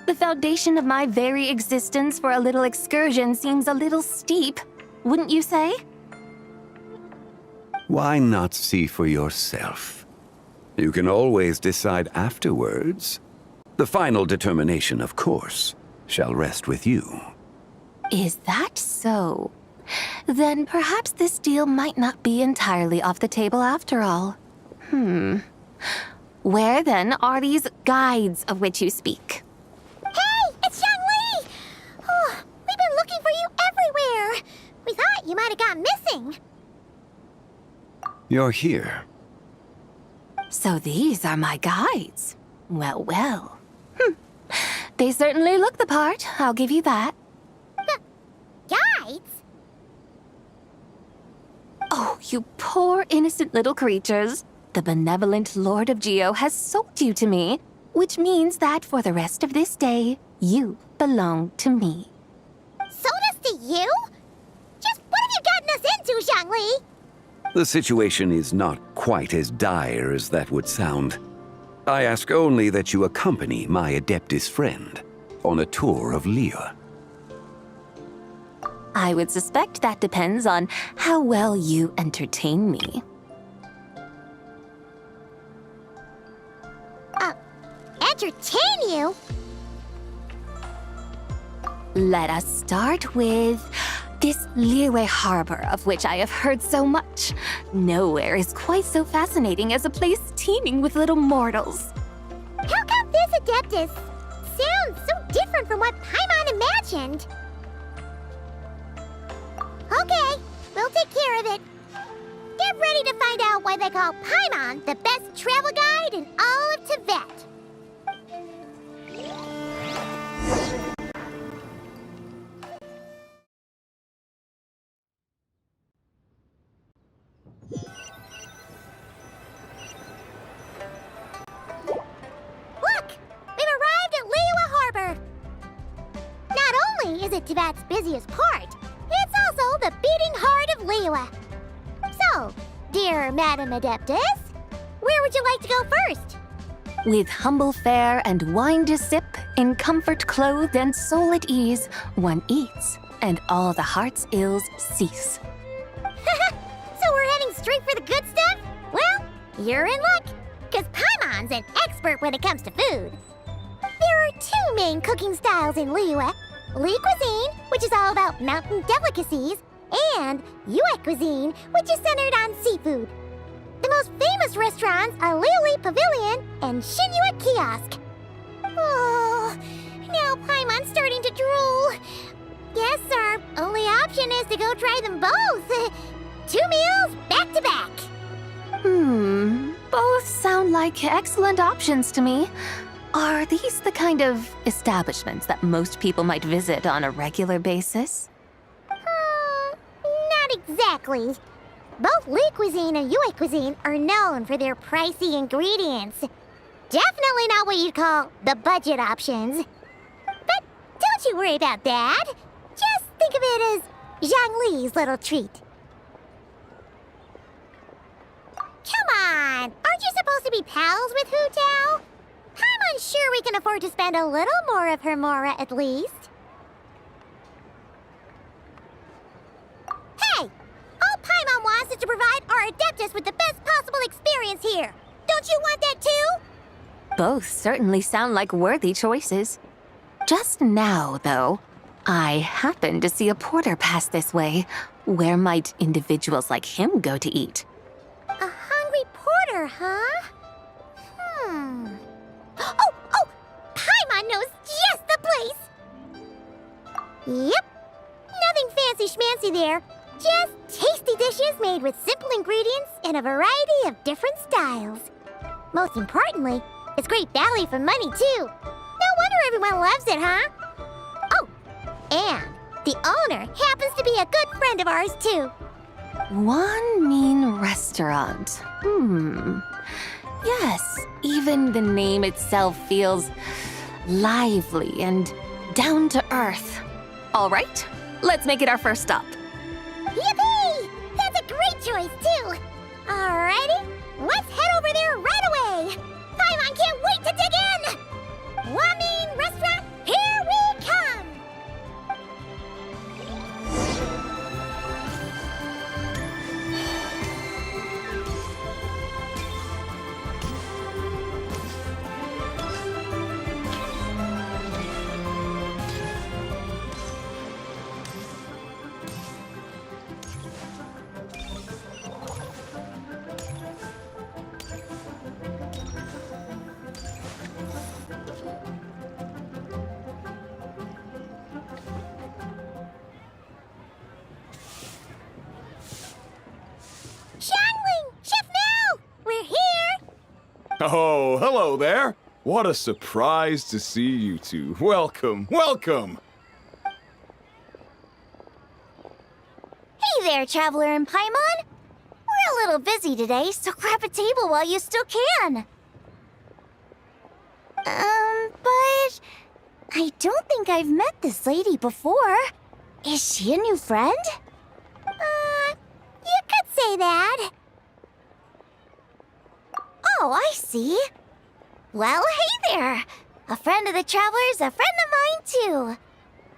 The foundation of my very existence for a little excursion seems a little steep, wouldn't you say? Why not see for yourself? You can always decide afterwards. The final determination, of course, shall rest with you. Is that so? Then perhaps this deal might not be entirely off the table after all. Where then are these guides of which you speak? Hey, it's Young Lee! Oh, we've been looking for you everywhere. We thought you might have gone missing. You're here. So these are my guides. Well, well. They certainly look the part, I'll give you that. Guides? Oh, you poor innocent little creatures. The benevolent Lord of Geo has sold you to me, which means that for the rest of this day, you belong to me. Sold us to you? Just what have you gotten us into, Zhangli? The situation is not quite as dire as that would sound. I ask only that you accompany my Adeptus friend on a tour of Liyue. I would suspect that depends on how well you entertain me. Entertain you? Let us start with this Liyue harbor of which I have heard so much. Nowhere is quite so fascinating as a place teeming with little mortals. How come this Adeptus sounds so different from what Paimon imagined? Okay, we'll take care of it. Get ready to find out why they call Paimon the best travel guide in all of Tibet. Look! We've arrived at Liyue Harbor! Not only is it Tibet's busiest port, it's also the beating heart of Liyue. So, dear Madam Adeptus, where would you like to go first? With humble fare and wine to sip, in comfort clothed and soul at ease, one eats, and all the heart's ills cease. So we're heading straight for the good stuff? Well, you're in luck, because Paimon's an expert when it comes to food. There are two main cooking styles in Liyue. Li cuisine, which is all about mountain delicacies, and Yue cuisine, which is centered on seafood. The most famous restaurants are Liyue Pavilion and Xinyue Kiosk. Oh, now Paimon's starting to drool. Yes, our only option is to go try them both. 2 meals back to back. Both sound like excellent options to me. Are these the kind of establishments that most people might visit on a regular basis? Not exactly. Both Li cuisine and Yue cuisine are known for their pricey ingredients. Definitely not what you'd call the budget options. But don't you worry about that. Just think of it as Zhangli's little treat. Come on! Aren't you supposed to be pals with Hu Tao? I'm unsure we can afford to spend a little more of her mora at least. Hey! All Paimon wants is to provide our Adeptus with the best possible experience here. Don't you want that too? Both certainly sound like worthy choices. Just now, though, I happened to see a porter pass this way. Where might individuals like him go to eat? A hungry porter, huh? Oh! Paimon knows just the place! Yep. Nothing fancy schmancy there. Just tasty dishes made with simple ingredients in a variety of different styles. Most importantly, it's great value for money, too. No wonder everyone loves it, huh? Oh, and the owner happens to be a good friend of ours, too. One mean restaurant. Yes, even the name itself feels lively and down to earth. All right, let's make it our first stop. Yippee! That's a great choice, too. Alrighty, let's head over there right away. Paimon can't wait to dig in. Wamin Restaurant, here we come. Oh, hello there. What a surprise to see you two. Welcome, welcome. Hey there, Traveler and Paimon. We're a little busy today, so grab a table while you still can. But I don't think I've met this lady before. Is she a new friend? You could say that. Oh, I see. Well, hey there. A friend of the Traveler's a friend of mine, too.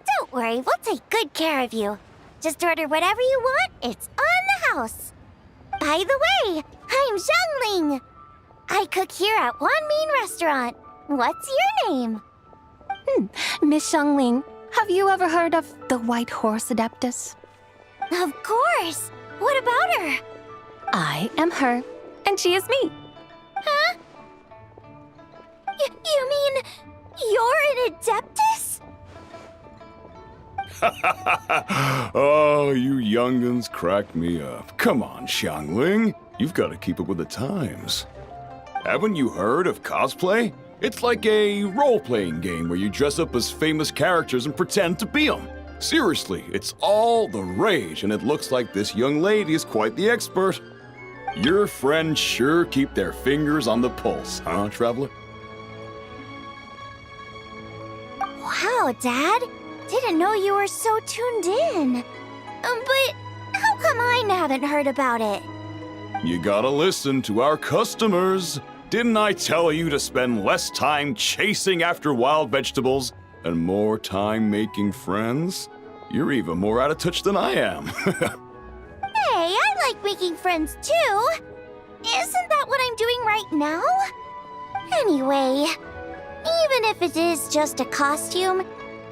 Don't worry, we'll take good care of you. Just order whatever you want, it's on the house. By the way, I'm Zhongling. I cook here at Wanmin Restaurant. What's your name? Miss Zhongling, have you ever heard of the White Horse Adeptus? Of course. What about her? I am her, and she is me. Huh? You mean you're an Adeptus? Oh, you young'uns crack me up. Come on, Xiangling. You've got to keep up with the times. Haven't you heard of cosplay? It's like a role-playing game where you dress up as famous characters and pretend to be them. Seriously, it's all the rage, and it looks like this young lady is quite the expert. Your friends sure keep their fingers on the pulse, huh, Traveler? Wow, Dad. Didn't know you were so tuned in. But how come I haven't heard about it? You gotta listen to our customers. Didn't I tell you to spend less time chasing after wild vegetables and more time making friends? You're even more out of touch than I am. Hey, I like making friends too. Isn't that what I'm doing right now? Anyway, even if it is just a costume,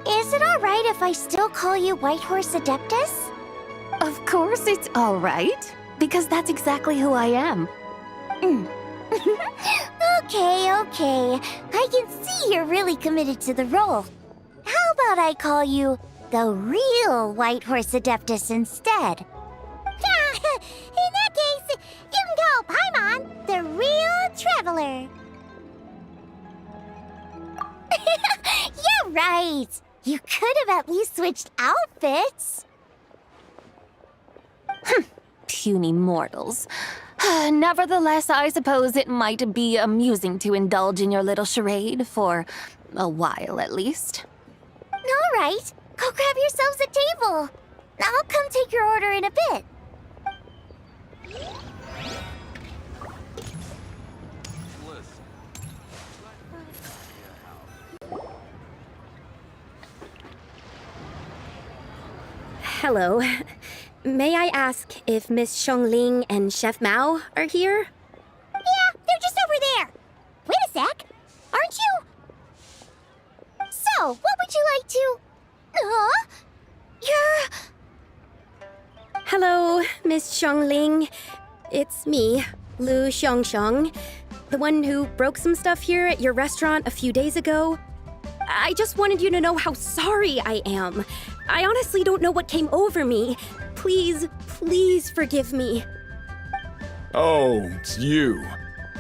is it alright if I still call you White Horse Adeptus? Of course it's all right, because that's exactly who I am. Okay. I can see you're really committed to the role. How about I call you the real White Horse Adeptus instead? In that case, you can call Paimon the real traveler. You're right. You could have at least switched outfits. Puny mortals. Nevertheless, I suppose it might be amusing to indulge in your little charade for a while at least. All right, go grab yourselves a table. I'll come take your order in a bit. Hello. May I ask if Miss Zhongling and Chef Mao are here? Yeah, they're just over there. Wait a sec. Aren't you? So, what would you like to... Hello, Miss Zhongling. It's me, Lu Xiongxiong, the one who broke some stuff here at your restaurant a few days ago. I just wanted you to know how sorry I am. I honestly don't know what came over me. Please forgive me. Oh, it's you.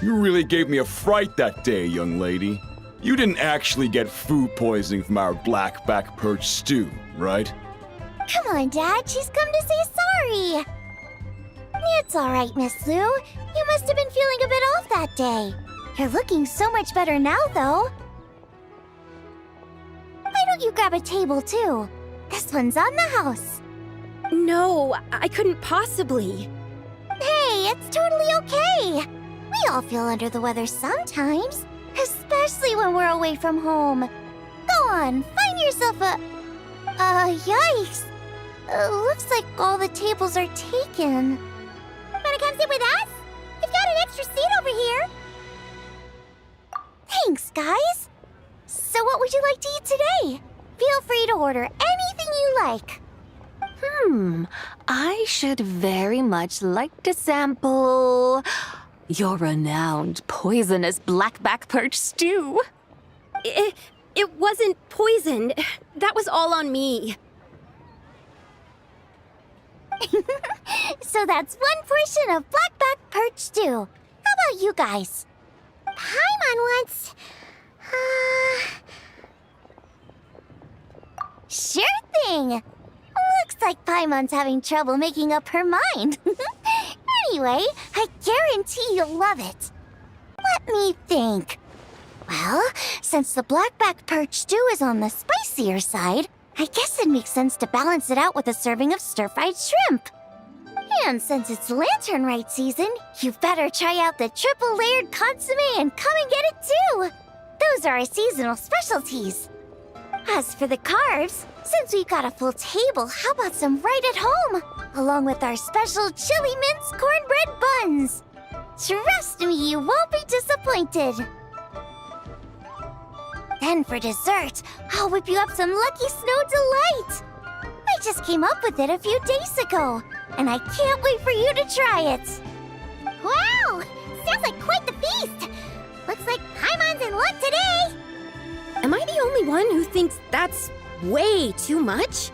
You really gave me a fright that day, young lady. You didn't actually get food poisoning from our blackback perch stew, right? Come on, Dad. She's come to say sorry. It's all right, Miss Lu. You must have been feeling a bit off that day. You're looking so much better now, though. Why don't you grab a table, too? This one's on the house. No, I couldn't possibly. Hey, it's totally okay. We all feel under the weather sometimes, especially when we're away from home. Go on, find yourself a... yikes. Looks like all the tables are taken. Wanna come sit with us? We've got an extra seat over here. Thanks, guys. So what would you like to eat today? Feel free to order anything you like. I should very much like to sample your renowned poisonous blackback perch stew. It wasn't poisoned. That was all on me. So that's one portion of blackback perch stew. How about you guys? Paimon wants... Sure thing. Looks like Paimon's having trouble making up her mind. Anyway, I guarantee you'll love it. Let me think. Well, since the blackback perch stew is on the spicier side, I guess it makes sense to balance it out with a serving of stir-fried shrimp. And since it's Lantern Rite season, you better try out the triple-layered consomme and come and get it too! Those are our seasonal specialties. As for the carbs, since we've got a full table, how about some right at home? Along with our special chili mince cornbread buns. Trust me, you won't be disappointed. Then for dessert, I'll whip you up some Lucky Snow Delight. I just came up with it a few days ago, and I can't wait for you to try it. Wow! Sounds like quite the feast! Looks like Paimon's in luck today! Am I the only one who thinks that's way too much?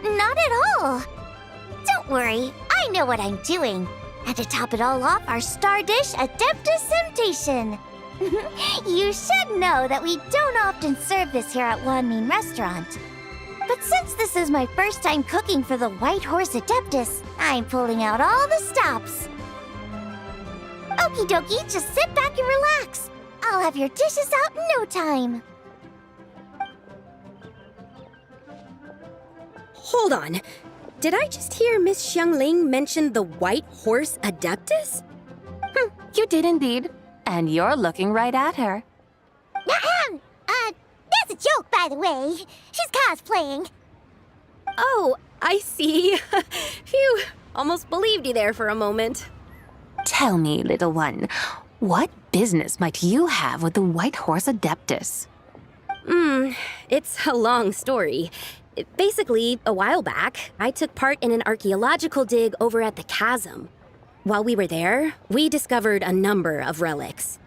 Not at all. Don't worry, I know what I'm doing. And to top it all off, our star dish, Adeptus Temptation. You should know that we don't often serve this here at Wanmin Restaurant. But since this is my first time cooking for the White Horse Adeptus, I'm pulling out all the stops. Okie dokie, just sit back and relax. I'll have your dishes out in no time. Hold on. Did I just hear Miss Xiangling mention the White Horse Adeptus? You did indeed. And you're looking right at her. That's a joke, by the way. She's cosplaying. Oh, I see. Phew, almost believed you there for a moment. Tell me, little one, what business might you have with the White Horse Adeptus? It's a long story. Basically, a while back, I took part in an archaeological dig over at the chasm. While we were there, we discovered a number of relics.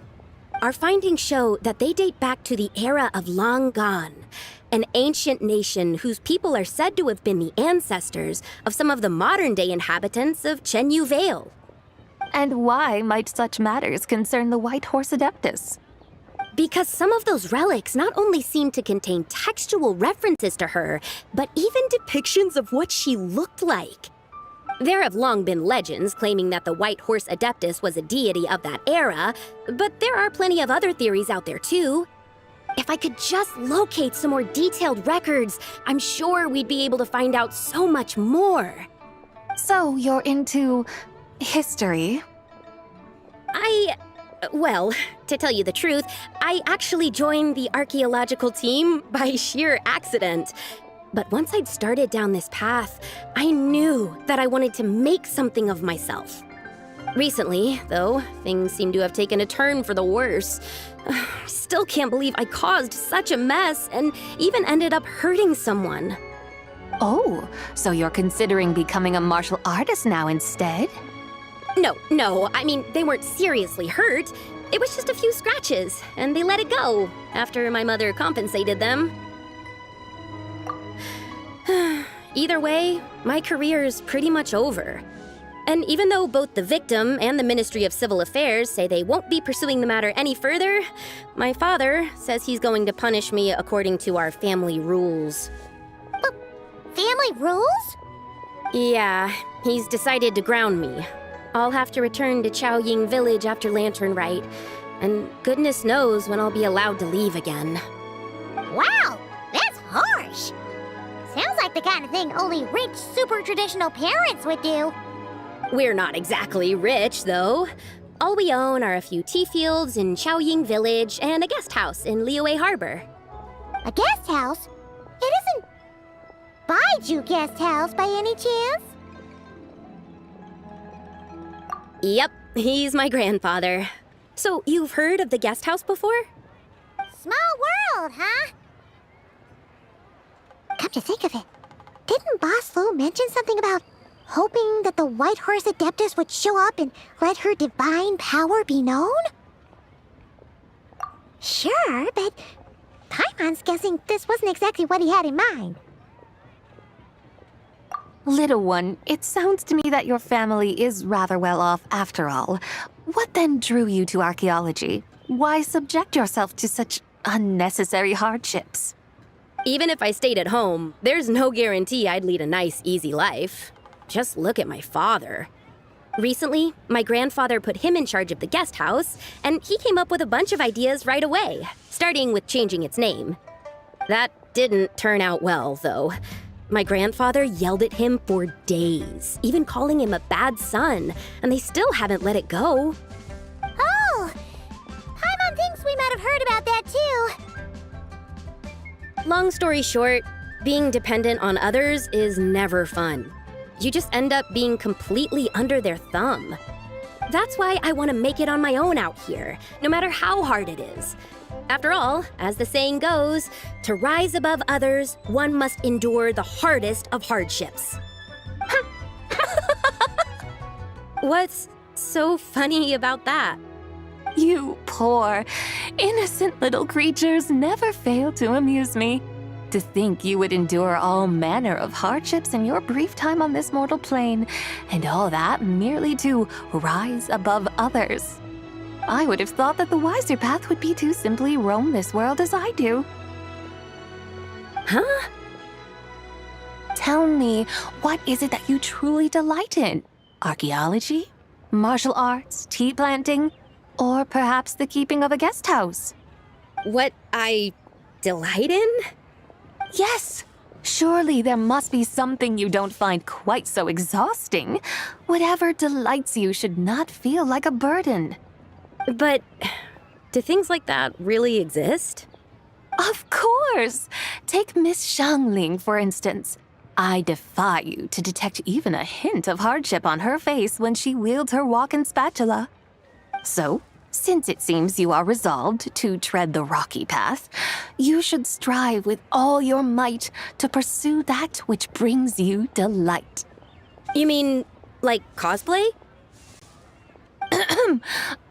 Our findings show that they date back to the era of Long Gone, an ancient nation whose people are said to have been the ancestors of some of the modern-day inhabitants of Chenyu Vale. And why might such matters concern the White Horse Adeptus? Because some of those relics not only seem to contain textual references to her, but even depictions of what she looked like. There have long been legends claiming that the White Horse Adeptus was a deity of that era, but there are plenty of other theories out there too. If I could just locate some more detailed records, I'm sure we'd be able to find out so much more. So you're into history? Well, to tell you the truth, I actually joined the archaeological team by sheer accident. But once I'd started down this path, I knew that I wanted to make something of myself. Recently, though, things seem to have taken a turn for the worse. Still can't believe I caused such a mess and even ended up hurting someone. Oh, so you're considering becoming a martial artist now instead? No, I mean, they weren't seriously hurt. It was just a few scratches, and they let it go after my mother compensated them. Either way, my career is pretty much over. And even though both the victim and the Ministry of Civil Affairs say they won't be pursuing the matter any further, my father says he's going to punish me according to our family rules. Family rules? Yeah, he's decided to ground me. I'll have to return to Chaoying Village after Lantern Rite, and goodness knows when I'll be allowed to leave again. Wow, that's harsh. Sounds like the kind of thing only rich, super traditional parents would do. We're not exactly rich, though. All we own are a few tea fields in Chaoying Village and a guest house in Liyue Harbor. A guest house? It isn't Baiju Guest House by any chance? Yep, he's my grandfather. So you've heard of the guest house before? Small world, huh? Come to think of it, didn't Boss Lu mention something about hoping that the White Horse Adeptus would show up and let her divine power be known? Sure, but Paimon's guessing this wasn't exactly what he had in mind. Little one, it sounds to me that your family is rather well off after all. What then drew you to archaeology? Why subject yourself to such unnecessary hardships? Even if I stayed at home, there's no guarantee I'd lead a nice, easy life. Just look at my father. Recently, my grandfather put him in charge of the guest house, and he came up with a bunch of ideas right away, starting with changing its name. That didn't turn out well, though. My grandfather yelled at him for days, even calling him a bad son, and they still haven't let it go. Oh! Paimon thinks we might have heard about that too. Long story short, being dependent on others is never fun. You just end up being completely under their thumb. That's why I want to make it on my own out here, no matter how hard it is. After all, as the saying goes, to rise above others, one must endure the hardest of hardships. What's so funny about that? You poor, innocent little creatures never fail to amuse me. To think you would endure all manner of hardships in your brief time on this mortal plane, and all that merely to rise above others. I would have thought that the wiser path would be to simply roam this world as I do. Huh? Tell me, what is it that you truly delight in? Archaeology? Martial arts? Tea planting? Or perhaps the keeping of a guest house? What I delight in? Yes! Surely there must be something you don't find quite so exhausting. Whatever delights you should not feel like a burden. But do things like that really exist? Of course! Take Miss Xiangling, for instance. I defy you to detect even a hint of hardship on her face when she wields her walking spatula. So, since it seems you are resolved to tread the rocky path, you should strive with all your might to pursue that which brings you delight. You mean, like cosplay?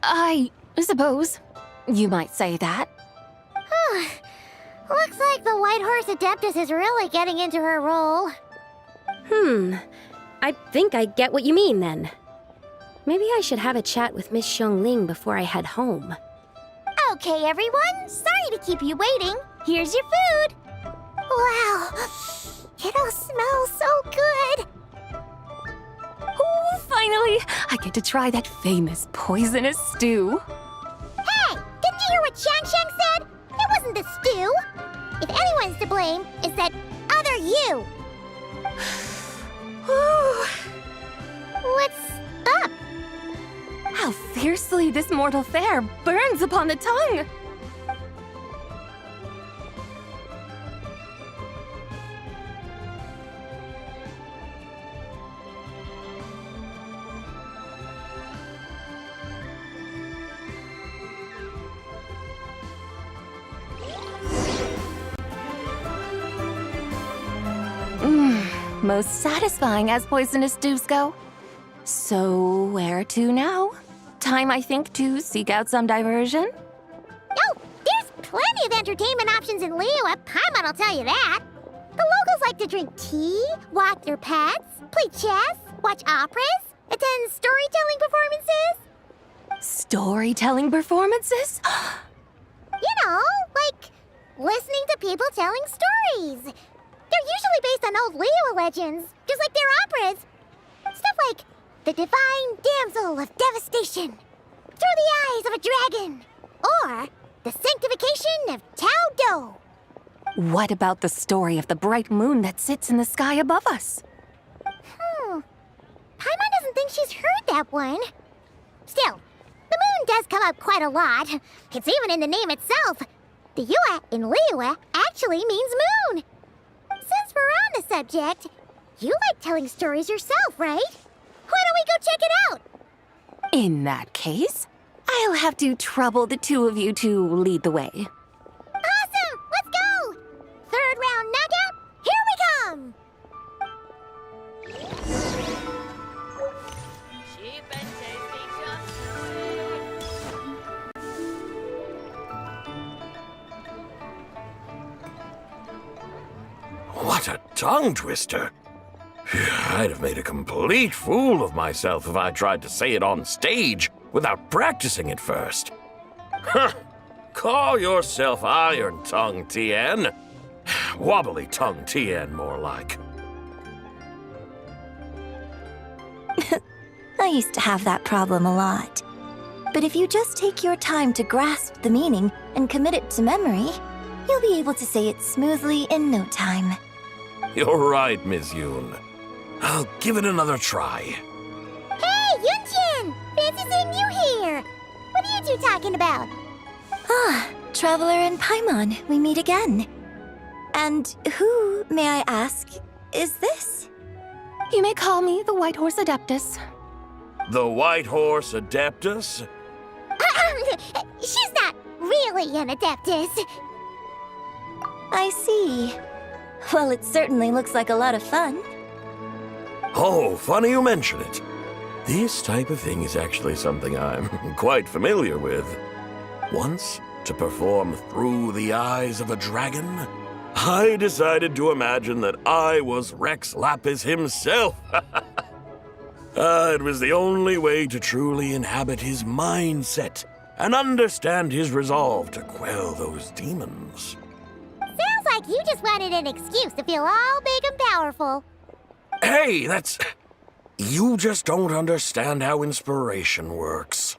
I suppose you might say that. Looks like the White Horse Adeptus is really getting into her role. I think I get what you mean then. Maybe I should have a chat with Miss Xiangling before I head home. Okay, everyone. Sorry to keep you waiting. Here's your food. Wow. It all smells so good. Oh, finally! I get to try that famous poisonous stew. Hey! Didn't you hear what Shang said? It wasn't the stew. If anyone's to blame, it's that other you. What's up? How fiercely this mortal fare burns upon the tongue! Most satisfying as poisonous stews go. So, where to now? Time, I think, to seek out some diversion? Oh, there's plenty of entertainment options in Liyue. Paimon will tell you that. The locals like to drink tea, walk their pets, play chess, watch operas, attend storytelling performances. Storytelling performances? You know, like listening to people telling stories. They're usually based on old Liyue legends, just like their operas. Stuff like The Divine Damsel of Devastation, Through the Eyes of a Dragon, or The Sanctification of Tao Do. What about the story of the bright moon that sits in the sky above us? Paimon doesn't think she's heard that one. Still, the moon does come up quite a lot. It's even in the name itself. The Yue in Liyue actually means moon. Since we're on the subject, you like telling stories yourself, right? Why don't we go check it out? In that case, I'll have to trouble the two of you to lead the way. Awesome! Let's go! Third round knockout, here we come! What a tongue twister! I'd have made a complete fool of myself if I tried to say it on stage without practicing it first. Huh! Call yourself Iron Tongue, Tien. Wobbly Tongue, Tien, more like. I used to have that problem a lot. But if you just take your time to grasp the meaning and commit it to memory, you'll be able to say it smoothly in no time. You're right, Miss Yoon. I'll give it another try. Hey, Yunjin! Fancy seeing you here! What are you two talking about? Ah, Traveler and Paimon, we meet again. And who, may I ask, is this? You may call me the White Horse Adeptus. The White Horse Adeptus? She's not really an Adeptus. I see. Well, it certainly looks like a lot of fun. Oh, funny you mention it. This type of thing is actually something I'm quite familiar with. Once, to perform Through the Eyes of a Dragon, I decided to imagine that I was Rex Lapis himself. It was the only way to truly inhabit his mindset and understand his resolve to quell those demons. Sounds like you just wanted an excuse to feel all big and powerful. Hey, that's... You just don't understand how inspiration works.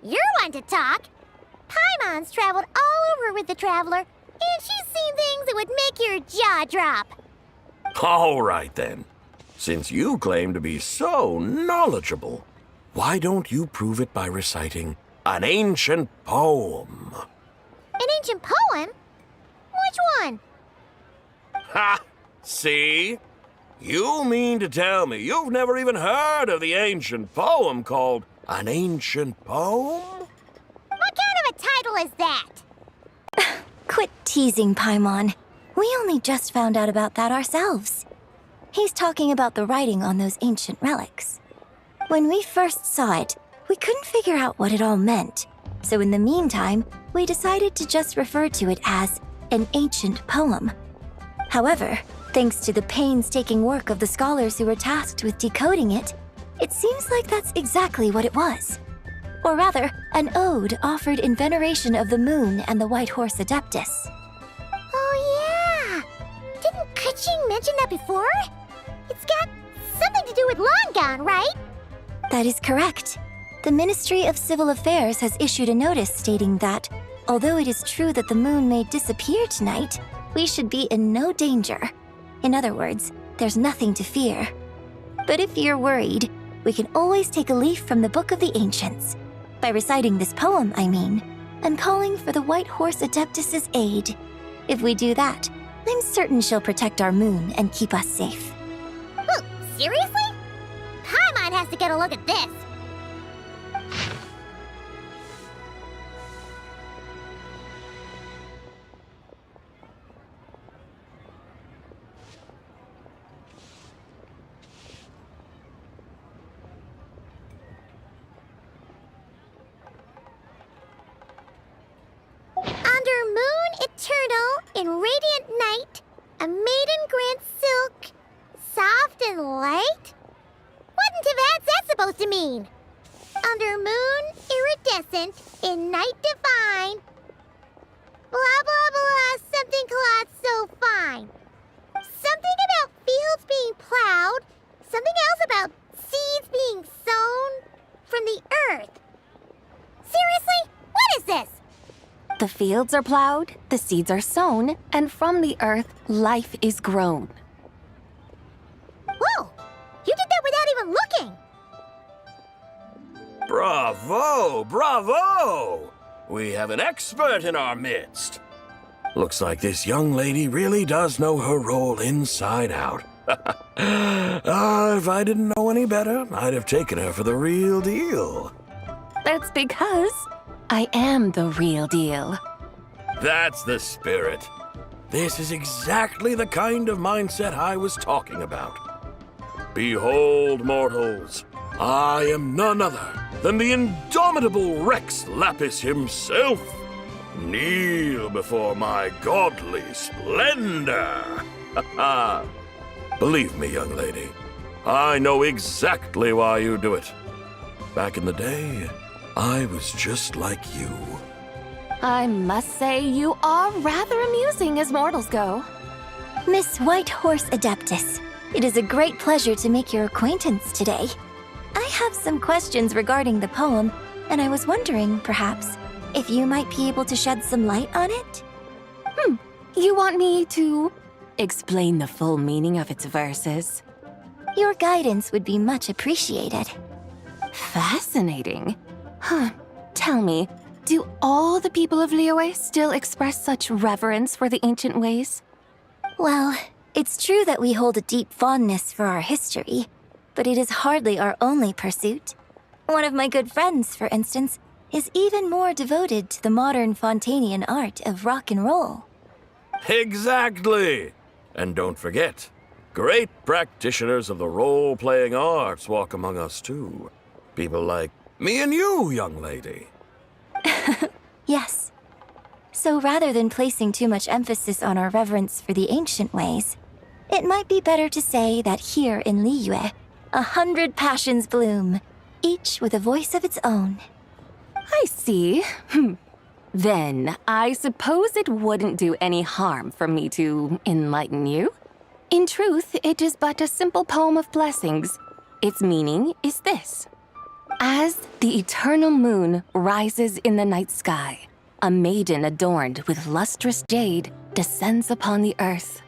You're one to talk. Paimon's traveled all over with the Traveler, and she's seen things that would make your jaw drop. All right, then. Since you claim to be so knowledgeable, why don't you prove it by reciting an ancient poem? An ancient poem? Which one? Ha! See? You mean to tell me you've never even heard of the ancient poem called An Ancient Poem? What kind of a title is that? Quit teasing, Paimon. We only just found out about that ourselves. He's talking about the writing on those ancient relics. When we first saw it, we couldn't figure out what it all meant. So in the meantime, we decided to just refer to it as an ancient poem. However, thanks to the painstaking work of the scholars who were tasked with decoding it, it seems like that's exactly what it was. Or rather, an ode offered in veneration of the moon and the White Horse Adeptus. Oh yeah! Didn't Keqing mention that before? It's got something to do with Long Gone, right? That is correct. The Ministry of Civil Affairs has issued a notice stating that, although it is true that the moon may disappear tonight, we should be in no danger. In other words, there's nothing to fear. But if you're worried, we can always take a leaf from the Book of the Ancients. By reciting this poem, I mean, and calling for the White Horse Adeptus' aid. If we do that, I'm certain she'll protect our moon and keep us safe. Whoa, seriously? Paimon has to get a look at this. Under moon eternal, in radiant night, a maiden grants silk, soft and light? What in Tivat's that supposed to mean? Under moon iridescent, in night divine, blah blah blah, something cloth so fine. Something about fields being plowed, something else about seeds being sown from the earth. Seriously? What is this? The fields are plowed, the seeds are sown, and from the earth, life is grown. Whoa! You did that without even looking! Bravo! Bravo! We have an expert in our midst. Looks like this young lady really does know her role inside out. If I didn't know any better, I'd have taken her for the real deal. That's because I am the real deal. That's the spirit. This is exactly the kind of mindset I was talking about. Behold, mortals, I am none other than the indomitable Rex Lapis himself. Kneel before my godly splendor. Believe me, young lady, I know exactly why you do it. Back in the day, I was just like you. I must say you are rather amusing as mortals go. Miss White Horse Adeptus, it is a great pleasure to make your acquaintance today. I have some questions regarding the poem, and I was wondering, perhaps, if you might be able to shed some light on it? You want me to explain the full meaning of its verses? Your guidance would be much appreciated. Fascinating. Tell me, do all the people of Liyue still express such reverence for the ancient ways? Well, it's true that we hold a deep fondness for our history, but it is hardly our only pursuit. One of my good friends, for instance, is even more devoted to the modern Fontanian art of rock and roll. Exactly! And don't forget, great practitioners of the role-playing arts walk among us too. People like me and you, young lady. Yes. So rather than placing too much emphasis on our reverence for the ancient ways, it might be better to say that here in Liyue, 100 passions bloom, each with a voice of its own. I see. Then, I suppose it wouldn't do any harm for me to enlighten you. In truth, it is but a simple poem of blessings. Its meaning is this. As the eternal moon rises in the night sky, a maiden adorned with lustrous jade descends upon the earth.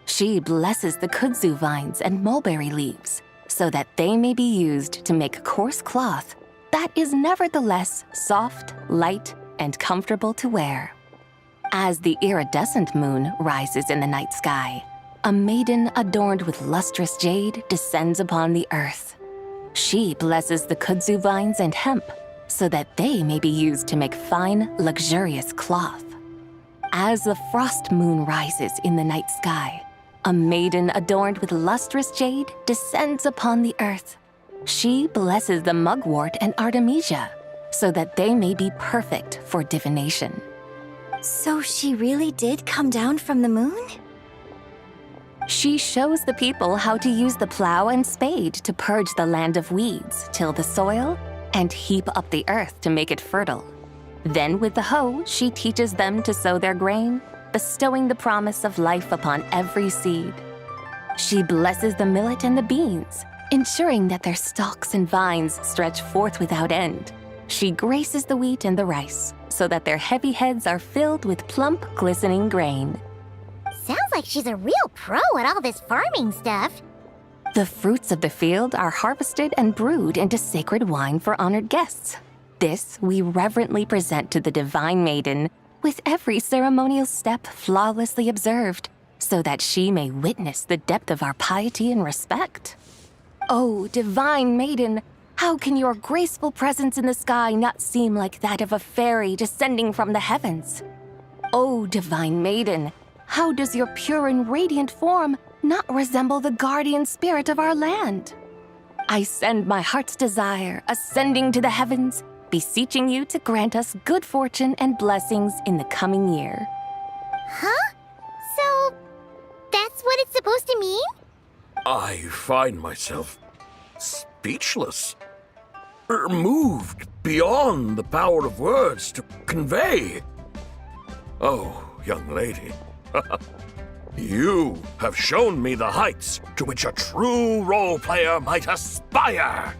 She blesses the kudzu vines and mulberry leaves, so that they may be used to make coarse cloth that is nevertheless soft, light, and comfortable to wear. As the iridescent moon rises in the night sky, a maiden adorned with lustrous jade descends upon the earth. She blesses the kudzu vines and hemp, so that they may be used to make fine, luxurious cloth. As the frost moon rises in the night sky, a maiden adorned with lustrous jade descends upon the earth. She blesses the mugwort and artemisia, so that they may be perfect for divination. So she really did come down from the moon? She shows the people how to use the plow and spade to purge the land of weeds, till the soil, and heap up the earth to make it fertile. Then with the hoe, she teaches them to sow their grain, bestowing the promise of life upon every seed. She blesses the millet and the beans, ensuring that their stalks and vines stretch forth without end. She graces the wheat and the rice, so that their heavy heads are filled with plump, glistening grain. Sounds like she's a real pro at all this farming stuff. The fruits of the field are harvested and brewed into sacred wine for honored guests. This we reverently present to the divine maiden, with every ceremonial step flawlessly observed, so that she may witness the depth of our piety and respect. Oh, divine maiden, how can your graceful presence in the sky not seem like that of a fairy descending from the heavens? Oh, divine maiden, how does your pure and radiant form not resemble the guardian spirit of our land? I send my heart's desire, ascending to the heavens, beseeching you to grant us good fortune and blessings in the coming year. Huh? So, that's what it's supposed to mean? I find myself speechless, moved beyond the power of words to convey. Oh, young lady, you have shown me the heights to which a true role player might aspire.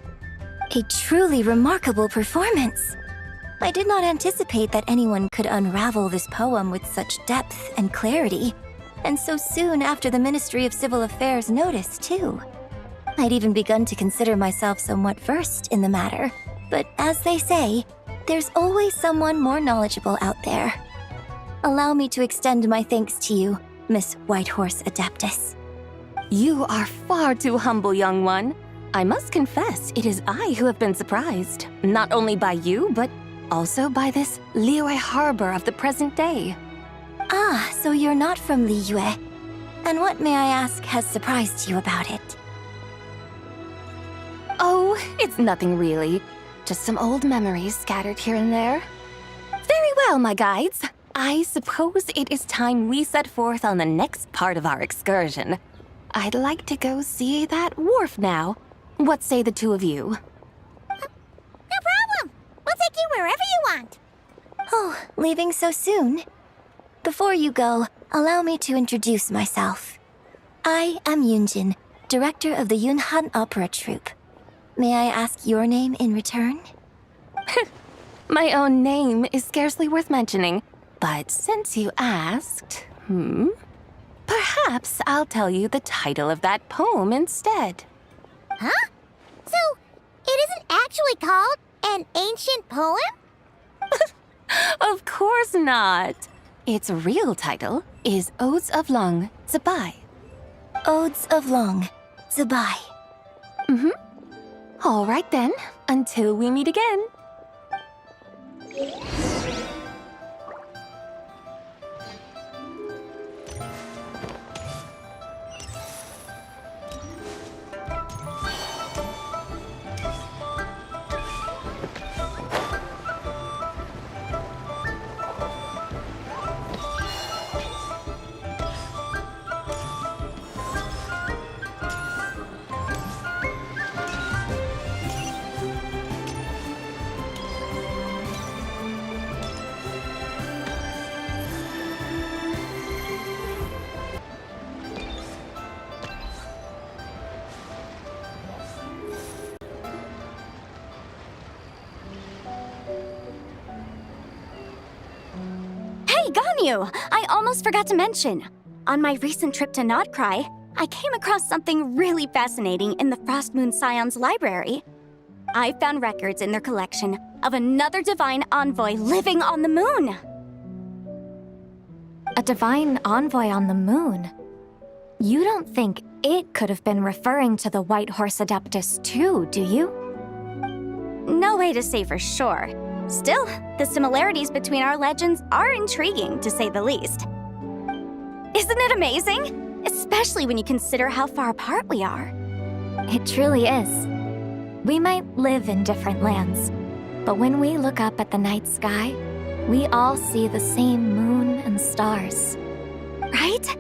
A truly remarkable performance. I did not anticipate that anyone could unravel this poem with such depth and clarity, and so soon after the Ministry of Civil Affairs noticed, too. I'd even begun to consider myself somewhat versed in the matter, but as they say, there's always someone more knowledgeable out there. Allow me to extend my thanks to you, Miss Whitehorse Adeptus. You are far too humble, young one. I must confess, it is I who have been surprised, not only by you, but also by this Liyue harbor of the present day. Ah, so you're not from Liyue. And what, may I ask, has surprised you about it? Oh, it's nothing really. Just some old memories scattered here and there. Very well, my guides. I suppose it is time we set forth on the next part of our excursion. I'd like to go see that wharf now. What say the two of you? No problem. We'll take you wherever you want. Oh, leaving so soon? Before you go, allow me to introduce myself. I am Yunjin, director of the Yunhan Opera Troupe. May I ask your name in return? My own name is scarcely worth mentioning, but since you asked, perhaps I'll tell you the title of that poem instead. Huh? So, it isn't actually called an ancient poem? Of course not. Its real title is Odes of Long Zabai. Odes of Long Zabai. All right then, until we meet again. Ganyu! I almost forgot to mention. On my recent trip to Notcry, I came across something really fascinating in the Frost Moon Scion's library. I found records in their collection of another divine envoy living on the moon. A divine envoy on the moon? You don't think it could have been referring to the White Horse Adeptus too, do you? No way to say for sure. Still, the similarities between our legends are intriguing, to say the least. Isn't it amazing? Especially when you consider how far apart we are. It truly is. We might live in different lands, but when we look up at the night sky, we all see the same moon and stars. Right?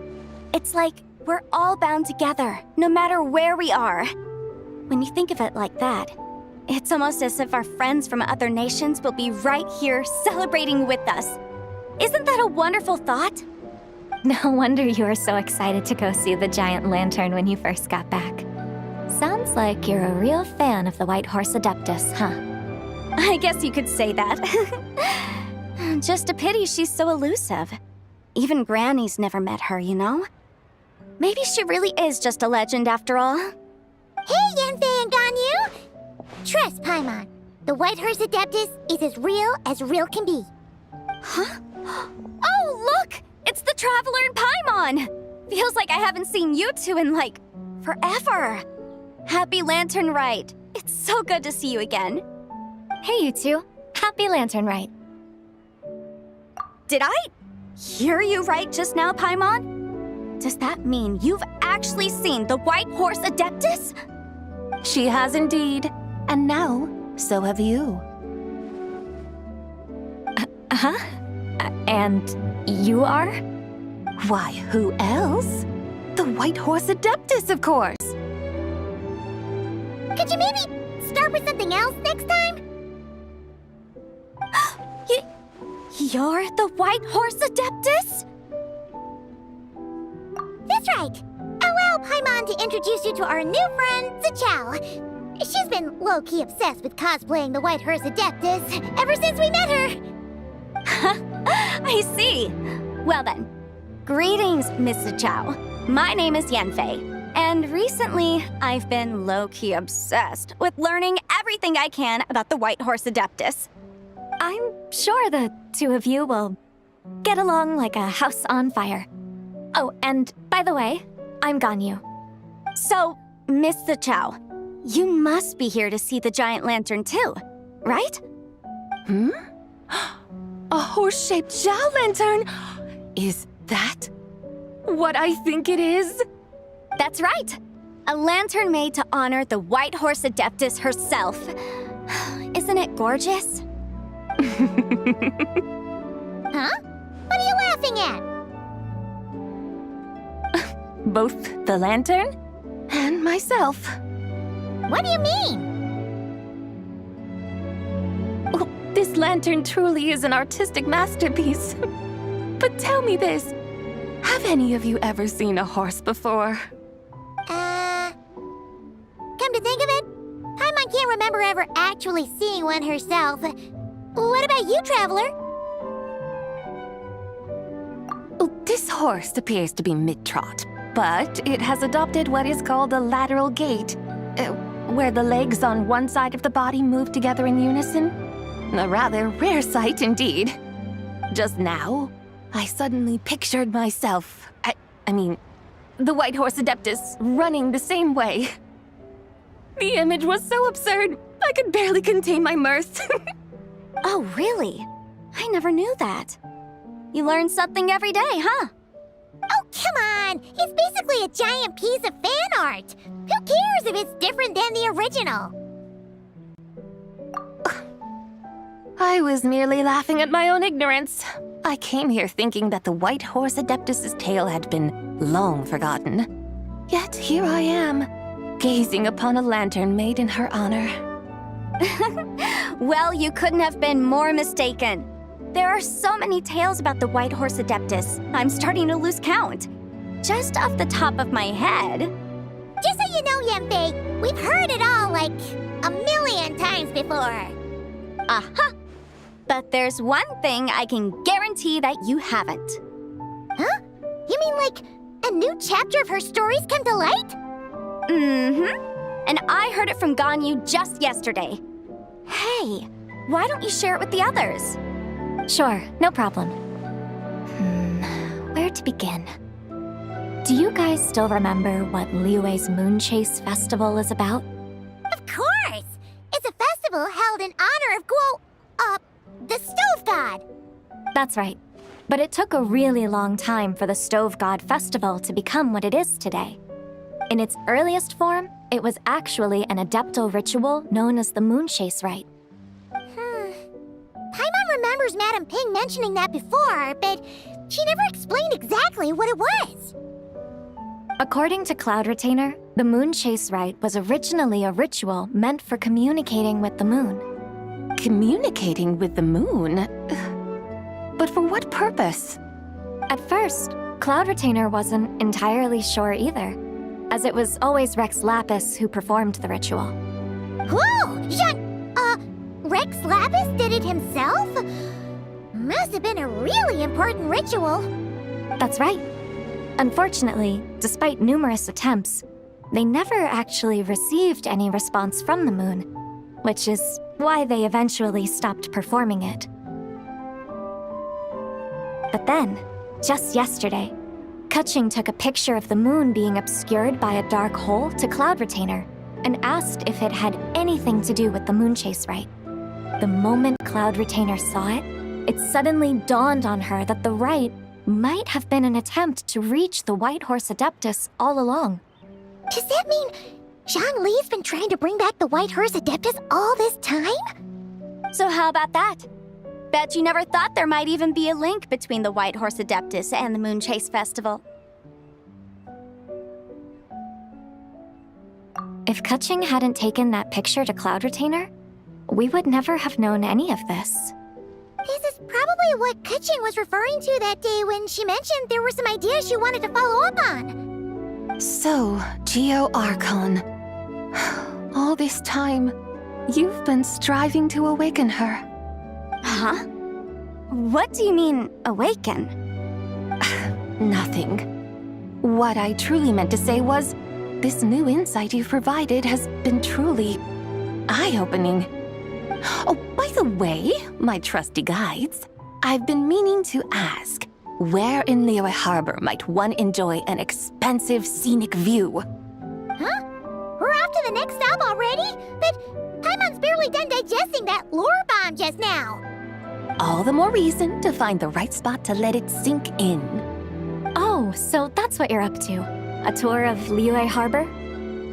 It's like we're all bound together, no matter where we are. When you think of it like that, it's almost as if our friends from other nations will be right here celebrating with us. Isn't that a wonderful thought? No wonder you were so excited to go see the giant lantern when you first got back. Sounds like you're a real fan of the White Horse Adeptus, huh? I guess you could say that. Just a pity she's so elusive. Even Granny's never met her, you know? Maybe she really is just a legend after all. Hey, Yanfei and Ganyu! Trust, Paimon. The White Horse Adeptus is as real can be. Huh? Oh, look! It's the Traveler and Paimon! Feels like I haven't seen you two in, like, forever. Happy Lantern Rite. It's so good to see you again. Hey, you two. Happy Lantern Rite. Did I hear you right just now, Paimon? Does that mean you've actually seen the White Horse Adeptus? She has indeed. And now, so have you. And you are? Why, who else? The White Horse Adeptus, of course. Could you maybe start with something else next time? You're the White Horse Adeptus? That's right. Allow Paimon to introduce you to our new friend, Zichao. She's been low-key obsessed with cosplaying the White Horse Adeptus ever since we met her. I see. Well then, greetings, Miss Zichao. My name is Yanfei, and recently I've been low-key obsessed with learning everything I can about the White Horse Adeptus. I'm sure the two of you will get along like a house on fire. Oh, and by the way, I'm Ganyu. So, Miss Zichao, you must be here to see the giant lantern too, right? A horse-shaped Zhao lantern? Is that what I think it is? That's right. A lantern made to honor the White Horse Adeptus herself. Isn't it gorgeous? Huh? What are you laughing at? Both the lantern and myself. What do you mean? Oh, this lantern truly is an artistic masterpiece. But tell me this, have any of you ever seen a horse before? Come to think of it, Paimon actually seeing one herself. What about you, Traveler? This horse appears to be mid-trot, but it has adopted what is called a lateral gait, where the legs on one side of the body move together in unison. A rather rare sight indeed. Just now, I suddenly pictured myself, I mean, the White Horse Adeptus running the same way. The image was so absurd, I could barely contain my mirth. Oh, really? I never knew that. You learn something every day, huh? Oh, come on! It's basically a giant piece of fan art! Who cares if it's different than the original? I was merely laughing at my own ignorance. I came here thinking that the White Horse Adeptus's tale had been long forgotten. Yet here I am, gazing upon a lantern made in her honor. Well, you couldn't have been more mistaken. There are so many tales about the White Horse Adeptus, I'm starting to lose count. Just off the top of my head. Just so you know, Yanfei, we've heard it all like a million times before. Uh-huh. But there's one thing I can guarantee that you haven't. Huh? You mean like a new chapter of her stories come to light? Mm-hmm. And I heard it from Ganyu just yesterday. Hey, why don't you share it with the others? Sure, no problem. Where to begin? Do you guys still remember what Liyue's Moon Chase Festival is about? Of course! It's a festival held in honor of the Stove God. That's right. But it took a really long time for the Stove God Festival to become what it is today. In its earliest form, it was actually an adeptal ritual known as the Moon Chase Rite. Paimon remembers Madame Ping mentioning that before, but she never explained exactly what it was. According to Cloud Retainer, the Moon Chase Rite was originally a ritual meant for communicating with the moon. Communicating with the moon? But for what purpose? At first, Cloud Retainer wasn't entirely sure either, as it was always Rex Lapis who performed the ritual. Whoa! Rex Lapis did it himself? Must have been a really important ritual. That's right. Unfortunately, despite numerous attempts, they never actually received any response from the moon, which is why they eventually stopped performing it. But then, just yesterday, Kaching took a picture of the moon being obscured by a dark hole to Cloud Retainer and asked if it had anything to do with the Moon Chase Rite. The moment Cloud Retainer saw it, it suddenly dawned on her that the rite might have been an attempt to reach the White Horse Adeptus all along. Does that mean Zhongli's been trying to bring back the White Horse Adeptus all this time? So how about that? Bet you never thought there might even be a link between the White Horse Adeptus and the Moon Chase Festival. If Kaching hadn't taken that picture to Cloud Retainer, we would never have known any of this. This is probably what Kaching was referring to that day when she mentioned there were some ideas she wanted to follow up on. So, Geo Archon, all this time, you've been striving to awaken her. Huh? What do you mean, awaken? Nothing. What I truly meant to say was, this new insight you've provided has been truly eye-opening. Oh, by the way, my trusty guides, I've been meaning to ask, where in Liyue Harbor might one enjoy an expansive scenic view? Huh? We're off to the next stop already? But Paimon's barely done digesting that lore bomb just now. All the more reason to find the right spot to let it sink in. Oh, so that's what you're up to. A tour of Liyue Harbor?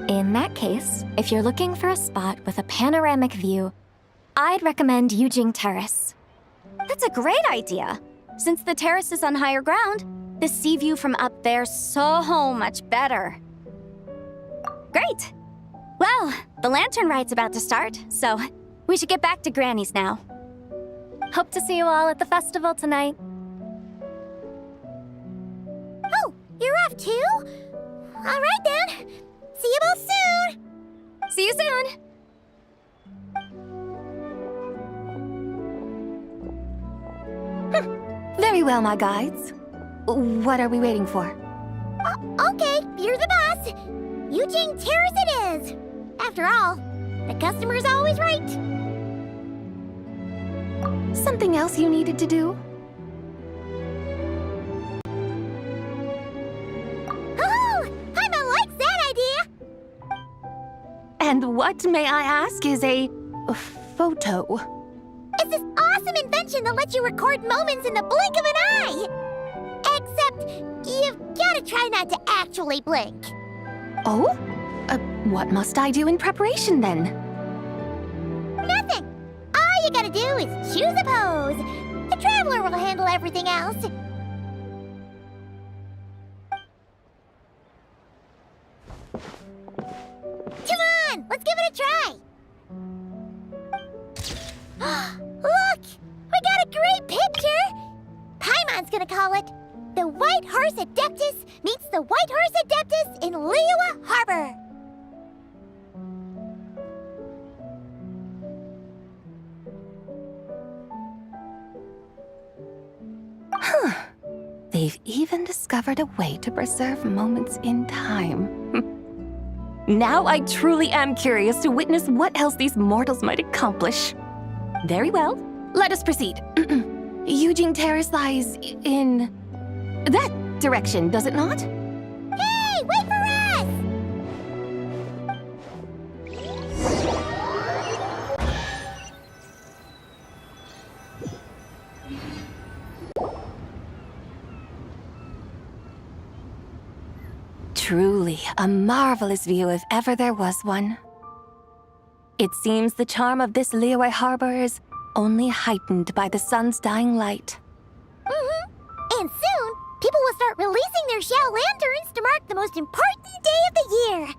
In that case, if you're looking for a spot with a panoramic view, I'd recommend Yujing Terrace. That's a great idea. Since the terrace is on higher ground, the sea view from up there's so much better. Great. Well, the Lantern Rite's about to start, so we should get back to Granny's now. Hope to see you all at the festival tonight. Oh, you're off too? All right then. See you both soon. See you soon. Very well, my guides. What are we waiting for? Okay, you're the boss. Eugene Terrace it is. After all, the customer's always right. Something else you needed to do? Oh, Paimon likes that idea. And what, may I ask, is a photo? It's this awesome invention that lets you record moments in the blink of an eye. Except, you've gotta try not to actually blink. Oh? What must I do in preparation then? Nothing. All you gotta do is choose a pose. The Traveler will handle everything else. Come on, let's give it a try. Look, we got a great picture. Paimon's gonna call it The White Horse Adeptus Meets the White Horse Adeptus in Liyue Harbor. Huh. They've even discovered a way to preserve moments in time. Now I truly am curious to witness what else these mortals might accomplish. Very well, let us proceed. Eugene Terrace lies in that direction, does it not? Hey, wait for us! Truly a marvelous view if ever there was one. It seems the charm of this Liyue harbor is only heightened by the sun's dying light. And soon, people will start releasing their shell lanterns to mark the most important day of the year.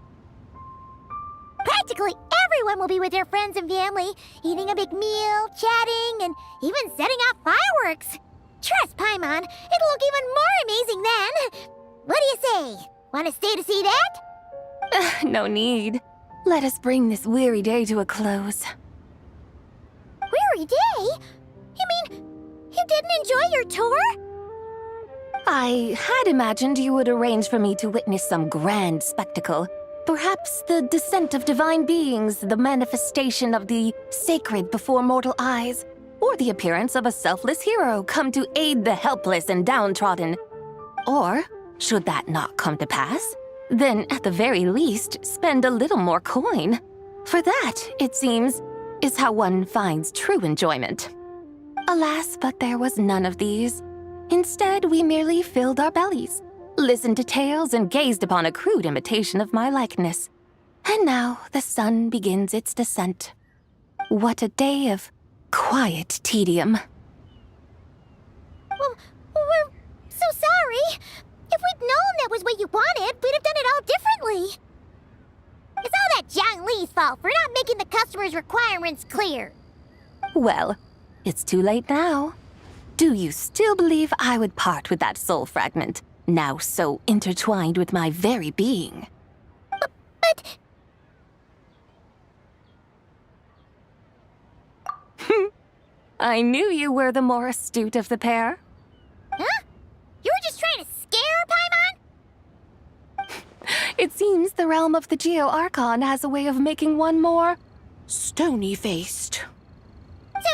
Practically everyone will be with their friends and family, eating a big meal, chatting, and even setting off fireworks. Trust Paimon, it'll look even more amazing then. What do you say? Want to stay to see that? No need. Let us bring this weary day to a close. Weary day? You mean you didn't enjoy your tour? I had imagined you would arrange for me to witness some grand spectacle. Perhaps the descent of divine beings, the manifestation of the sacred before mortal eyes, or the appearance of a selfless hero come to aid the helpless and downtrodden. Or, should that not come to pass, then at the very least spend a little more coin. For that, it seems, is how one finds true enjoyment. Alas, but there was none of these. Instead, we merely filled our bellies, listened to tales, and gazed upon a crude imitation of my likeness. And now the sun begins its descent. What a day of quiet tedium. Well, we're so sorry. If we'd known that was what you wanted, we'd have done it all differently. It's all that Zhang Li's fault for not making the customer's requirements clear. Well, it's too late now. Do you still believe I would part with that soul fragment, now so intertwined with my very being? But... I knew you were the more astute of the pair. Huh? You were just trying to scare Paimon? It seems the realm of the Archon has a way of making one more stony-faced. So,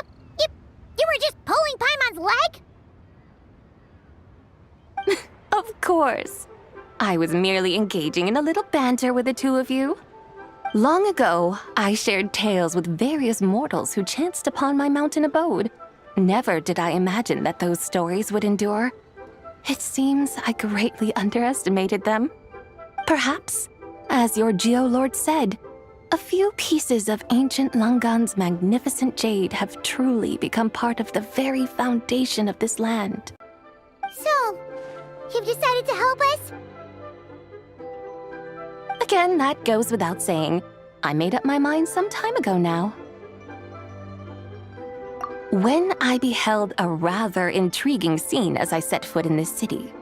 you were just pulling Paimon's leg? Of course. I was merely engaging in a little banter with the two of you. Long ago, I shared tales with various mortals who chanced upon my mountain abode. Never did I imagine that those stories would endure. It seems I greatly underestimated them. Perhaps, as your Geolord said, a few pieces of ancient Langan's magnificent jade have truly become part of the very foundation of this land. So, you've decided to help us? Again, that goes without saying. I made up my mind some time ago now. When I beheld a rather intriguing scene as I set foot in this city,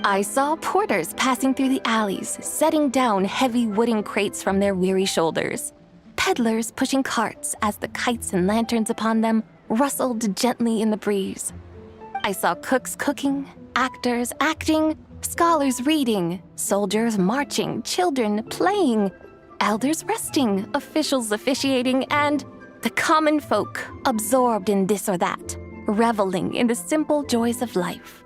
I saw porters passing through the alleys, setting down heavy wooden crates from their weary shoulders. Peddlers pushing carts as the kites and lanterns upon them rustled gently in the breeze. I saw cooks cooking, actors acting, scholars reading, soldiers marching, children playing, elders resting, officials officiating, and the common folk absorbed in this or that, reveling in the simple joys of life.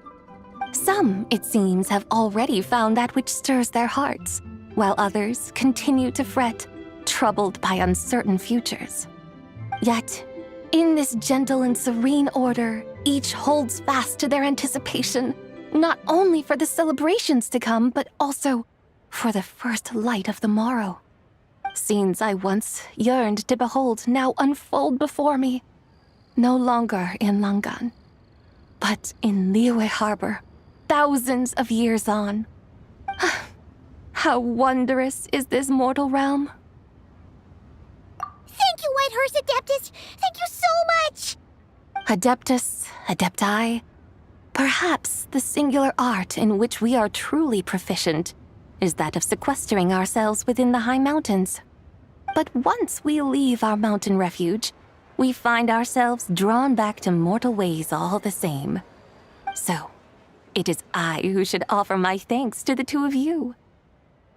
Some, it seems, have already found that which stirs their hearts, while others continue to fret, troubled by uncertain futures. Yet, in this gentle and serene order, each holds fast to their anticipation, not only for the celebrations to come, but also for the first light of the morrow. Scenes I once yearned to behold now unfold before me, no longer in Langan, but in Liyue Harbor, thousands of years on. How wondrous is this mortal realm! Thank you, Whitehorse Adeptus! Thank you so much! Adeptus, Adepti, perhaps the singular art in which we are truly proficient is that of sequestering ourselves within the high mountains. But once we leave our mountain refuge, we find ourselves drawn back to mortal ways all the same. So, it is I who should offer my thanks to the two of you.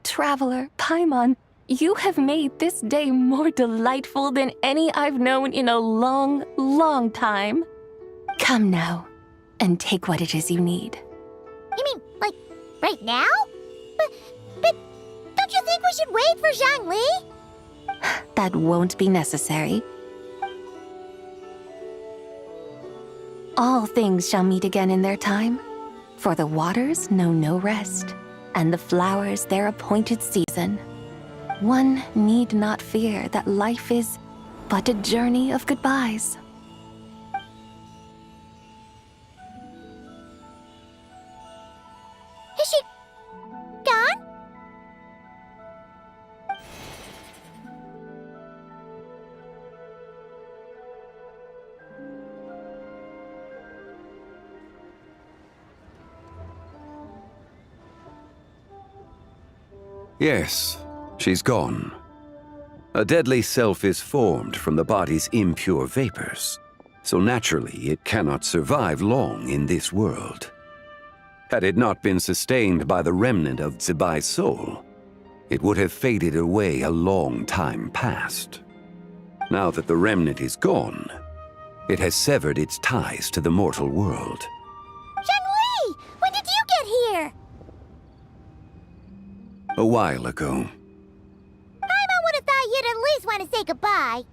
Traveler, Paimon, you have made this day more delightful than any I've known in a long, long time. Come now, and take what it is you need. You mean, like, right now? But don't you think we should wait for Zhangli? That won't be necessary. All things shall meet again in their time, for the waters know no rest, and the flowers their appointed season. One need not fear that life is but a journey of goodbyes. Is she gone? Yes, she's gone. A deadly self is formed from the body's impure vapors, so naturally it cannot survive long in this world. Had it not been sustained by the remnant of Zibai's soul, it would have faded away a long time past. Now that the remnant is gone, it has severed its ties to the mortal world. Zhangli! When did you get here? A while ago. Paimon would have thought you'd at least want to say goodbye.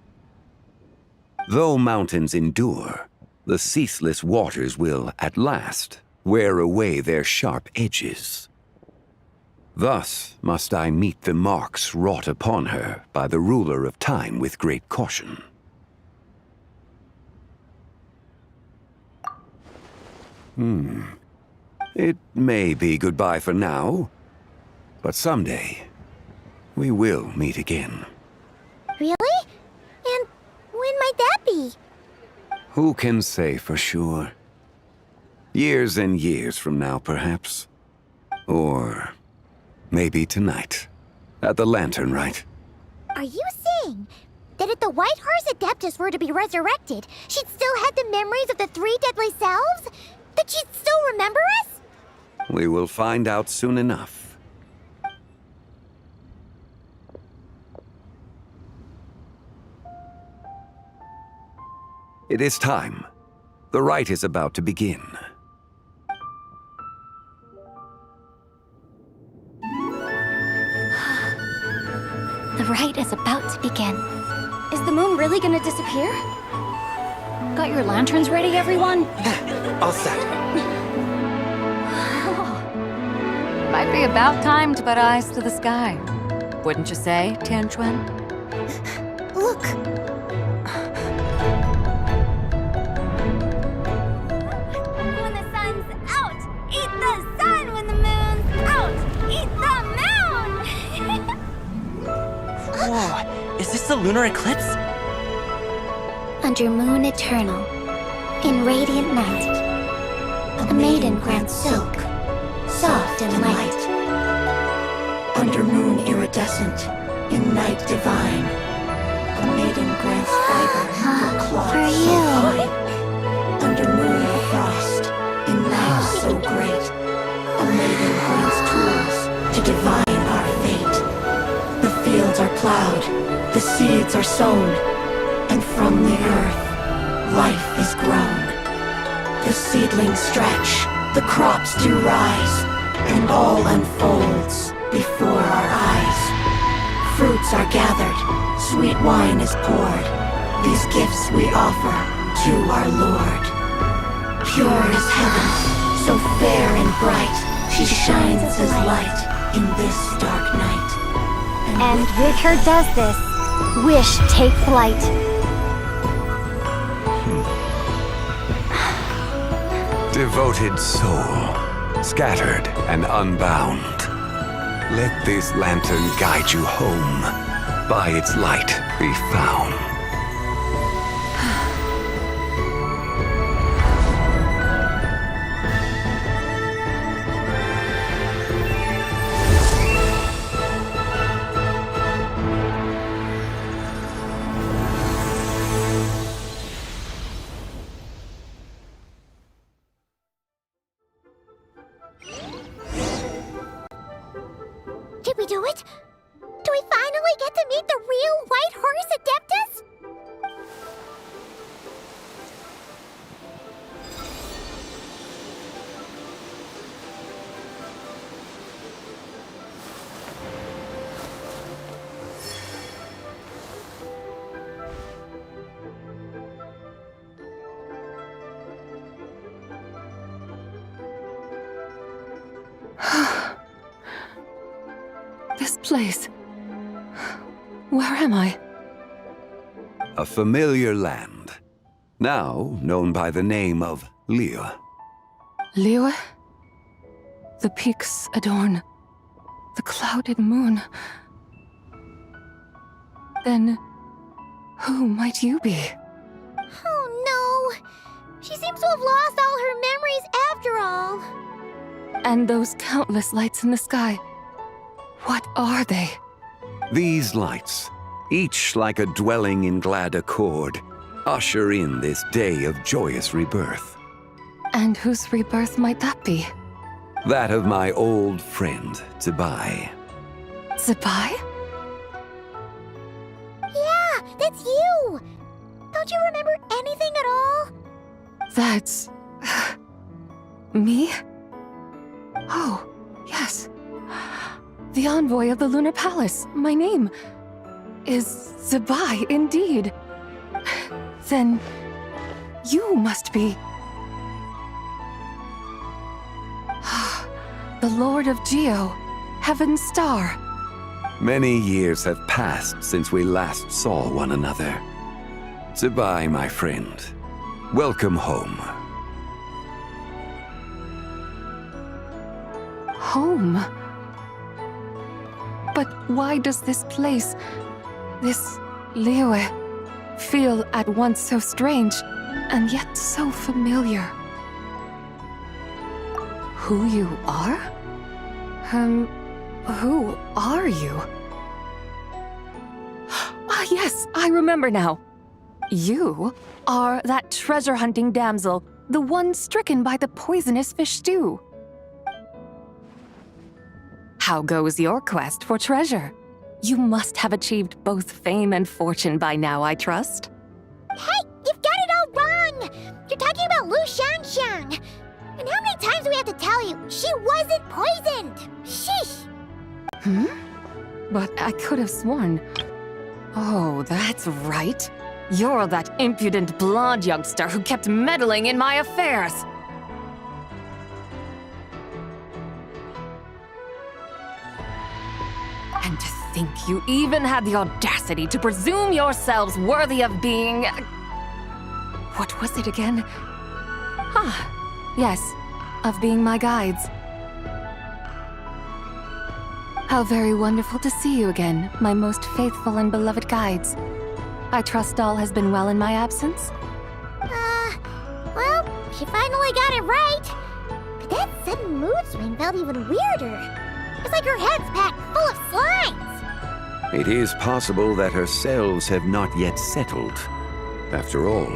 Though mountains endure, the ceaseless waters will, at last, wear away their sharp edges. Thus must I meet the marks wrought upon her by the ruler of time with great caution. It may be goodbye for now, but someday, we will meet again. Really? And when might that be? Who can say for sure? Years and years from now, perhaps. Or maybe tonight, at the Lantern Rite. Are you saying that if the Whitehorse Adeptus were to be resurrected, she'd still have the memories of the three deadly selves? That she'd still remember us? We will find out soon enough. It is time. The rite is about to begin. The rite is about to begin. Is the moon really gonna disappear? Got your lanterns ready, everyone? All set. Might be about time to put eyes to the sky. Wouldn't you say, Tianchuan? Look! When the sun's out, eat the sun. When the moon's out, eat the moon. Whoa, is this the lunar eclipse? Under moon eternal, in radiant night, a maiden grants silk, soft and light. Under moon iridescent, in night divine, a maiden grants fiber, her cloth For so you. fine. Under moon of frost, cloud, the seeds are sown, and from the earth, life is grown. The seedlings stretch, the crops do rise, and all unfolds before our eyes. Fruits are gathered, sweet wine is poured. These gifts we offer to our Lord. Pure as heaven, so fair and bright, she shines as light in this dark night. And with her does this, wish take flight. Devoted soul, scattered and unbound, let this lantern guide you home, by its light be found. Did we do it? Do we finally get to meet the real White Horse Adeptus? This place. Where am I? A familiar land, now known by the name of Liyue. Liyue? The peaks adorn the clouded moon. Then, who might you be? Oh no! She seems to have lost all her memories after all. And those countless lights in the sky. What are they? These lights, each like a dwelling in glad accord, usher in this day of joyous rebirth. And whose rebirth might that be? That of my old friend, Zibai. Zibai? Yeah, that's you! Don't you remember anything at all? That's... me? Oh, yes. The envoy of the Lunar Palace. My name is Zibai, indeed. Then you must be... the Lord of Geo, Heaven's Star. Many years have passed since we last saw one another. Zibai, my friend. Welcome home. Home? But why does this place, this Liyue, feel at once so strange and yet so familiar? Who you are? Who are you? Ah, yes, I remember now. You are that treasure-hunting damsel, the one stricken by the poisonous fish stew. How goes your quest for treasure? You must have achieved both fame and fortune by now, I trust. Hey, you've got it all wrong! You're talking about Lu Xiangxiang. And how many times do we have to tell you? She wasn't poisoned! Sheesh! But I could have sworn... Oh, that's right. You're that impudent blonde youngster who kept meddling in my affairs. And to think you even had the audacity to presume yourselves worthy of being... What was it again? Ah, yes, of being my guides. How very wonderful to see you again, my most faithful and beloved guides. I trust all has been well in my absence? Well, she finally got it right. But that sudden mood swing felt even weirder. It's like her head's packed full of slimes. It is possible that her cells have not yet settled. After all,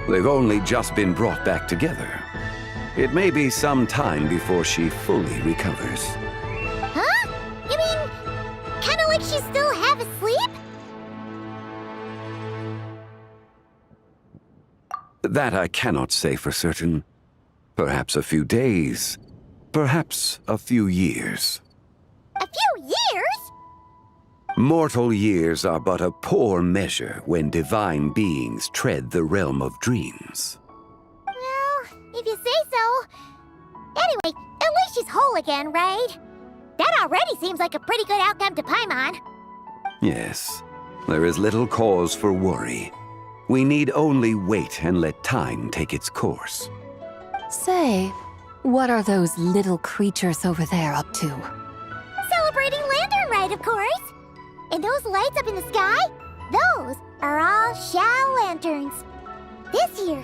they've only just been brought back together. It may be some time before she fully recovers. Huh? You mean, kinda like she's still half asleep? That I cannot say for certain. Perhaps a few days, perhaps a few years. A few years? Mortal years are but a poor measure when divine beings tread the realm of dreams. Well, if you say so. Anyway, at least she's whole again, right? That already seems like a pretty good outcome to Paimon. Yes, there is little cause for worry. We need only wait and let time take its course. Say, what are those little creatures over there up to? Celebrating Lantern Rite, of course. And those lights up in the sky? Those are all Shao lanterns. This year,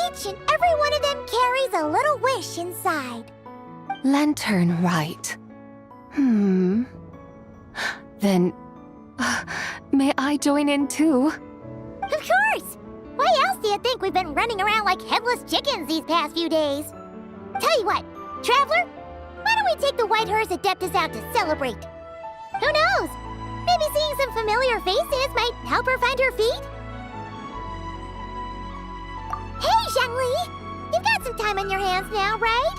each and every one of them carries a little wish inside. Lantern Rite. Then, may I join in too? Of course! Why else do you think we've been running around like headless chickens these past few days? Tell you what, Traveler, why don't we take the White Horse Adeptus out to celebrate? Who knows? Maybe seeing some familiar faces might help her find her feet? Hey, Zhongli! You've got some time on your hands now, right?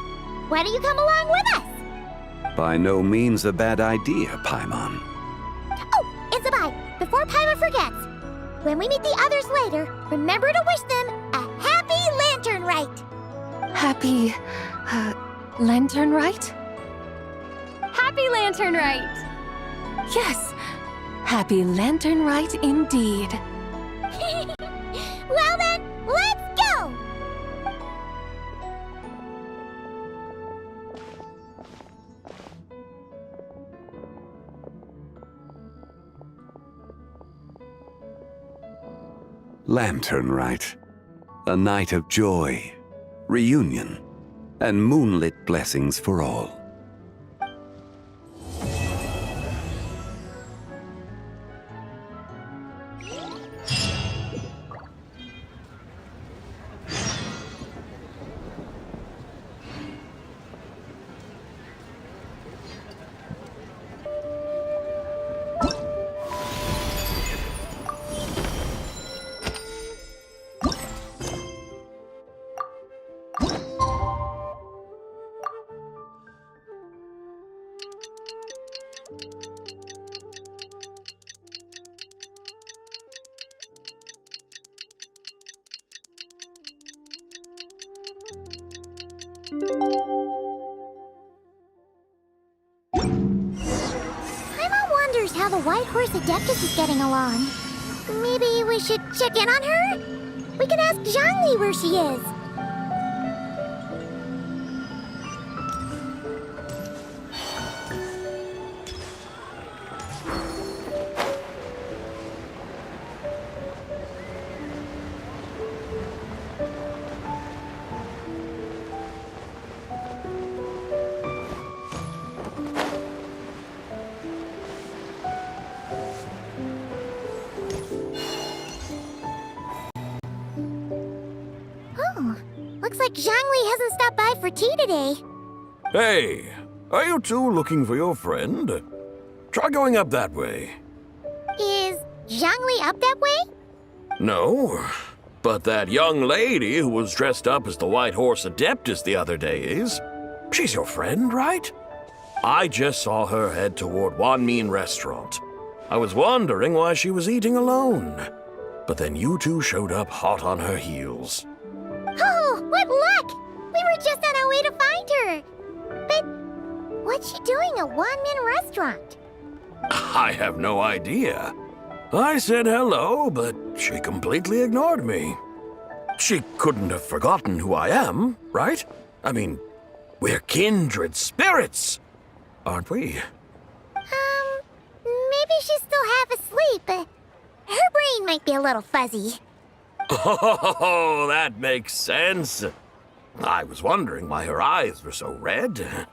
Why don't you come along with us? By no means a bad idea, Paimon. Oh, and Sabai, before Paimon forgets, when we meet the others later, remember to wish them a happy Lantern Rite. Happy, Lantern Rite? Happy Lantern Rite! Yes, happy Lantern Rite indeed. Well then, let's go! Lantern Rite. A night of joy, reunion, and moonlit blessings for all. Paimon wonders how the White Horse Adeptus is getting along. Maybe we should check in on her? We could ask Zhongli where she is. Looks like Zhongli hasn't stopped by for tea today. Hey, are you two looking for your friend? Try going up that way. Is Zhongli up that way? No, but that young lady who was dressed up as the White Horse Adeptus the other day is. She's your friend, right? I just saw her head toward Wanmin Restaurant. I was wondering why she was eating alone. But then you two showed up hot on her heels. Oh, what luck! We were just on our way to find her. But what's she doing at Wanmin Restaurant? I have no idea. I said hello, but she completely ignored me. She couldn't have forgotten who I am, right? I mean, we're kindred spirits, aren't we? Maybe she's still half asleep. Her brain might be a little fuzzy. Oh, that makes sense. I was wondering why her eyes were so red. Her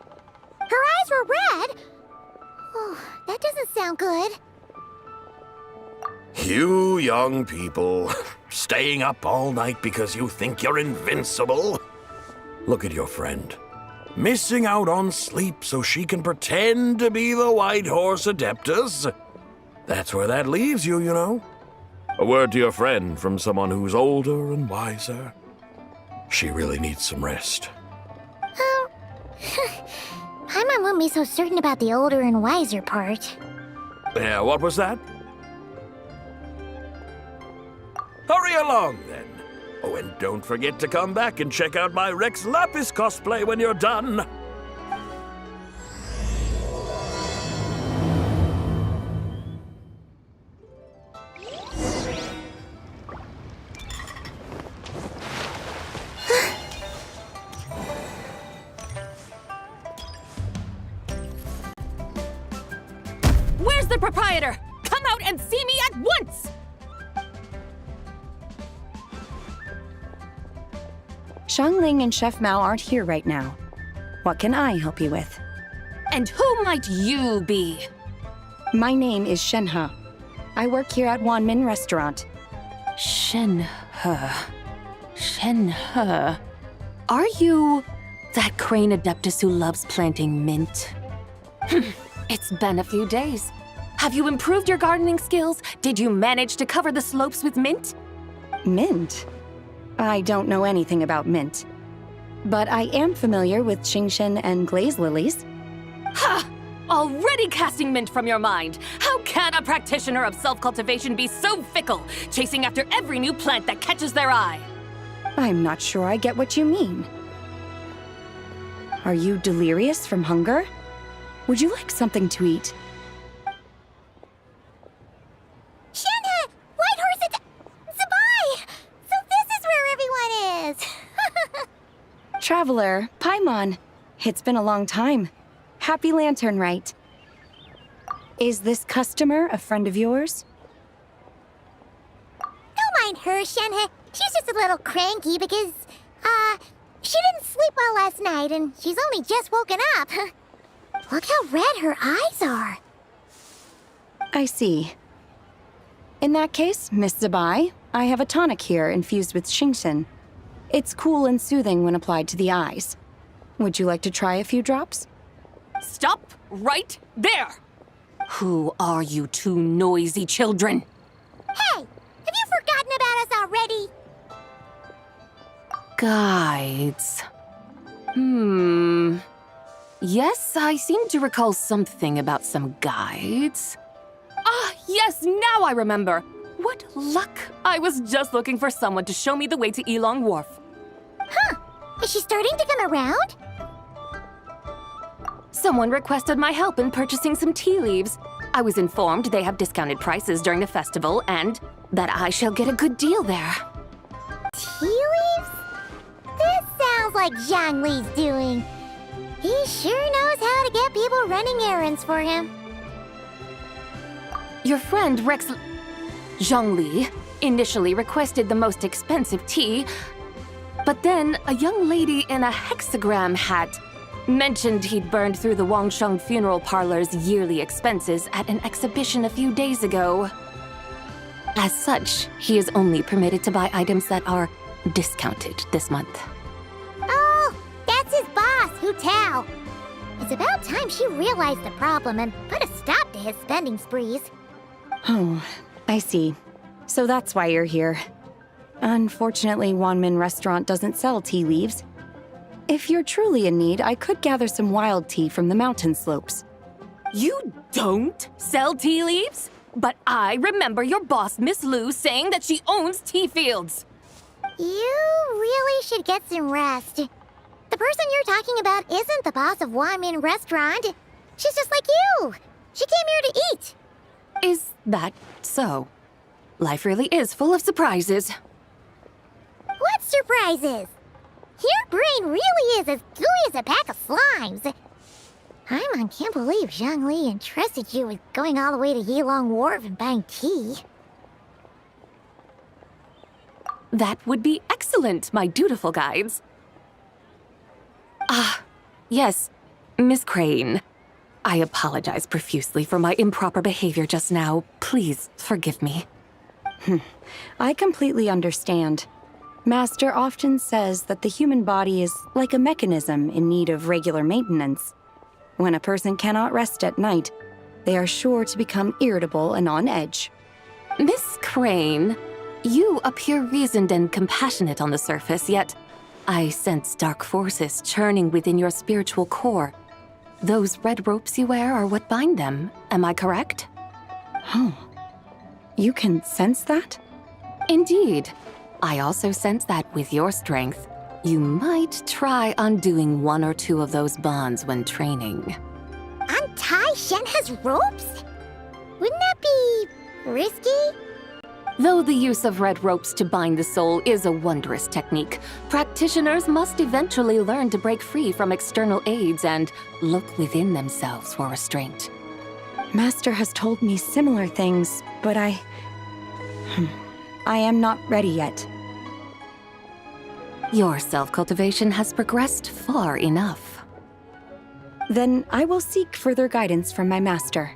eyes were red? Oh, that doesn't sound good. You young people, staying up all night because you think you're invincible. Look at your friend, missing out on sleep so she can pretend to be the White Horse Adeptus. That's where that leaves you, you know. A word to your friend from someone who's older and wiser. She really needs some rest. Oh. Paimon won't be so certain about the older and wiser part. Yeah, what was that? Hurry along, then. Oh, and don't forget to come back and check out my Rex Lapis cosplay when you're done. Where's the proprietor? Come out and see me at once! Xiangling and Chef Mao aren't here right now. What can I help you with? And who might you be? My name is Shenhe. I work here at Wanmin Restaurant. Shenhe. Shenhe. Are you that crane adeptus who loves planting mint? It's been a few days. Have you improved your gardening skills? Did you manage to cover the slopes with mint? Mint? I don't know anything about mint. But I am familiar with Qingshen and glaze lilies. Ha! Already casting mint from your mind. How can a practitioner of self-cultivation be so fickle, chasing after every new plant that catches their eye? I'm not sure I get what you mean. Are you delirious from hunger? Would you like something to eat? Shenhe! Whitehorse Zabai! So this is where everyone is! Traveler, Paimon. It's been a long time. Happy Lantern Rite. Is this customer a friend of yours? Don't mind her, Shenhe. She's just a little cranky because, she didn't sleep well last night and she's only just woken up. Look how red her eyes are. I see. In that case, Miss Zabai, I have a tonic here infused with Qingshen. It's cool and soothing when applied to the eyes. Would you like to try a few drops? Stop right there! Who are you two noisy children? Hey! Have you forgotten about us already? Guides. Yes, I seem to recall something about some guides. Ah, yes, now I remember. What luck! I was just looking for someone to show me the way to Elong Wharf. Huh! Is she starting to come around? Someone requested my help in purchasing some tea leaves. I was informed they have discounted prices during the festival and that I shall get a good deal there. Tea leaves? This sounds like Zhongli's doing. He sure knows how to get people running errands for him. Your friend Rex Zhongli initially requested the most expensive tea, but then a young lady in a hexagram hat mentioned he'd burned through the Wangsheng funeral parlor's yearly expenses at an exhibition a few days ago. As such, he is only permitted to buy items that are discounted this month. Oh, that's his boss, Hu Tao. It's about time she realized the problem and put a stop to his spending sprees. Oh, I see. So that's why you're here. Unfortunately, Wanmin Restaurant doesn't sell tea leaves. If you're truly in need, I could gather some wild tea from the mountain slopes. You don't sell tea leaves? But I remember your boss, Miss Liu, saying that she owns tea fields. You really should get some rest. The person you're talking about isn't the boss of Wanmin Restaurant. She's just like you. She came here to eat. Is that so? Life really is full of surprises. What surprises? Your brain really is as gooey as a pack of slimes. Paimon can't believe Zhongli entrusted you with going all the way to Yilong Wharf and buying tea. That would be excellent, my dutiful guides. Ah, yes, Miss Crane. I apologize profusely for my improper behavior just now. Please forgive me. I completely understand. Master often says that the human body is like a mechanism in need of regular maintenance. When a person cannot rest at night, they are sure to become irritable and on edge. Miss Crane, you appear reasoned and compassionate on the surface, yet I sense dark forces churning within your spiritual core. Those red ropes you wear are what bind them, am I correct? Oh. You can sense that? Indeed. I also sense that with your strength, you might try undoing one or two of those bonds when training. Untie Shenhe's ropes? Wouldn't that be risky? Though the use of red ropes to bind the soul is a wondrous technique, practitioners must eventually learn to break free from external aids and look within themselves for restraint. Master has told me similar things, but I am not ready yet. Your self-cultivation has progressed far enough. Then I will seek further guidance from my master.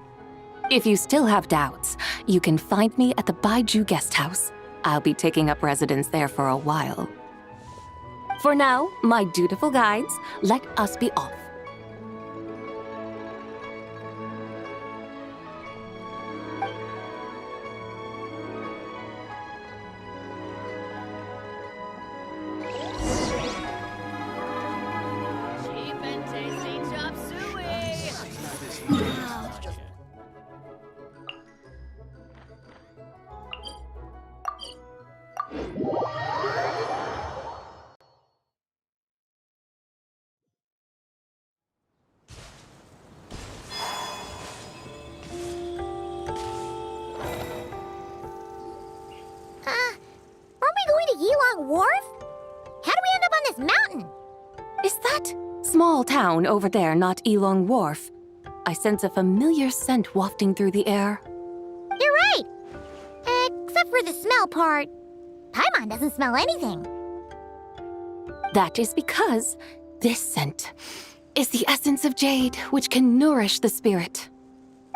If you still have doubts, you can find me at the Baiju Guest House. I'll be taking up residence there for a while. For now, my dutiful guides, let us be off. Wharf? How do we end up on this mountain? Is that small town over there not Elong Wharf? I sense a familiar scent wafting through the air. You're right! Except for the smell part. Paimon doesn't smell anything. That is because this scent is the essence of jade, which can nourish the spirit.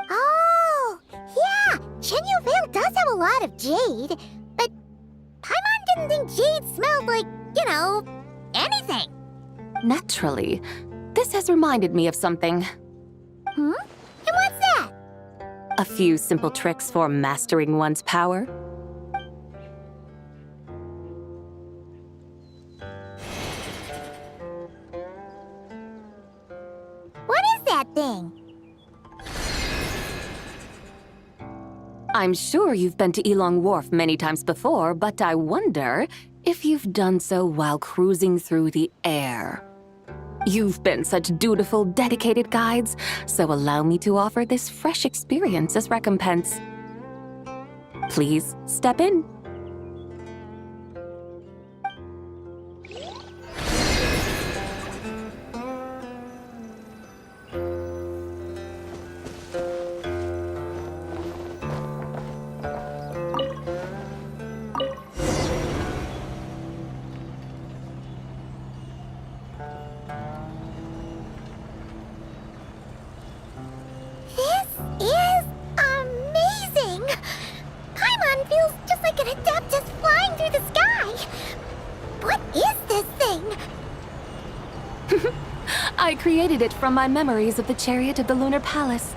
Oh, yeah! Shenyu Vale does have a lot of jade, but Paimon didn't think jade smelled like, anything. Naturally. This has reminded me of something. And what's that? A few simple tricks for mastering one's power. What is that thing? I'm sure you've been to Elong Wharf many times before, but I wonder if you've done so while cruising through the air. You've been such dutiful, dedicated guides, so allow me to offer this fresh experience as recompense. Please step in. I created it from my memories of the chariot of the Lunar Palace.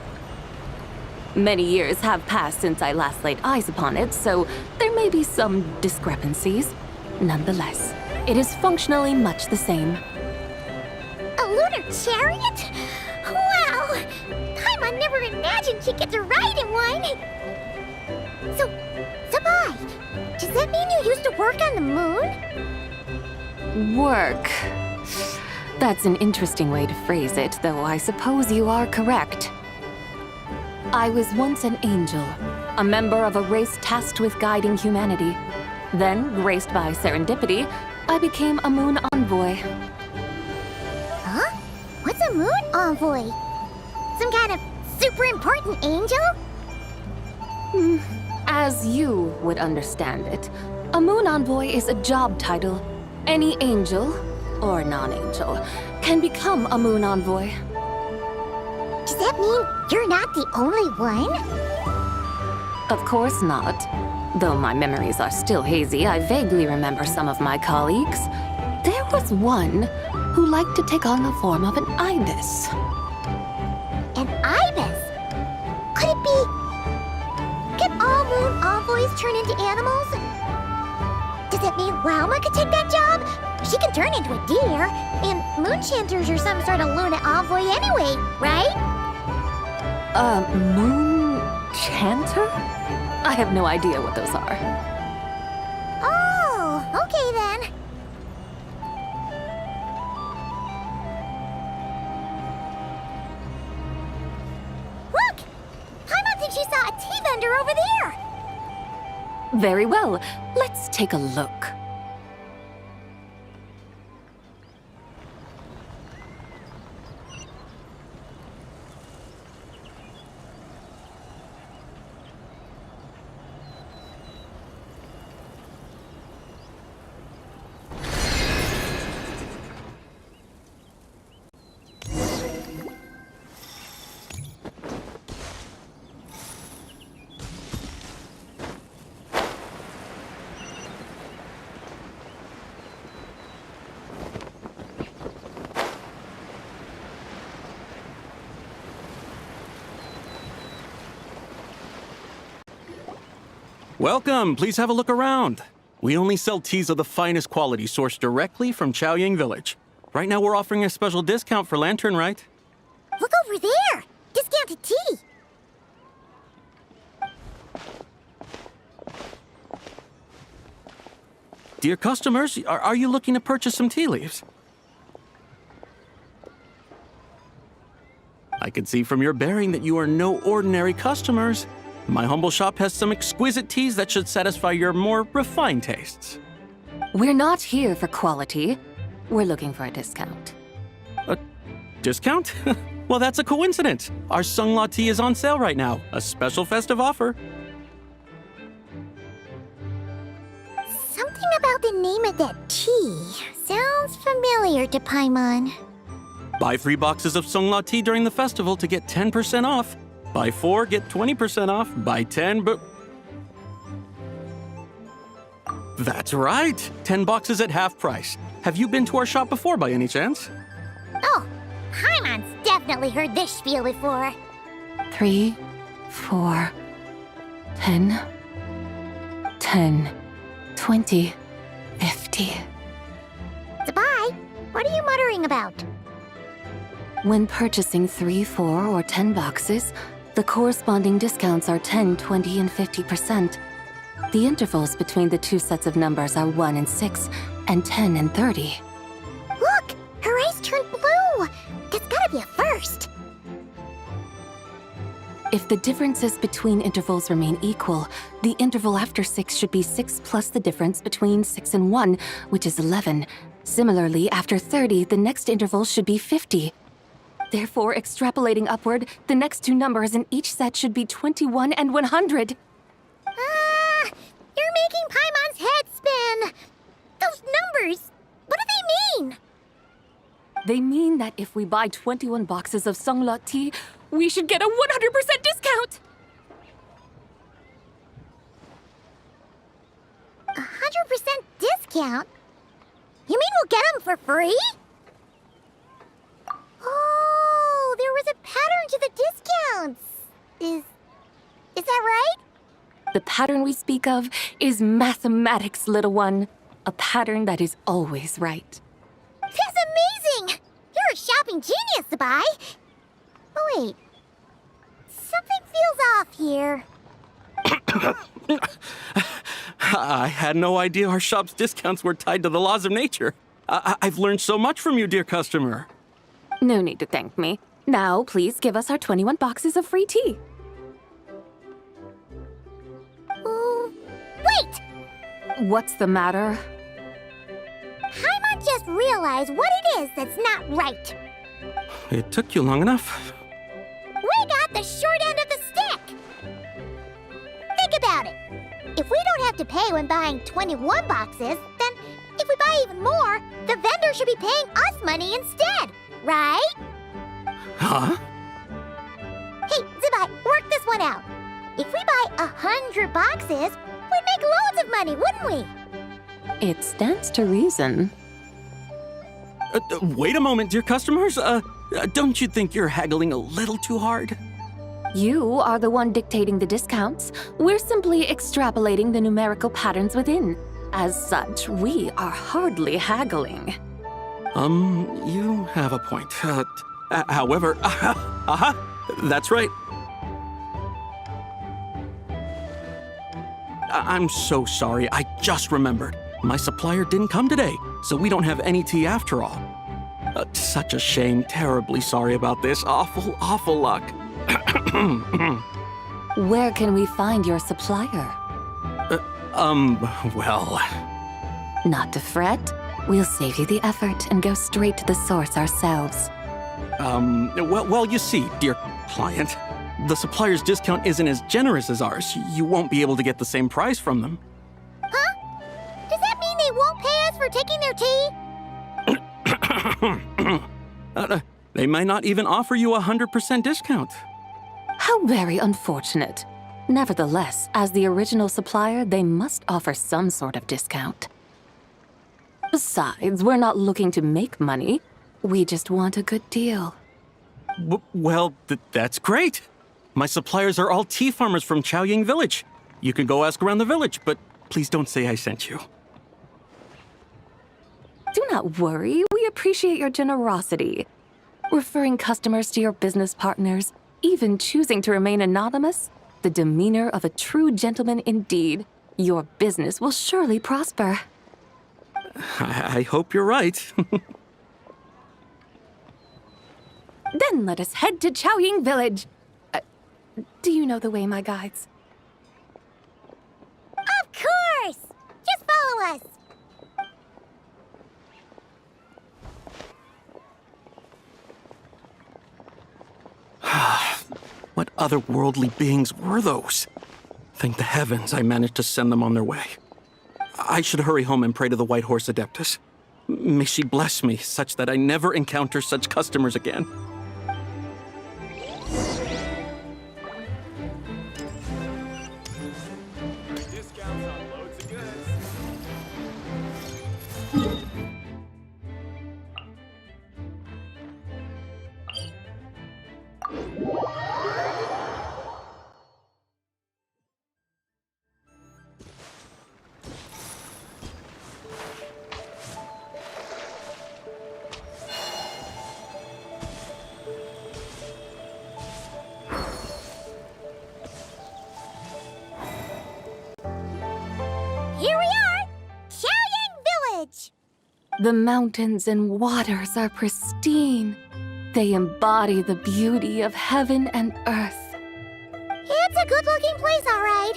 Many years have passed since I last laid eyes upon it, so there may be some discrepancies. Nonetheless, it is functionally much the same. A lunar chariot? Wow! Paimon never imagined she'd get to ride in one! So, Bai, does that mean you used to work on the moon? Work. That's an interesting way to phrase it, though I suppose you are correct. I was once an angel, a member of a race tasked with guiding humanity. Then, graced by serendipity, I became a moon envoy. Huh? What's a moon envoy? Some kind of super important angel? As you would understand it, a moon envoy is a job title. Any angel, or non-angel, can become a moon envoy. Does that mean you're not the only one? Of course not. Though my memories are still hazy, I vaguely remember some of my colleagues. There was one who liked to take on the form of an ibis. An ibis? Could it be... Can all moon envoys turn into animals? Does it mean Lauma could take that job? she can turn into a deer, and moonchanters are some sort of Luna envoy anyway, right? Moon Chanter? I have no idea what those are. Oh, okay then. Look! Paimon thinks she saw a tea vendor over there! Very well. Let's take a look. Welcome, please have a look around. We only sell teas of the finest quality sourced directly from Chaoying Village. Right now we're offering a special discount for Lantern Rite. Look over there! Discounted tea! Dear customers, are you looking to purchase some tea leaves? I can see from your bearing that you are no ordinary customers. My humble shop has some exquisite teas that should satisfy your more refined tastes. We're not here for quality. We're looking for a discount. A discount? Well, that's a coincidence. Our Sungla tea is on sale right now. A special festive offer. Something about the name of that tea sounds familiar to Paimon. Buy 3 boxes of Sungla tea during the festival to get 10% off. Buy 4, get 20% off. Buy 10, but... That's right! 10 boxes at half price. Have you been to our shop before by any chance? Oh, Paimon's definitely heard this spiel before. 3, 4, 10, 10, 20, 50. Zabai, what are you muttering about? When purchasing 3, 4, or 10 boxes, the corresponding discounts are 10, 20, and 50%. The intervals between the two sets of numbers are 1 and 6, and 10 and 30. Look! Her eyes turned blue! That's gotta be a first! If the differences between intervals remain equal, the interval after 6 should be 6 plus the difference between 6 and 1, which is 11. Similarly, after 30, the next interval should be 50. Therefore, extrapolating upward, the next two numbers in each set should be 21 and 100. You're making Paimon's head spin! Those numbers, what do they mean? They mean that if we buy 21 boxes of Sungla tea, we should get a 100% discount! 100% discount? You mean we'll get them for free? Oh, there was a pattern to the discounts. Is that right? The pattern we speak of is mathematics, little one. A pattern that is always right. That's amazing! You're a shopping genius, Zabai. Oh, wait. Something feels off here. I had no idea our shop's discounts were tied to the laws of nature. I've learned so much from you, dear customer. No need to thank me. Now, please give us our 21 boxes of free tea. Wait! What's the matter? Paimon just realized what it is that's not right. It took you long enough. We got the short end of the stick! Think about it. If we don't have to pay when buying 21 boxes, then if we buy even more, the vendor should be paying us money instead, right? Huh? Hey, Zabai, work this one out. If we buy 100 boxes, we'd make loads of money, wouldn't we? It stands to reason. Wait a moment, dear customers. Don't you think you're haggling a little too hard? You are the one dictating the discounts. We're simply extrapolating the numerical patterns within. As such, we are hardly haggling. You have a point. However, that's right. I'm so sorry. I just remembered. My supplier didn't come today, so we don't have any tea after all. Such a shame. Terribly sorry about this. Awful luck. Where can we find your supplier? Well... Not to fret. We'll save you the effort and go straight to the source ourselves. Well, you see, dear client, the supplier's discount isn't as generous as ours. You won't be able to get the same price from them. Huh? Does that mean they won't pay us for taking their tea? They might not even offer you 100% discount. How very unfortunate. Nevertheless, as the original supplier, they must offer some sort of discount. Besides, we're not looking to make money. We just want a good deal. Well, that's great. My suppliers are all tea farmers from Chaoying Village. You can go ask around the village, but please don't say I sent you. Do not worry. We appreciate your generosity. Referring customers to your business partners, even choosing to remain anonymous, the demeanor of a true gentleman indeed. Your business will surely prosper. I hope you're right. Then let us head to Chaoying Village. Do you know the way, my guides? Of course! Just follow us! What otherworldly beings were those? Thank the heavens I managed to send them on their way. I should hurry home and pray to the White Horse Adeptus. May she bless me such that I never encounter such customers again. Here we are! Chaoying Village! The mountains and waters are pristine. They embody the beauty of heaven and earth. It's a good-looking place, all right.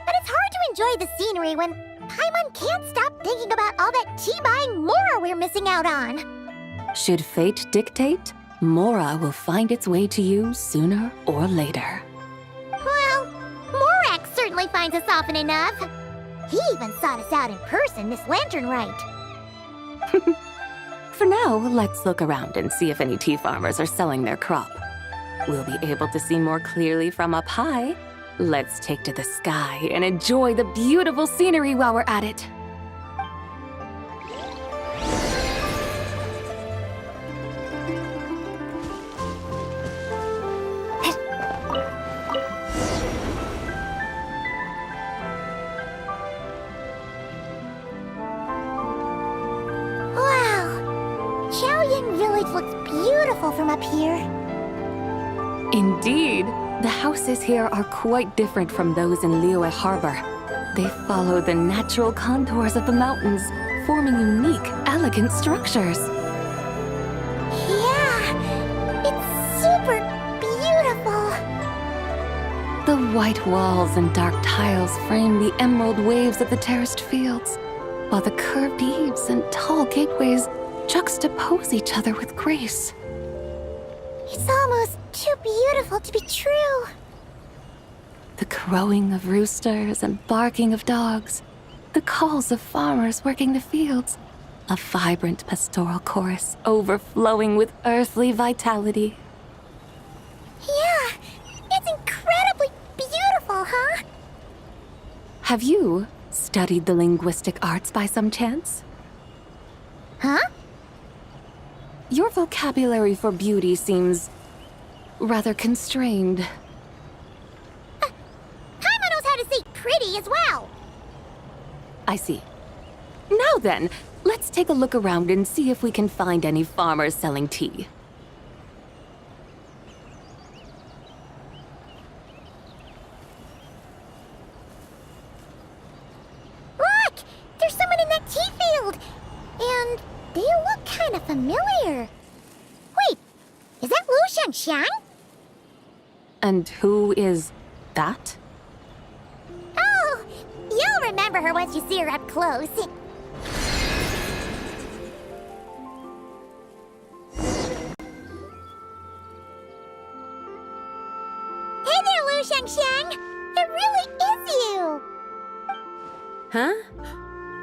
But it's hard to enjoy the scenery when Paimon can't stop thinking about all that tea-buying Mora we're missing out on. Should fate dictate, Mora will find its way to you sooner or later. Well, Morak certainly finds us often enough. He even sought us out in person this Lantern Rite. For now, let's look around and see if any tea farmers are selling their crop. We'll be able to see more clearly from up high. Let's take to the sky and enjoy the beautiful scenery while we're at it. Chaoying Village looks beautiful from up here. Indeed, the houses here are quite different from those in Liyue Harbor. They follow the natural contours of the mountains, forming unique, elegant structures. Yeah, it's super beautiful. The white walls and dark tiles frame the emerald waves of the terraced fields, while the curved eaves and tall gateways juxtapose each other with grace. It's almost too beautiful to be true. The crowing of roosters and barking of dogs, the calls of farmers working the fields, a vibrant pastoral chorus overflowing with earthly vitality. Yeah, it's incredibly beautiful, huh? Have you studied the linguistic arts by some chance? Huh? Your vocabulary for beauty seems rather constrained. Paimon knows how to say pretty as well. I see. Now then, let's take a look around and see if we can find any farmers selling tea. Look! There's someone in that tea field! And they look kind of familiar. Wait, is that Lu Xiangxiang? And who is that? Oh, you'll remember her once you see her up close. Hey there, Lu Xiangxiang! It really is you! Huh?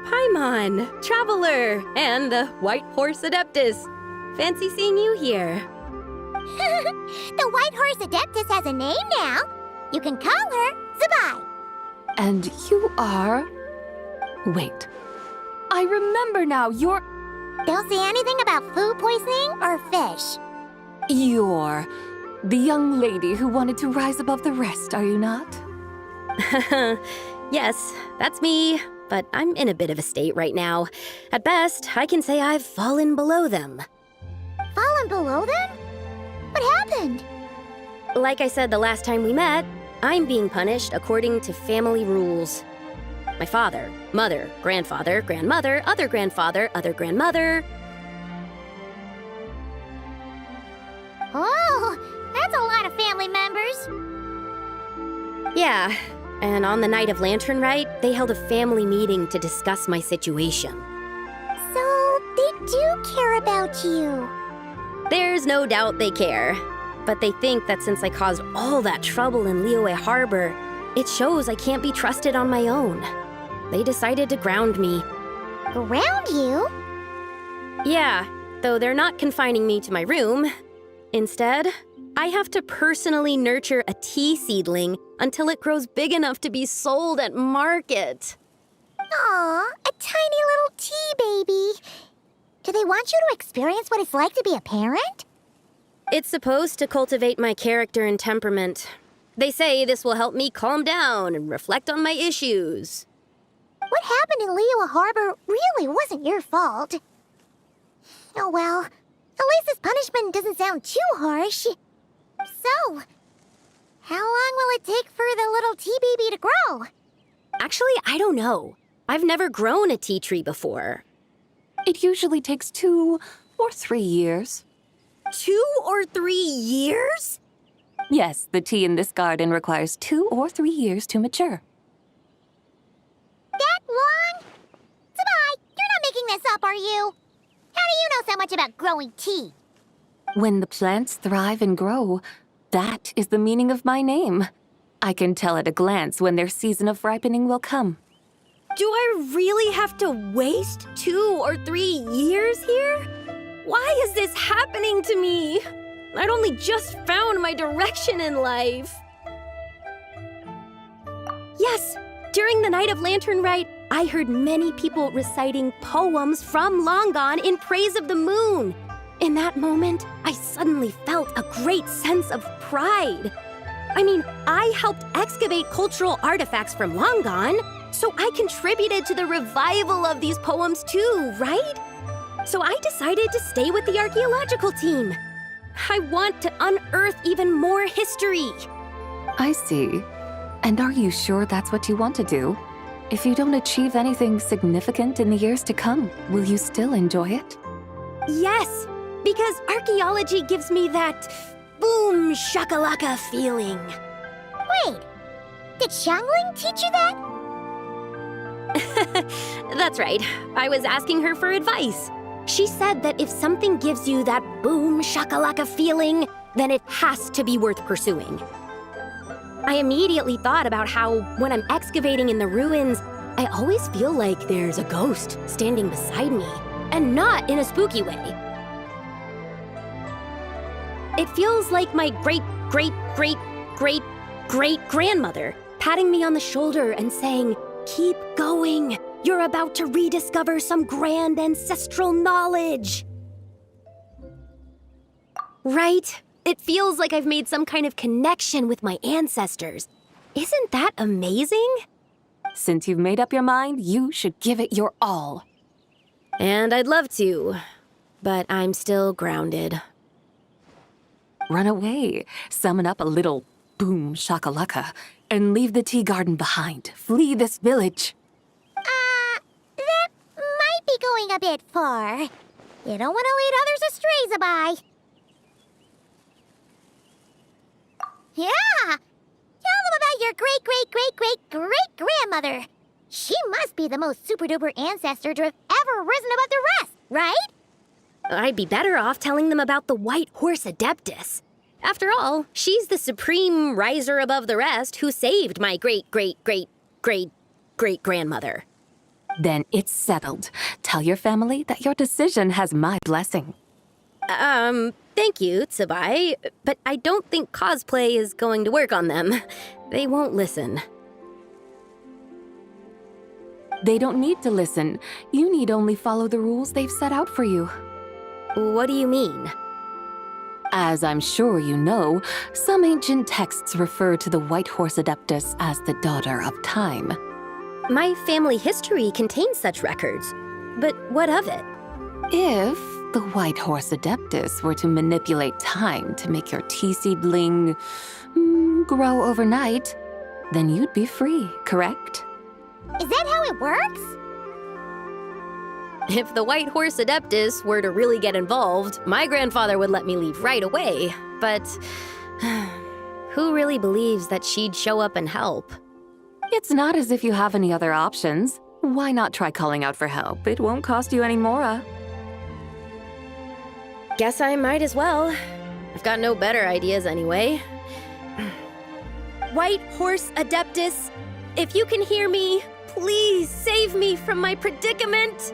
Paimon, Traveler, and the White Horse Adeptus. Fancy seeing you here. The White Horse Adeptus has a name now. You can call her Zabai. And you are... Wait. I remember now, you're... Don't say anything about food poisoning or fish. You're the young lady who wanted to rise above the rest, are you not? Yes, that's me, but I'm in a bit of a state right now. At best, I can say I've fallen below them. Fallen below them? What happened? Like I said the last time we met, I'm being punished according to family rules. My father, mother, grandfather, grandmother, other grandfather, other grandmother. Oh, that's a lot of family members. Yeah, and on the night of Lantern Rite, they held a family meeting to discuss my situation. So, they do care about you. There's no doubt they care. But they think that since I caused all that trouble in Liyue Harbor, it shows I can't be trusted on my own. They decided to ground me. Ground you? Yeah, though they're not confining me to my room. Instead, I have to personally nurture a tea seedling until it grows big enough to be sold at market. Aw, a tiny little tea baby. Do they want you to experience what it's like to be a parent? It's supposed to cultivate my character and temperament. They say this will help me calm down and reflect on my issues. What happened in Liyue Harbor really wasn't your fault. Oh well, at least this punishment doesn't sound too harsh. So, how long will it take for the little tea baby to grow? Actually, I don't know. I've never grown a tea tree before. It usually takes 2 or 3 years. 2 or 3 years? Yes, the tea in this garden requires 2 or 3 years to mature. That long? Zabai, you're not making this up, are you? How do you know so much about growing tea? When the plants thrive and grow, that is the meaning of my name. I can tell at a glance when their season of ripening will come. Do I really have to waste 2 or 3 years here? Why is this happening to me? I'd only just found my direction in life. Yes, during the night of Lantern Rite, I heard many people reciting poems from Long Gone in praise of the moon. In that moment, I suddenly felt a great sense of pride. I mean, I helped excavate cultural artifacts from Long Gone, so I contributed to the revival of these poems too, right? So I decided to stay with the archaeological team. I want to unearth even more history. I see. And are you sure that's what you want to do? If you don't achieve anything significant in the years to come, will you still enjoy it? Yes, because archaeology gives me that boom shakalaka feeling. Wait, did Xiangling teach you that? That's right. I was asking her for advice. She said that if something gives you that boom shakalaka feeling, then it has to be worth pursuing. I immediately thought about how, when I'm excavating in the ruins, I always feel like there's a ghost standing beside me, and not in a spooky way. It feels like my great-great-great-great-great-grandmother patting me on the shoulder and saying, "Keep going. You're about to rediscover some grand ancestral knowledge." Right? It feels like I've made some kind of connection with my ancestors. Isn't that amazing? Since you've made up your mind, you should give it your all. And I'd love to, but I'm still grounded. Run away, summon up a little boom shakalaka, and leave the tea garden behind. Flee this village. That might be going a bit far. You don't want to lead others astray, Zabai. Yeah! Tell them about your great-great-great-great-great-grandmother. She must be the most super-duper ancestor to have ever risen above the rest, right? I'd be better off telling them about the White Horse Adeptus. After all, she's the supreme riser above the rest who saved my great-great-great-great-great-grandmother. Then it's settled. Tell your family that your decision has my blessing. Thank you, Tsubai, but I don't think cosplay is going to work on them. They won't listen. They don't need to listen. You need only follow the rules they've set out for you. What do you mean? As I'm sure you know, some ancient texts refer to the White Horse Adeptus as the Daughter of Time. My family history contains such records, but what of it? If the White Horse Adeptus were to manipulate time to make your tea seedling grow overnight, then you'd be free, correct? Is that how it works? If the White Horse Adeptus were to really get involved, my grandfather would let me leave right away, but who really believes that she'd show up and help? It's not as if you have any other options. Why not try calling out for help? It won't cost you any more. Guess I might as well. I've got no better ideas anyway. White Horse Adeptus, if you can hear me, please save me from my predicament.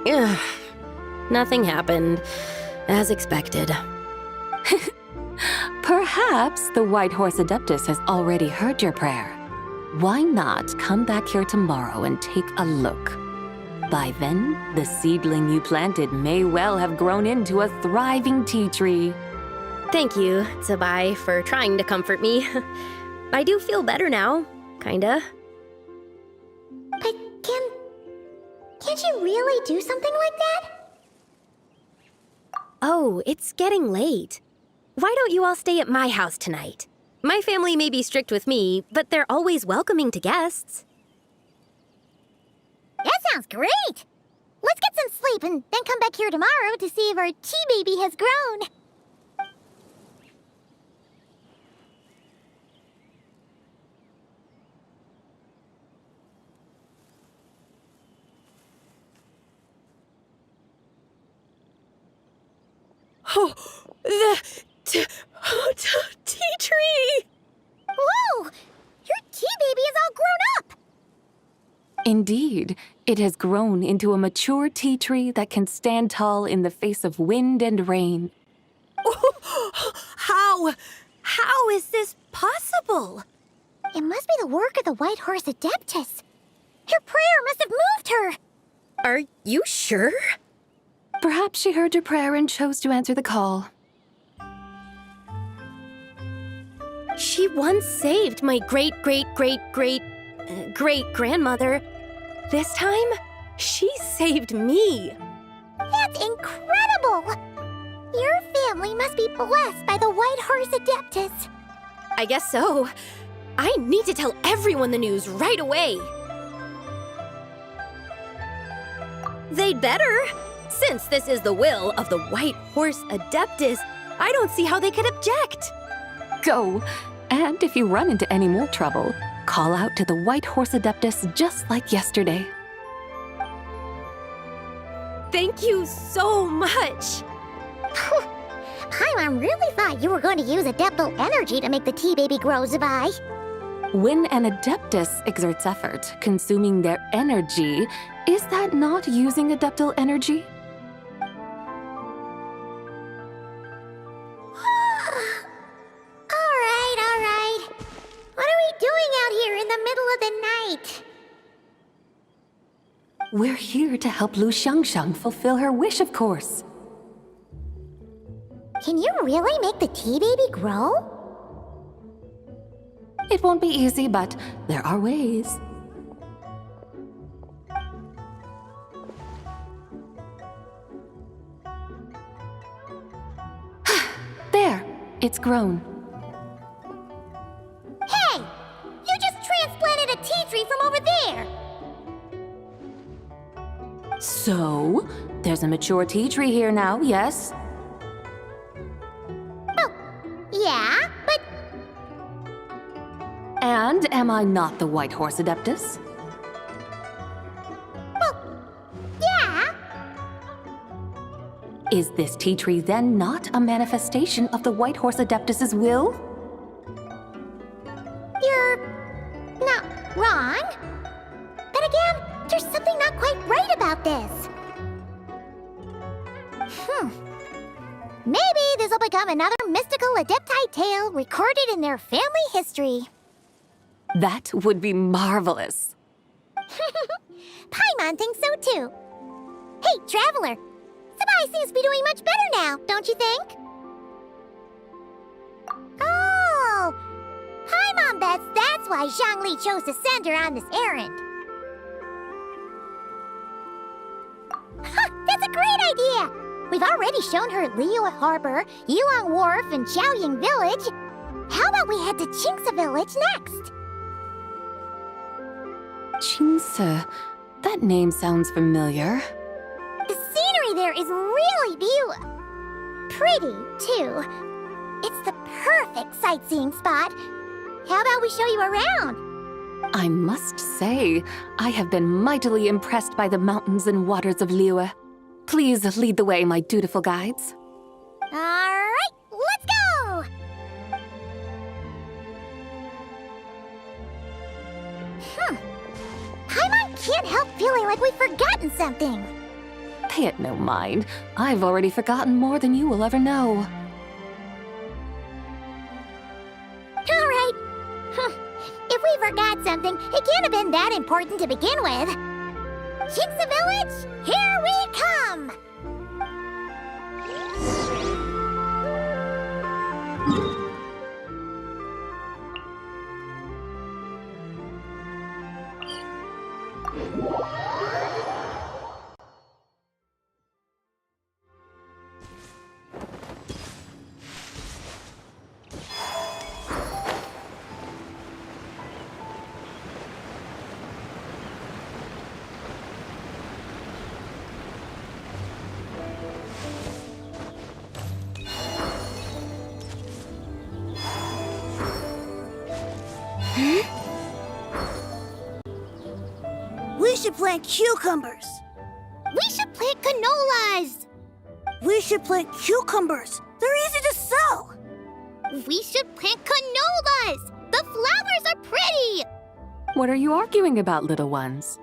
Ugh. Nothing happened, as expected. Perhaps the White Horse Adeptus has already heard your prayer. Why not come back here tomorrow and take a look? By then, the seedling you planted may well have grown into a thriving tea tree. Thank you, Tsubai, for trying to comfort me. I do feel better now, kinda. But can't you really do something like that? Oh, it's getting late. Why don't you all stay at my house tonight? My family may be strict with me, but they're always welcoming to guests. That sounds great! Let's get some sleep and then come back here tomorrow to see if our tea baby has grown. Oh, the tea tree! Whoa! Your tea baby is all grown up! Indeed, it has grown into a mature tea tree that can stand tall in the face of wind and rain. How is this possible? It must be the work of the White Horse Adeptus. Her prayer must have moved her. Are you sure? Perhaps she heard your prayer and chose to answer the call. She once saved my great-great-great-great-great-grandmother. This time, she saved me. That's incredible! Your family must be blessed by the White Horse Adeptus. I guess so. I need to tell everyone the news right away. They'd better. Since this is the will of the White Horse Adeptus, I don't see how they could object. Go! And if you run into any more trouble, call out to the White Horse Adeptus just like yesterday. Thank you so much! Paimon really thought you were going to use Adeptal energy to make the tea baby grow, Zabai. When an Adeptus exerts effort, consuming their energy, is that not using Adeptal energy? All right. What are we doing out here in the middle of the night? We're here to help Lu Xiangxiang fulfill her wish, of course. Can you really make the tea baby grow? It won't be easy, but there are ways. There, it's grown. Hey! You just transplanted a tea tree from over there! So, there's a mature tea tree here now, yes? Oh, yeah, but... And am I not the White Horse Adeptus? Yeah! Is this tea tree then not a manifestation of the White Horse Adeptus's will? You're... not wrong. But again, there's something not quite right about this. Maybe this will become another mystical Adepti tale recorded in their family history. That would be marvelous. Paimon thinks so too. Hey, Traveler! Sabai seems to be doing much better now, don't you think? Oh! Paimon bets that's why Zhongli chose to send her on this errand. That's a great idea! We've already shown her Liyue Harbor, Yulong Wharf, and Xiaoying Village. How about we head to Qingce Village next? Qingce. That name sounds familiar. The scenery there is really pretty, too. It's the perfect sightseeing spot. How about we show you around? I must say, I have been mightily impressed by the mountains and waters of Liyue. Please lead the way, my dutiful guides. All right, let's go! Paimon can't help feeling like we've forgotten something. Pay it no mind. I've already forgotten more than you will ever know. All right. If we forgot something, it can't have been that important to begin with. Qingce Village, here we come! We should plant cucumbers. We should plant canolas. We should plant cucumbers. They're easy to sow. We should plant canolas. The flowers are pretty. What are you arguing about, little ones?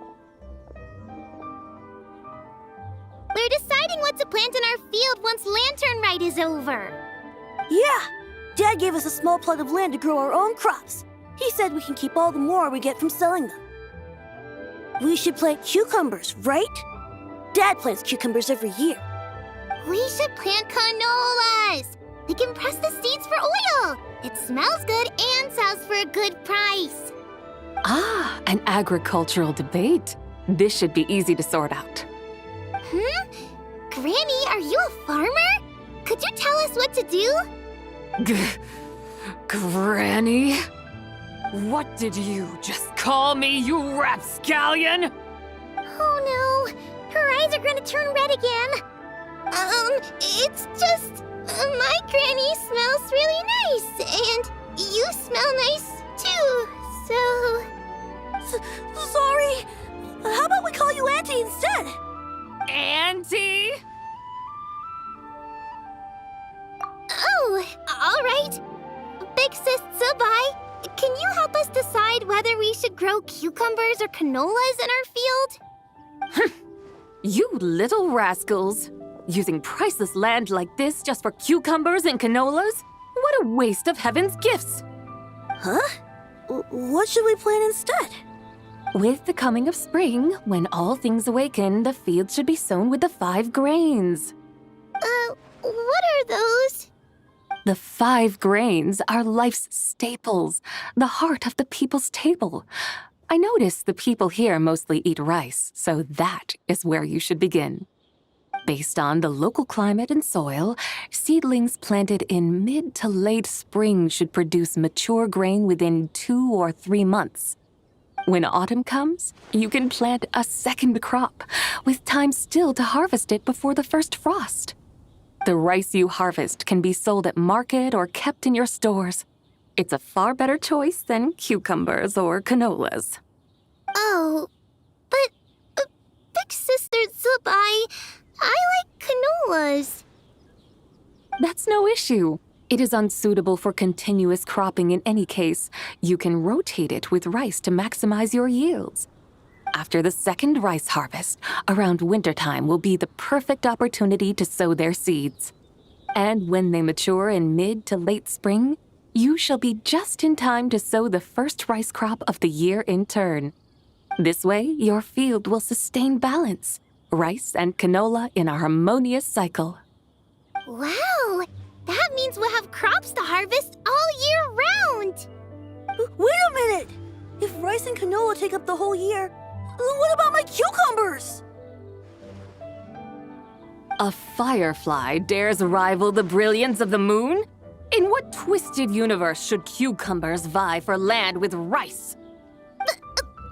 We're deciding what to plant in our field once Lantern Rite is over. Yeah. Dad gave us a small plot of land to grow our own crops. He said we can keep all the more we get from selling them. We should plant cucumbers, right? Dad plants cucumbers every year. We should plant canolas. We can press the seeds for oil. It smells good and sells for a good price. Ah, an agricultural debate. This should be easy to sort out. Granny, are you a farmer? Could you tell us what to do? Granny? What did you just call me, you rapscallion? Oh no, her eyes are gonna turn red again. It's just, my granny smells really nice, and you smell nice too, so... Sorry. How about we call you Auntie instead? Auntie? Oh, all right. Big Sis Sabai, can you help us decide whether we should grow cucumbers or canolas in our field? You little rascals! Using priceless land like this just for cucumbers and canolas? What a waste of heaven's gifts! Huh? What should we plant instead? With the coming of spring, when all things awaken, the fields should be sown with the 5 grains. What are those? The 5 grains are life's staples, the heart of the people's table. I notice the people here mostly eat rice, so that is where you should begin. Based on the local climate and soil, seedlings planted in mid to late spring should produce mature grain within 2 or 3 months. When autumn comes, you can plant a second crop, with time still to harvest it before the first frost. The rice you harvest can be sold at market or kept in your stores. It's a far better choice than cucumbers or canolas. Oh, but Big Sister Zubai, I like canolas. That's no issue. It is unsuitable for continuous cropping in any case. You can rotate it with rice to maximize your yields. After the second rice harvest, around wintertime will be the perfect opportunity to sow their seeds. And when they mature in mid to late spring, you shall be just in time to sow the first rice crop of the year in turn. This way, your field will sustain balance, rice and canola in a harmonious cycle. Wow, that means we'll have crops to harvest all year round. Wait a minute! If rice and canola take up the whole year, what about my cucumbers? A firefly dares rival the brilliance of the moon? In what twisted universe should cucumbers vie for land with rice?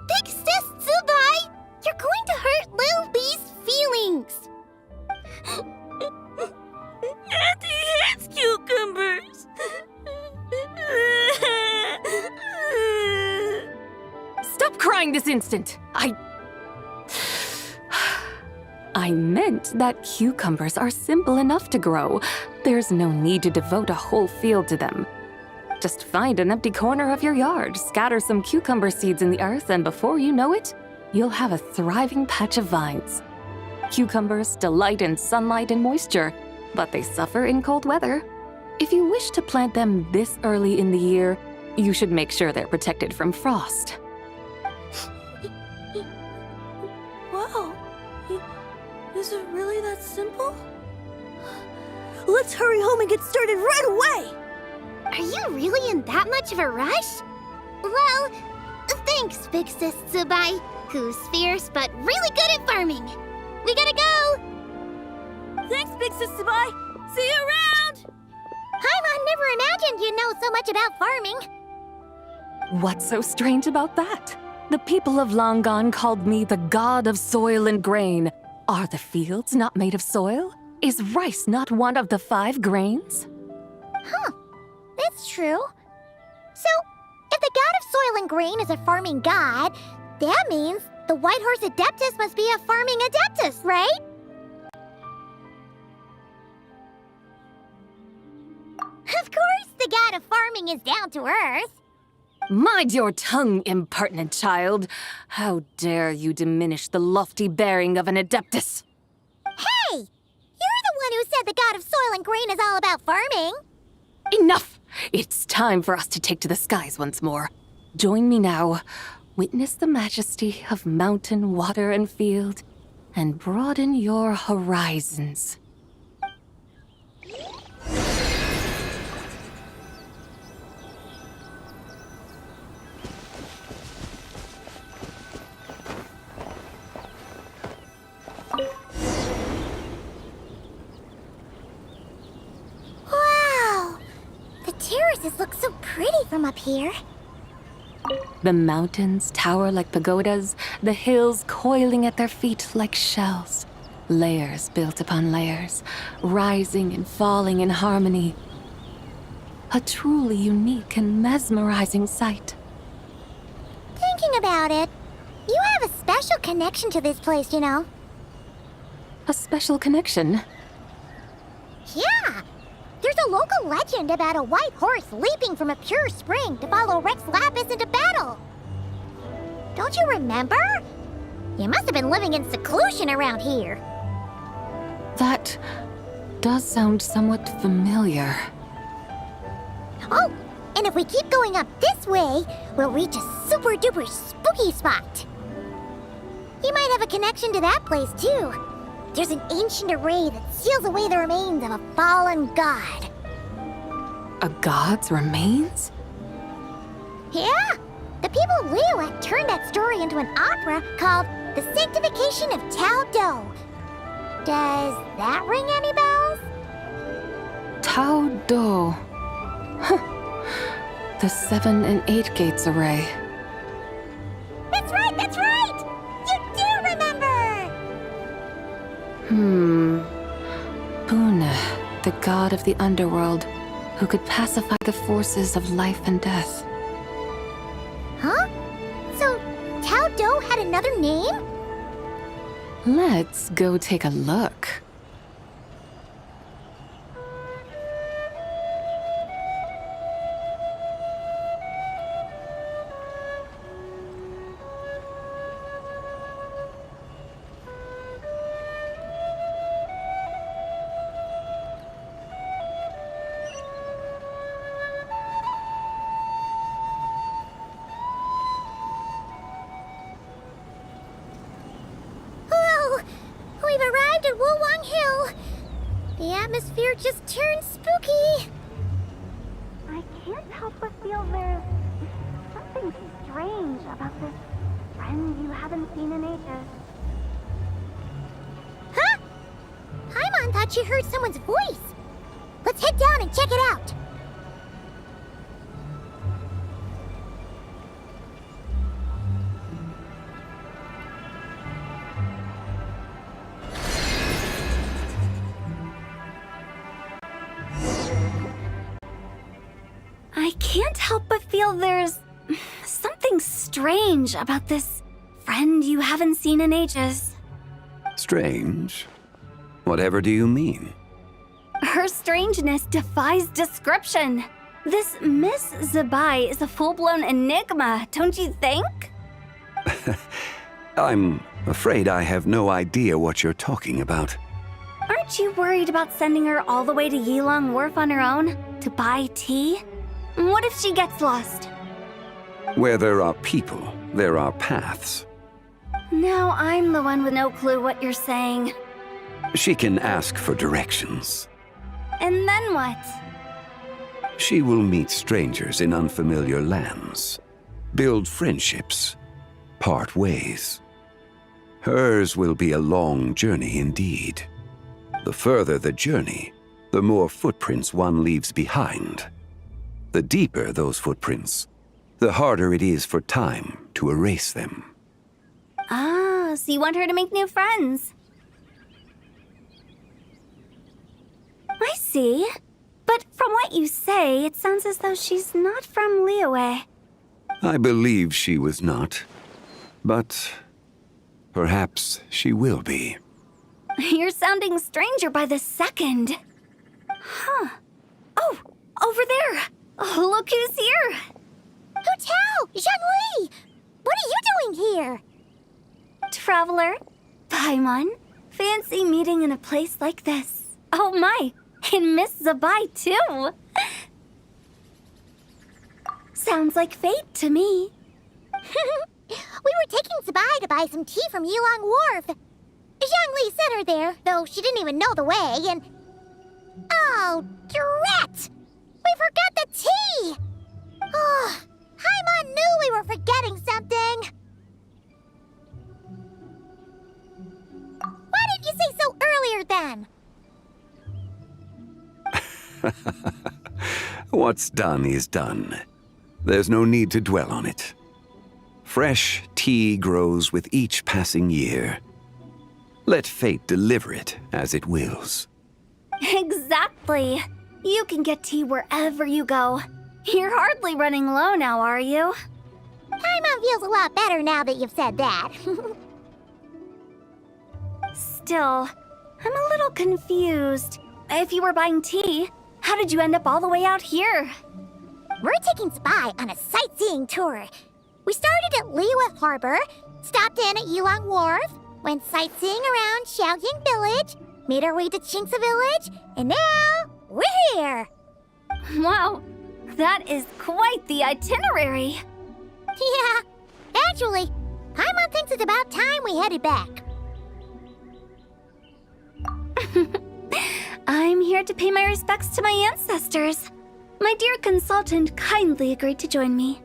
Big Sis Zubai, you're going to hurt Lil Bee's feelings. Auntie hates cucumbers. Stop crying this instant! I meant that cucumbers are simple enough to grow. There's no need to devote a whole field to them. Just find an empty corner of your yard, scatter some cucumber seeds in the earth, and before you know it, you'll have a thriving patch of vines. Cucumbers delight in sunlight and moisture, but they suffer in cold weather. If you wish to plant them this early in the year, you should make sure they're protected from frost. Wow. Is it really that simple? Let's hurry home and get started right away! Are you really in that much of a rush? Well, thanks, Big Sis Zubai, who's fierce but really good at farming. We gotta go! Thanks, Big Sis Zubai! See you around! Paimon never imagined you'd know so much about farming. What's so strange about that? The people of Longon called me the god of soil and grain. Are the fields not made of soil? Is rice not one of the 5 grains? Huh. That's true. So, if the god of soil and grain is a farming god, that means the White Horse Adeptus must be a farming adeptus, right? Of course, the god of farming is down to earth. Mind your tongue, impertinent child. How dare you diminish the lofty bearing of an adeptus? Hey! You're the one who said the god of soil and grain is all about farming. Enough! It's time for us to take to the skies once more. Join me now. Witness the majesty of mountain, water, and field, and broaden your horizons. Wow! The terraces look so pretty from up here. The mountains tower like pagodas, the hills coiling at their feet like shells. Layers built upon layers, rising and falling in harmony. A truly unique and mesmerizing sight. Thinking about it, you have a special connection to this place, you know. A special connection? Yeah! There's a local legend about a white horse leaping from a pure spring to follow Rex Lapis into battle. Don't you remember? You must have been living in seclusion around here. That does sound somewhat familiar. Oh, and if we keep going up this way, we'll reach a super duper spooky spot. You might have a connection to that place too. There's an ancient array that seals away the remains of a fallen god. A god's remains? Yeah! The people of Liyue turned that story into an opera called The Sanctification of Tao Do. Does that ring any bells? Tao Do. Huh. The 7 and 8 gates array. That's right, that's right! You do remember! Buna, the god of the underworld, who could pacify the forces of life and death. Huh? So, Tao Do had another name? Let's go take a look. We've arrived at Wulwang Hill. The atmosphere just turned spooky. I can't help but feel there's something strange about this friend you haven't seen in ages. Huh? Paimon thought she heard someone's voice. Let's head down and check it out. I can't help but feel there's something strange about this friend you haven't seen in ages. Strange? Whatever do you mean? Her strangeness defies description. This Miss Zabai is a full-blown enigma, don't you think? I'm afraid I have no idea what you're talking about. Aren't you worried about sending her all the way to Yilong Wharf on her own to buy tea? What if she gets lost? Where there are people, there are paths. Now I'm the one with no clue what you're saying. She can ask for directions. And then what? She will meet strangers in unfamiliar lands, build friendships, part ways. Hers will be a long journey indeed. The further the journey, the more footprints one leaves behind. The deeper those footprints, the harder it is for time to erase them. Ah, so you want her to make new friends. I see. But from what you say, it sounds as though she's not from Liyue. I believe she was not, but perhaps she will be. You're sounding stranger by the second. Huh. Oh, over there. Oh, look who's here. Hu Tao! Zhongli! What are you doing here? Traveler, Paimon, fancy meeting in a place like this. Oh my, and Miss Zabai too. Sounds like fate to me. We were taking Zabai to buy some tea from Yilong Wharf. Zhongli sent her there, though she didn't even know the way, and... Oh, drat! We forgot the tea! Oh, Paimon knew we were forgetting something. Why didn't you say so earlier then? What's done is done. There's no need to dwell on it. Fresh tea grows with each passing year. Let fate deliver it as it wills. Exactly. You can get tea wherever you go. You're hardly running low now, are you? Paimon feels a lot better now that you've said that. Still, I'm a little confused. If you were buying tea, how did you end up all the way out here? We're taking Zabai on a sightseeing tour. We started at Liyue Harbor, stopped in at Yilong Wharf, went sightseeing around Xiaoying Village, made our way to Qingce Village, and now we're here. Wow, that is quite the itinerary. Yeah, actually, Paimon thinks it's about time we headed back. I'm here to pay my respects to my ancestors. My dear consultant kindly agreed to join me.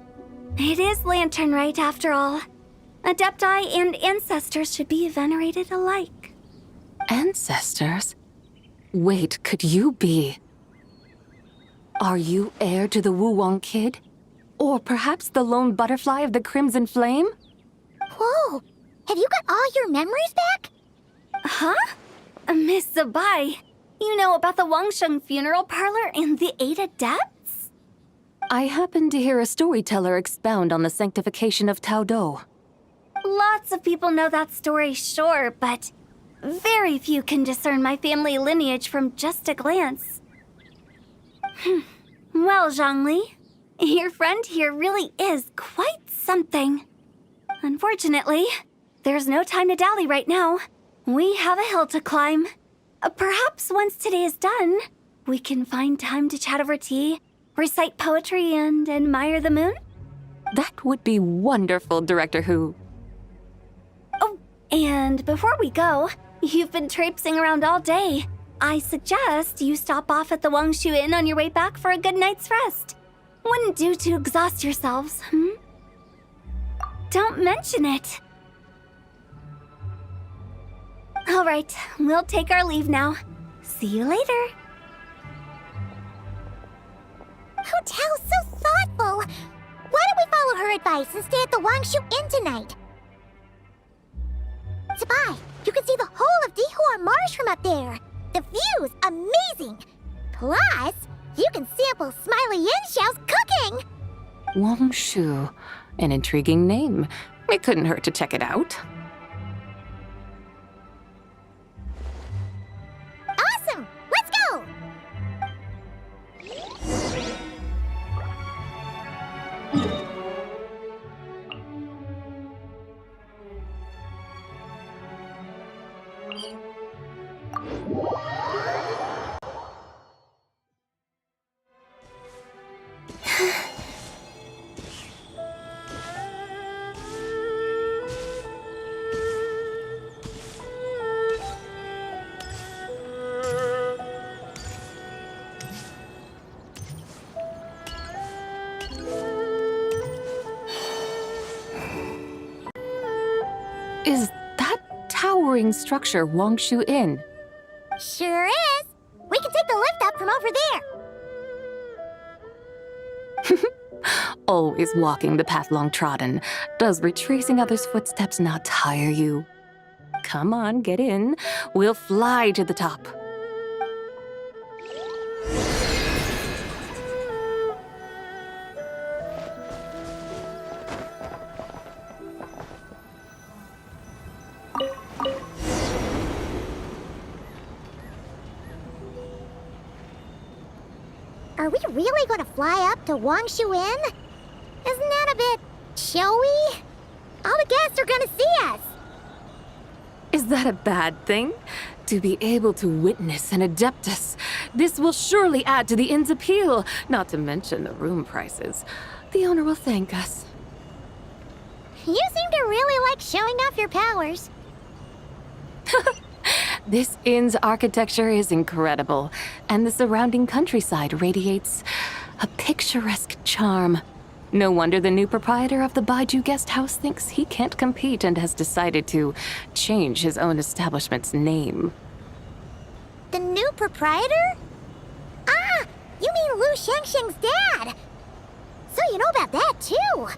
It is Lantern Rite, after all. Adepti and ancestors should be venerated alike. Ancestors? Wait, could you be? Are you heir to the Wu-Wong kid? Or perhaps the lone butterfly of the Crimson Flame? Whoa! Have you got all your memories back? Huh? Miss Zabai, you know about the Wangsheng funeral parlor and the 8 adepts? I happened to hear a storyteller expound on the sanctification of Tao Do. Lots of people know that story, sure, but very few can discern my family lineage from just a glance. Well, Zhongli, your friend here really is quite something. Unfortunately, there's no time to dally right now. We have a hill to climb. Perhaps once today is done, we can find time to chat over tea, recite poetry, and admire the moon? That would be wonderful, Director Hu. Oh, and before we go, you've been traipsing around all day. I suggest you stop off at the Wangshu Inn on your way back for a good night's rest. Wouldn't do to exhaust yourselves, Don't mention it. All right, we'll take our leave now. See you later. Hotel's so thoughtful. Why don't we follow her advice and stay at the Wangshu Inn tonight? Zabai, you can see the whole of Dihua Marsh from up there. The view's amazing. Plus, you can sample Smiley Yin-Xiao's cooking. Wangshu, an intriguing name. It couldn't hurt to check it out. Awesome! Let's go! Is that towering structure Wangshu Inn? Sure is. We can take the lift up from over there. Always walking the path long trodden. Does retracing others' footsteps not tire you? Come on, get in. We'll fly to the top. Are we really going to fly up to Wangshu Inn? Isn't that a bit showy? All the guests are going to see us. Is that a bad thing? To be able to witness an Adeptus. This will surely add to the inn's appeal, not to mention the room prices. The owner will thank us. You seem to really like showing off your powers. This inn's architecture is incredible, and the surrounding countryside radiates a picturesque charm. No wonder the new proprietor of the Baiju guest house thinks he can't compete and has decided to change his own establishment's name. The new proprietor? Ah, you mean Lu Shengsheng's dad. So you know about that, too.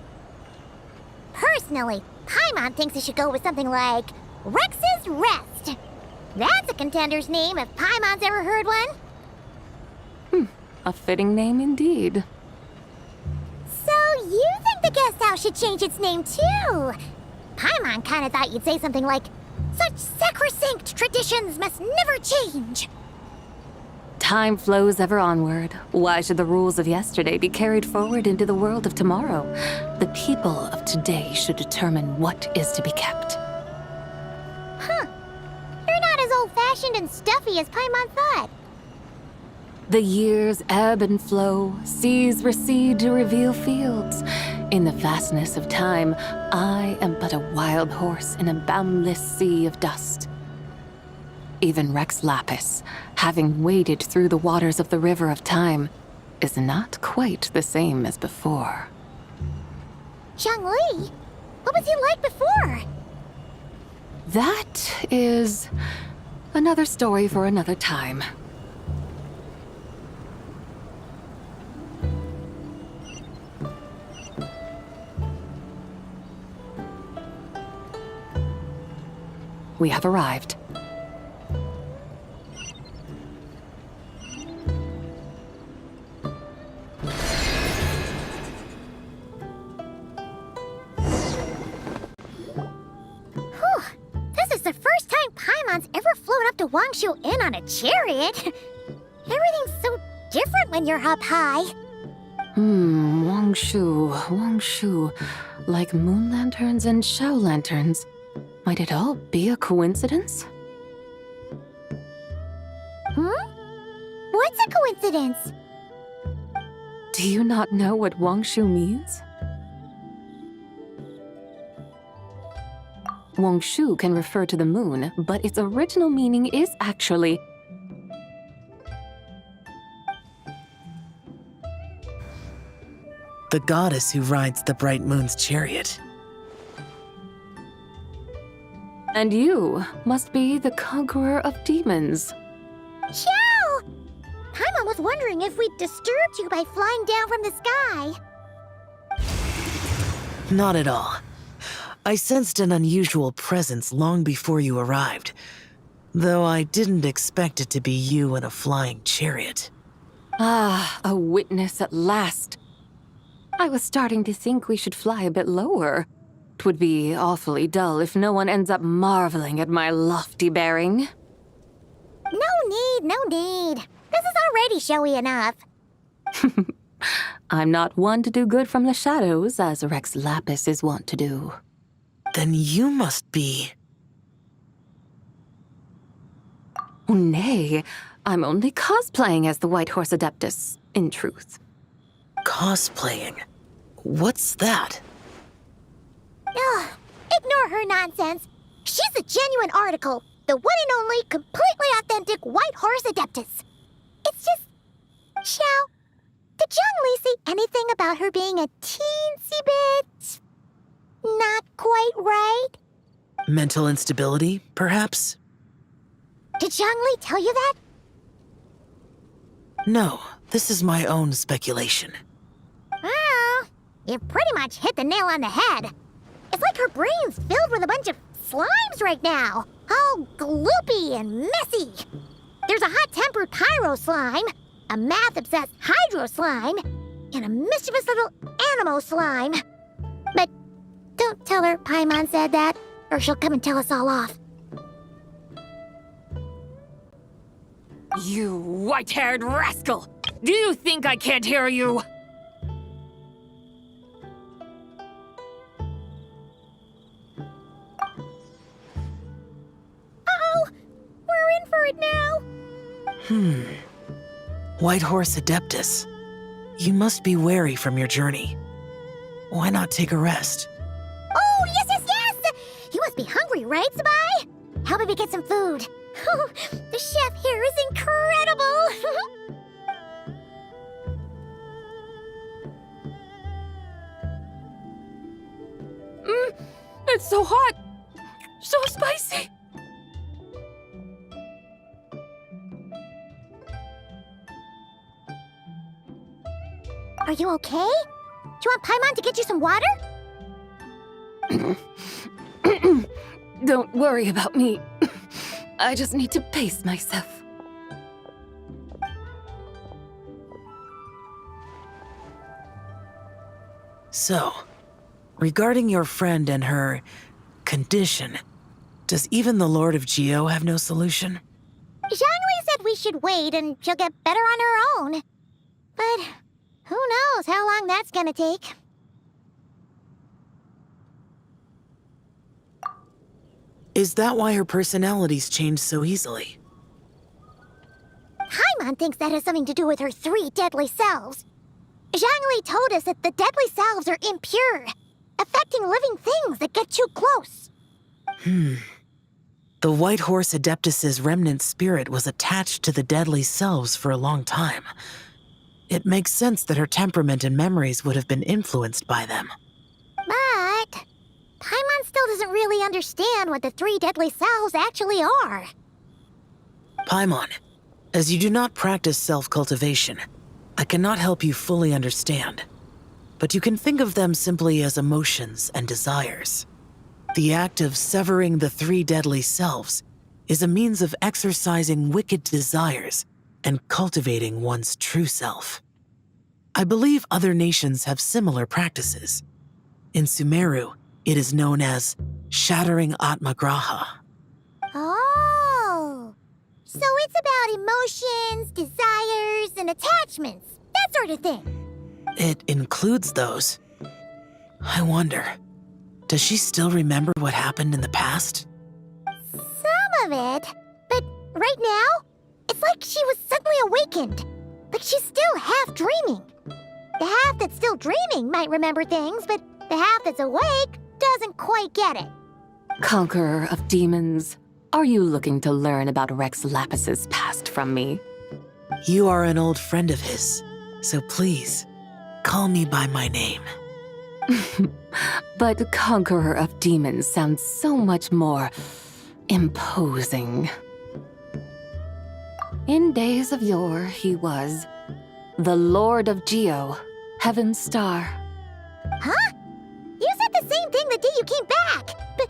Personally, Paimon thinks it should go with something like Rex's Rest. That's a contender's name if Paimon's ever heard one. A fitting name indeed. So you think the guest house should change its name too? Paimon kinda thought you'd say something like, "Such sacrosanct traditions must never change." Time flows ever onward. Why should the rules of yesterday be carried forward into the world of tomorrow? The people of today should determine what is to be kept. Huh. You're not as old-fashioned and stuffy as Paimon thought. The years ebb and flow, seas recede to reveal fields. In the vastness of time, I am but a wild horse in a boundless sea of dust. Even Rex Lapis, having waded through the waters of the river of time, is not quite the same as before. Xiangli? What was he like before? That is another story for another time. We have arrived. This is the first time Paimon's ever flown up to Wangshu Inn on a chariot. Everything's so different when you're up high. Wangshu. Like moon lanterns and Shao lanterns. Might it all be a coincidence? What's a coincidence? Do you not know what Wangshu means? Wangshu can refer to the moon, but its original meaning is actually the goddess who rides the bright moon's chariot. And you must be the conqueror of demons. Xiao! Paimon was wondering if we'd disturbed you by flying down from the sky. Not at all. I sensed an unusual presence long before you arrived, though I didn't expect it to be you in a flying chariot. Ah, a witness at last. I was starting to think we should fly a bit lower. 'Twould be awfully dull if no one ends up marveling at my lofty bearing. No need. This is already showy enough. I'm not one to do good from the shadows, as Rex Lapis is wont to do. Then you must be... Oh, nay, I'm only cosplaying as the White Horse Adeptus, in truth. Cosplaying? What's that? Ugh, ignore her nonsense. She's the genuine article, the one and only, completely authentic White Horse Adeptus. It's just... Xiao, did Zhongli say anything about her being a teensy bit... not quite right? Mental instability, perhaps? Did Zhongli tell you that? No, this is my own speculation. Well, you pretty much hit the nail on the head. It's like her brain's filled with a bunch of slimes right now, all gloopy and messy. There's a hot-tempered pyro slime, a math-obsessed hydro slime, and a mischievous little animo slime. But don't tell her Paimon said that, or she'll come and tell us all off. You white-haired rascal! Do you think I can't hear you? Uh-oh! We're in for it now! White Horse Adeptus. You must be weary from your journey. Why not take a rest? Oh, yes! You must be hungry, right, Sabai? How about we get some food? The chef here is incredible! It's so hot! So spicy! Are you okay? Do you want Paimon to get you some water? Don't worry about me. I just need to pace myself. So, regarding your friend and her condition, does even the Lord of Geo have no solution? Zhongli said we should wait and she'll get better on her own. But who knows how long that's gonna take. Is that why her personalities change so easily? Paimon thinks that has something to do with her 3 deadly selves. Zhongli told us that the deadly selves are impure, affecting living things that get too close. The White Horse Adeptus's remnant spirit was attached to the deadly selves for a long time. It makes sense that her temperament and memories would have been influenced by them. But Paimon still doesn't really understand what the three deadly selves actually are. Paimon, as you do not practice self-cultivation, I cannot help you fully understand. But you can think of them simply as emotions and desires. The act of severing the three deadly selves is a means of exercising wicked desires and cultivating one's true self. I believe other nations have similar practices. In Sumeru, it is known as shattering Atmagraha. Oh, so it's about emotions, desires, and attachments, that sort of thing. It includes those. I wonder, does she still remember what happened in the past? Some of it, but right now, it's like she was suddenly awakened. Like she's still half dreaming. The half that's still dreaming might remember things, but the half that's awake doesn't quite get it. Conqueror of demons, are you looking to learn about Rex Lapis's past from me? You are an old friend of his, so please, call me by my name. But Conqueror of Demons sounds so much more imposing. In days of yore, he was the Lord of Geo, Heaven's Star. Huh? You said the same thing the day you came back, but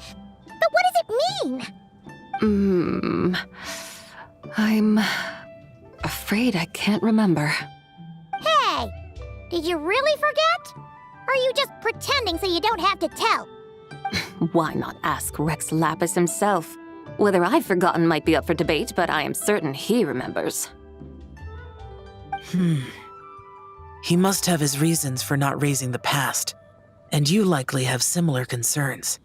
what does it mean? I'm afraid I can't remember. Hey, did you really forget? Or are you just pretending so you don't have to tell? Why not ask Rex Lapis himself? Whether I've forgotten might be up for debate, but I am certain he remembers. He must have his reasons for not raising the past, and you likely have similar concerns.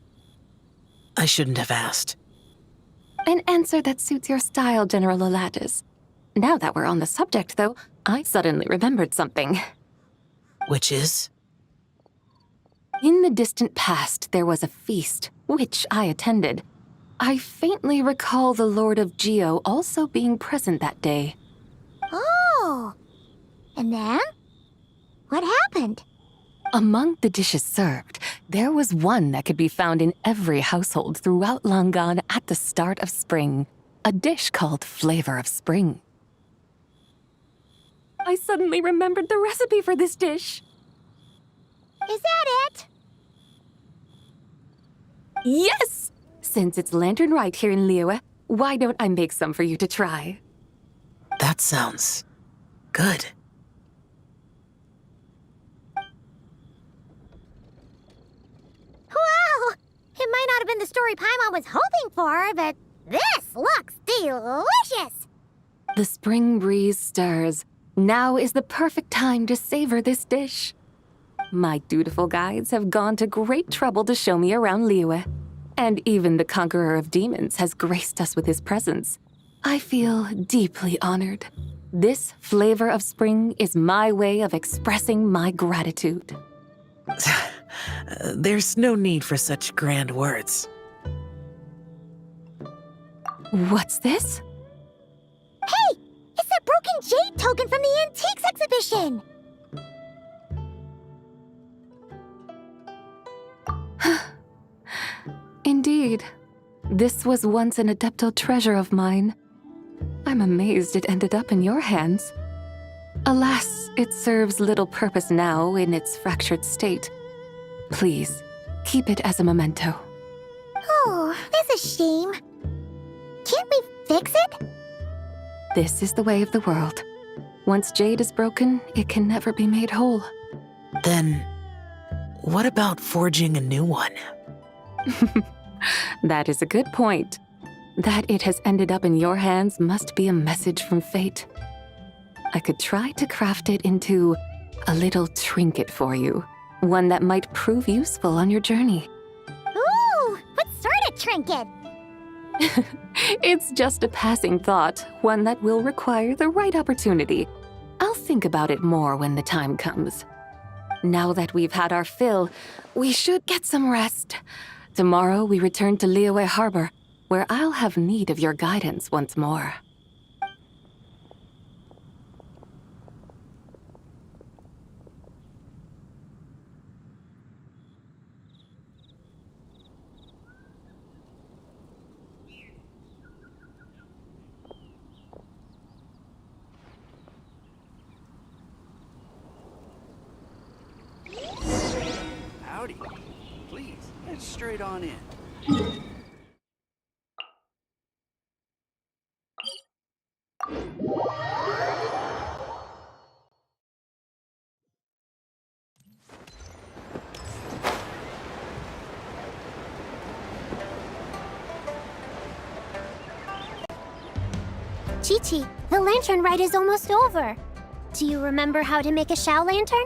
I shouldn't have asked. An answer that suits your style, General Olatis. Now that we're on the subject, though, I suddenly remembered something. Which is? In the distant past, there was a feast, which I attended. I faintly recall the Lord of Geo also being present that day. Oh, and then? What happened? Among the dishes served, there was one that could be found in every household throughout Langan at the start of spring. A dish called Flavor of Spring. I suddenly remembered the recipe for this dish. Is that it? Yes! Since it's Lantern Rite here in Liyue, why don't I make some for you to try? That sounds good. Wow! It might not have been the story Paimon was hoping for, but this looks delicious! The spring breeze stirs. Now is the perfect time to savor this dish. My dutiful guides have gone to great trouble to show me around Liyue. And even the Conqueror of Demons has graced us with his presence. I feel deeply honored. This Flavor of Spring is my way of expressing my gratitude. There's no need for such grand words. What's this? Hey! It's that broken jade token from the Antiques exhibition! Indeed. This was once an Adeptal treasure of mine. I'm amazed it ended up in your hands. Alas, it serves little purpose now in its fractured state. Please, keep it as a memento. Oh, that's a shame. Can't we fix it? This is the way of the world. Once jade is broken, it can never be made whole. Then, what about forging a new one? That is a good point. That it has ended up in your hands must be a message from fate. I could try to craft it into a little trinket for you. One that might prove useful on your journey. Ooh, what sort of trinket? It's just a passing thought, one that will require the right opportunity. I'll think about it more when the time comes. Now that we've had our fill, we should get some rest. Tomorrow we return to Liyue Harbor, where I'll have need of your guidance once more. party. Please, head straight on in. Chi-Chi, the lantern rite is almost over. Do you remember how to make a Shao lantern?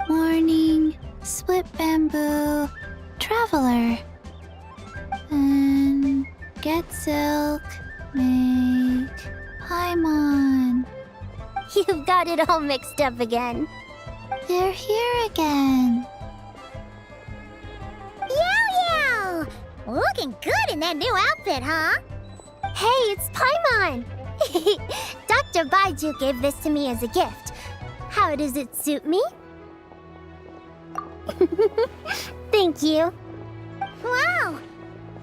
Morning, split bamboo, traveler. And get silk, make Paimon. You've got it all mixed up again. They're here again. Yow! Looking good in that new outfit, huh? Hey, it's Paimon! Dr. Baiju gave this to me as a gift. How does it suit me? Thank you. Wow!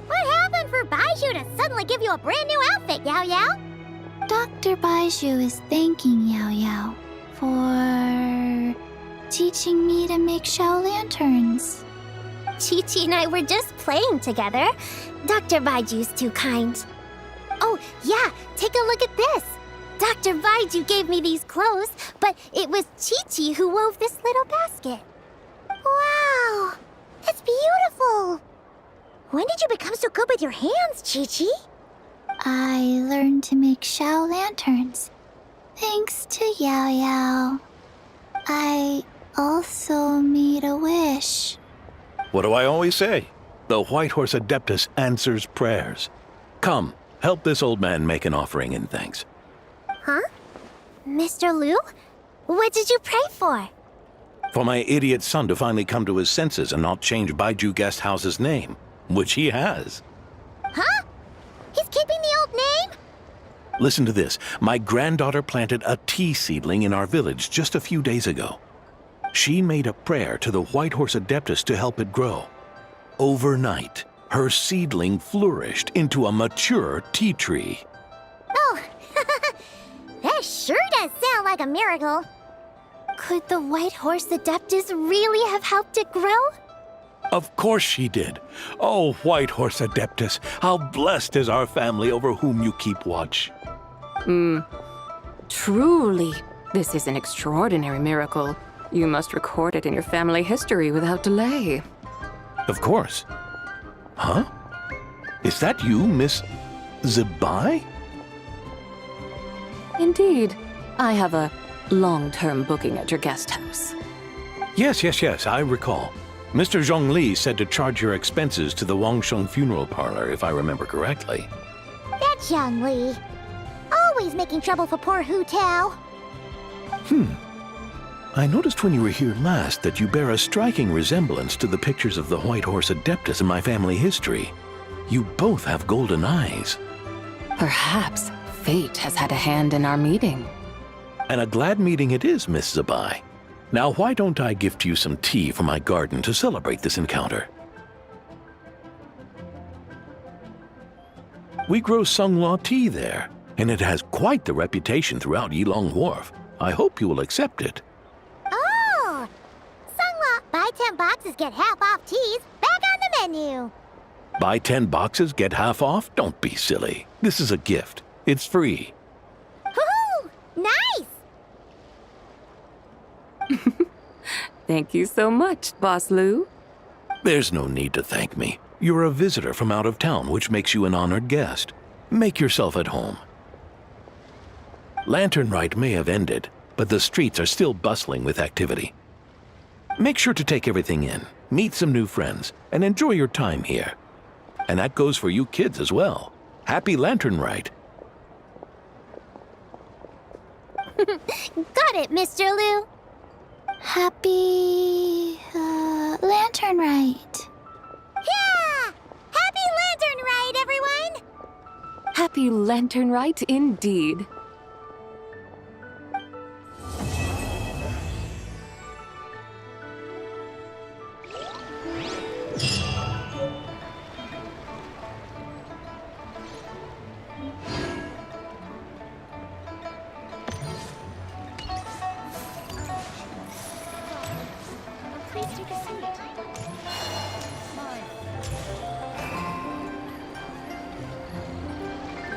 What happened for Baiju to suddenly give you a brand new outfit, Yao Yao? Dr. Baiju is thanking Yao Yao for teaching me to make Shao lanterns. Chi-Chi and I were just playing together. Dr. Baiju's too kind. Oh, yeah, take a look at this. Dr. Baiju gave me these clothes, but it was Chi-Chi who wove this little basket. Wow! It's beautiful! When did you become so good with your hands, Chi-Chi? I learned to make Shao lanterns. Thanks to Yao Yao. I also made a wish. What do I always say? The White Horse Adeptus answers prayers. Come, help this old man make an offering in thanks. Huh? Mr. Liu? What did you pray for? For my idiot son to finally come to his senses and not change Baiju Guest House's name, which he has. Huh? He's keeping the old name? Listen to this. My granddaughter planted a tea seedling in our village just a few days ago. She made a prayer to the White Horse Adeptus to help it grow. Overnight, her seedling flourished into a mature tea tree. Oh, that sure does sound like a miracle. Could the White Horse Adeptus really have helped it grow? Of course she did. Oh, White Horse Adeptus, how blessed is our family over whom you keep watch. Truly, this is an extraordinary miracle. You must record it in your family history without delay. Of course. Huh? Is that you, Miss Zibai? Indeed. I have a long-term booking at your guest house. Yes, I recall. Mr. Zhongli said to charge your expenses to the Wangsheng funeral parlor, if I remember correctly. That's Young Li. Always making trouble for poor Hu Tao. I noticed when you were here last that you bear a striking resemblance to the pictures of the White Horse Adeptus in my family history. You both have golden eyes. Perhaps fate has had a hand in our meeting. And a glad meeting it is, Miss Zibai. Now, why don't I gift you some tea from my garden to celebrate this encounter? We grow Sunghua tea there, and it has quite the reputation throughout Yilong Wharf. I hope you will accept it. Oh! Sunghua, buy 10 boxes, get half off teas. Back on the menu. Buy 10 boxes, get half off? Don't be silly. This is a gift. It's free. Woohoo! Nice! Thank you so much, Boss Liu. There's no need to thank me. You're a visitor from out of town, which makes you an honored guest. Make yourself at home. Lantern Rite may have ended, but the streets are still bustling with activity. Make sure to take everything in, meet some new friends, and enjoy your time here. And that goes for you kids as well. Happy Lantern Rite. Got it, Mr. Liu. Happy... Lantern Rite. Yeah! Happy Lantern Rite, everyone! Happy Lantern Rite indeed. Please take a seat.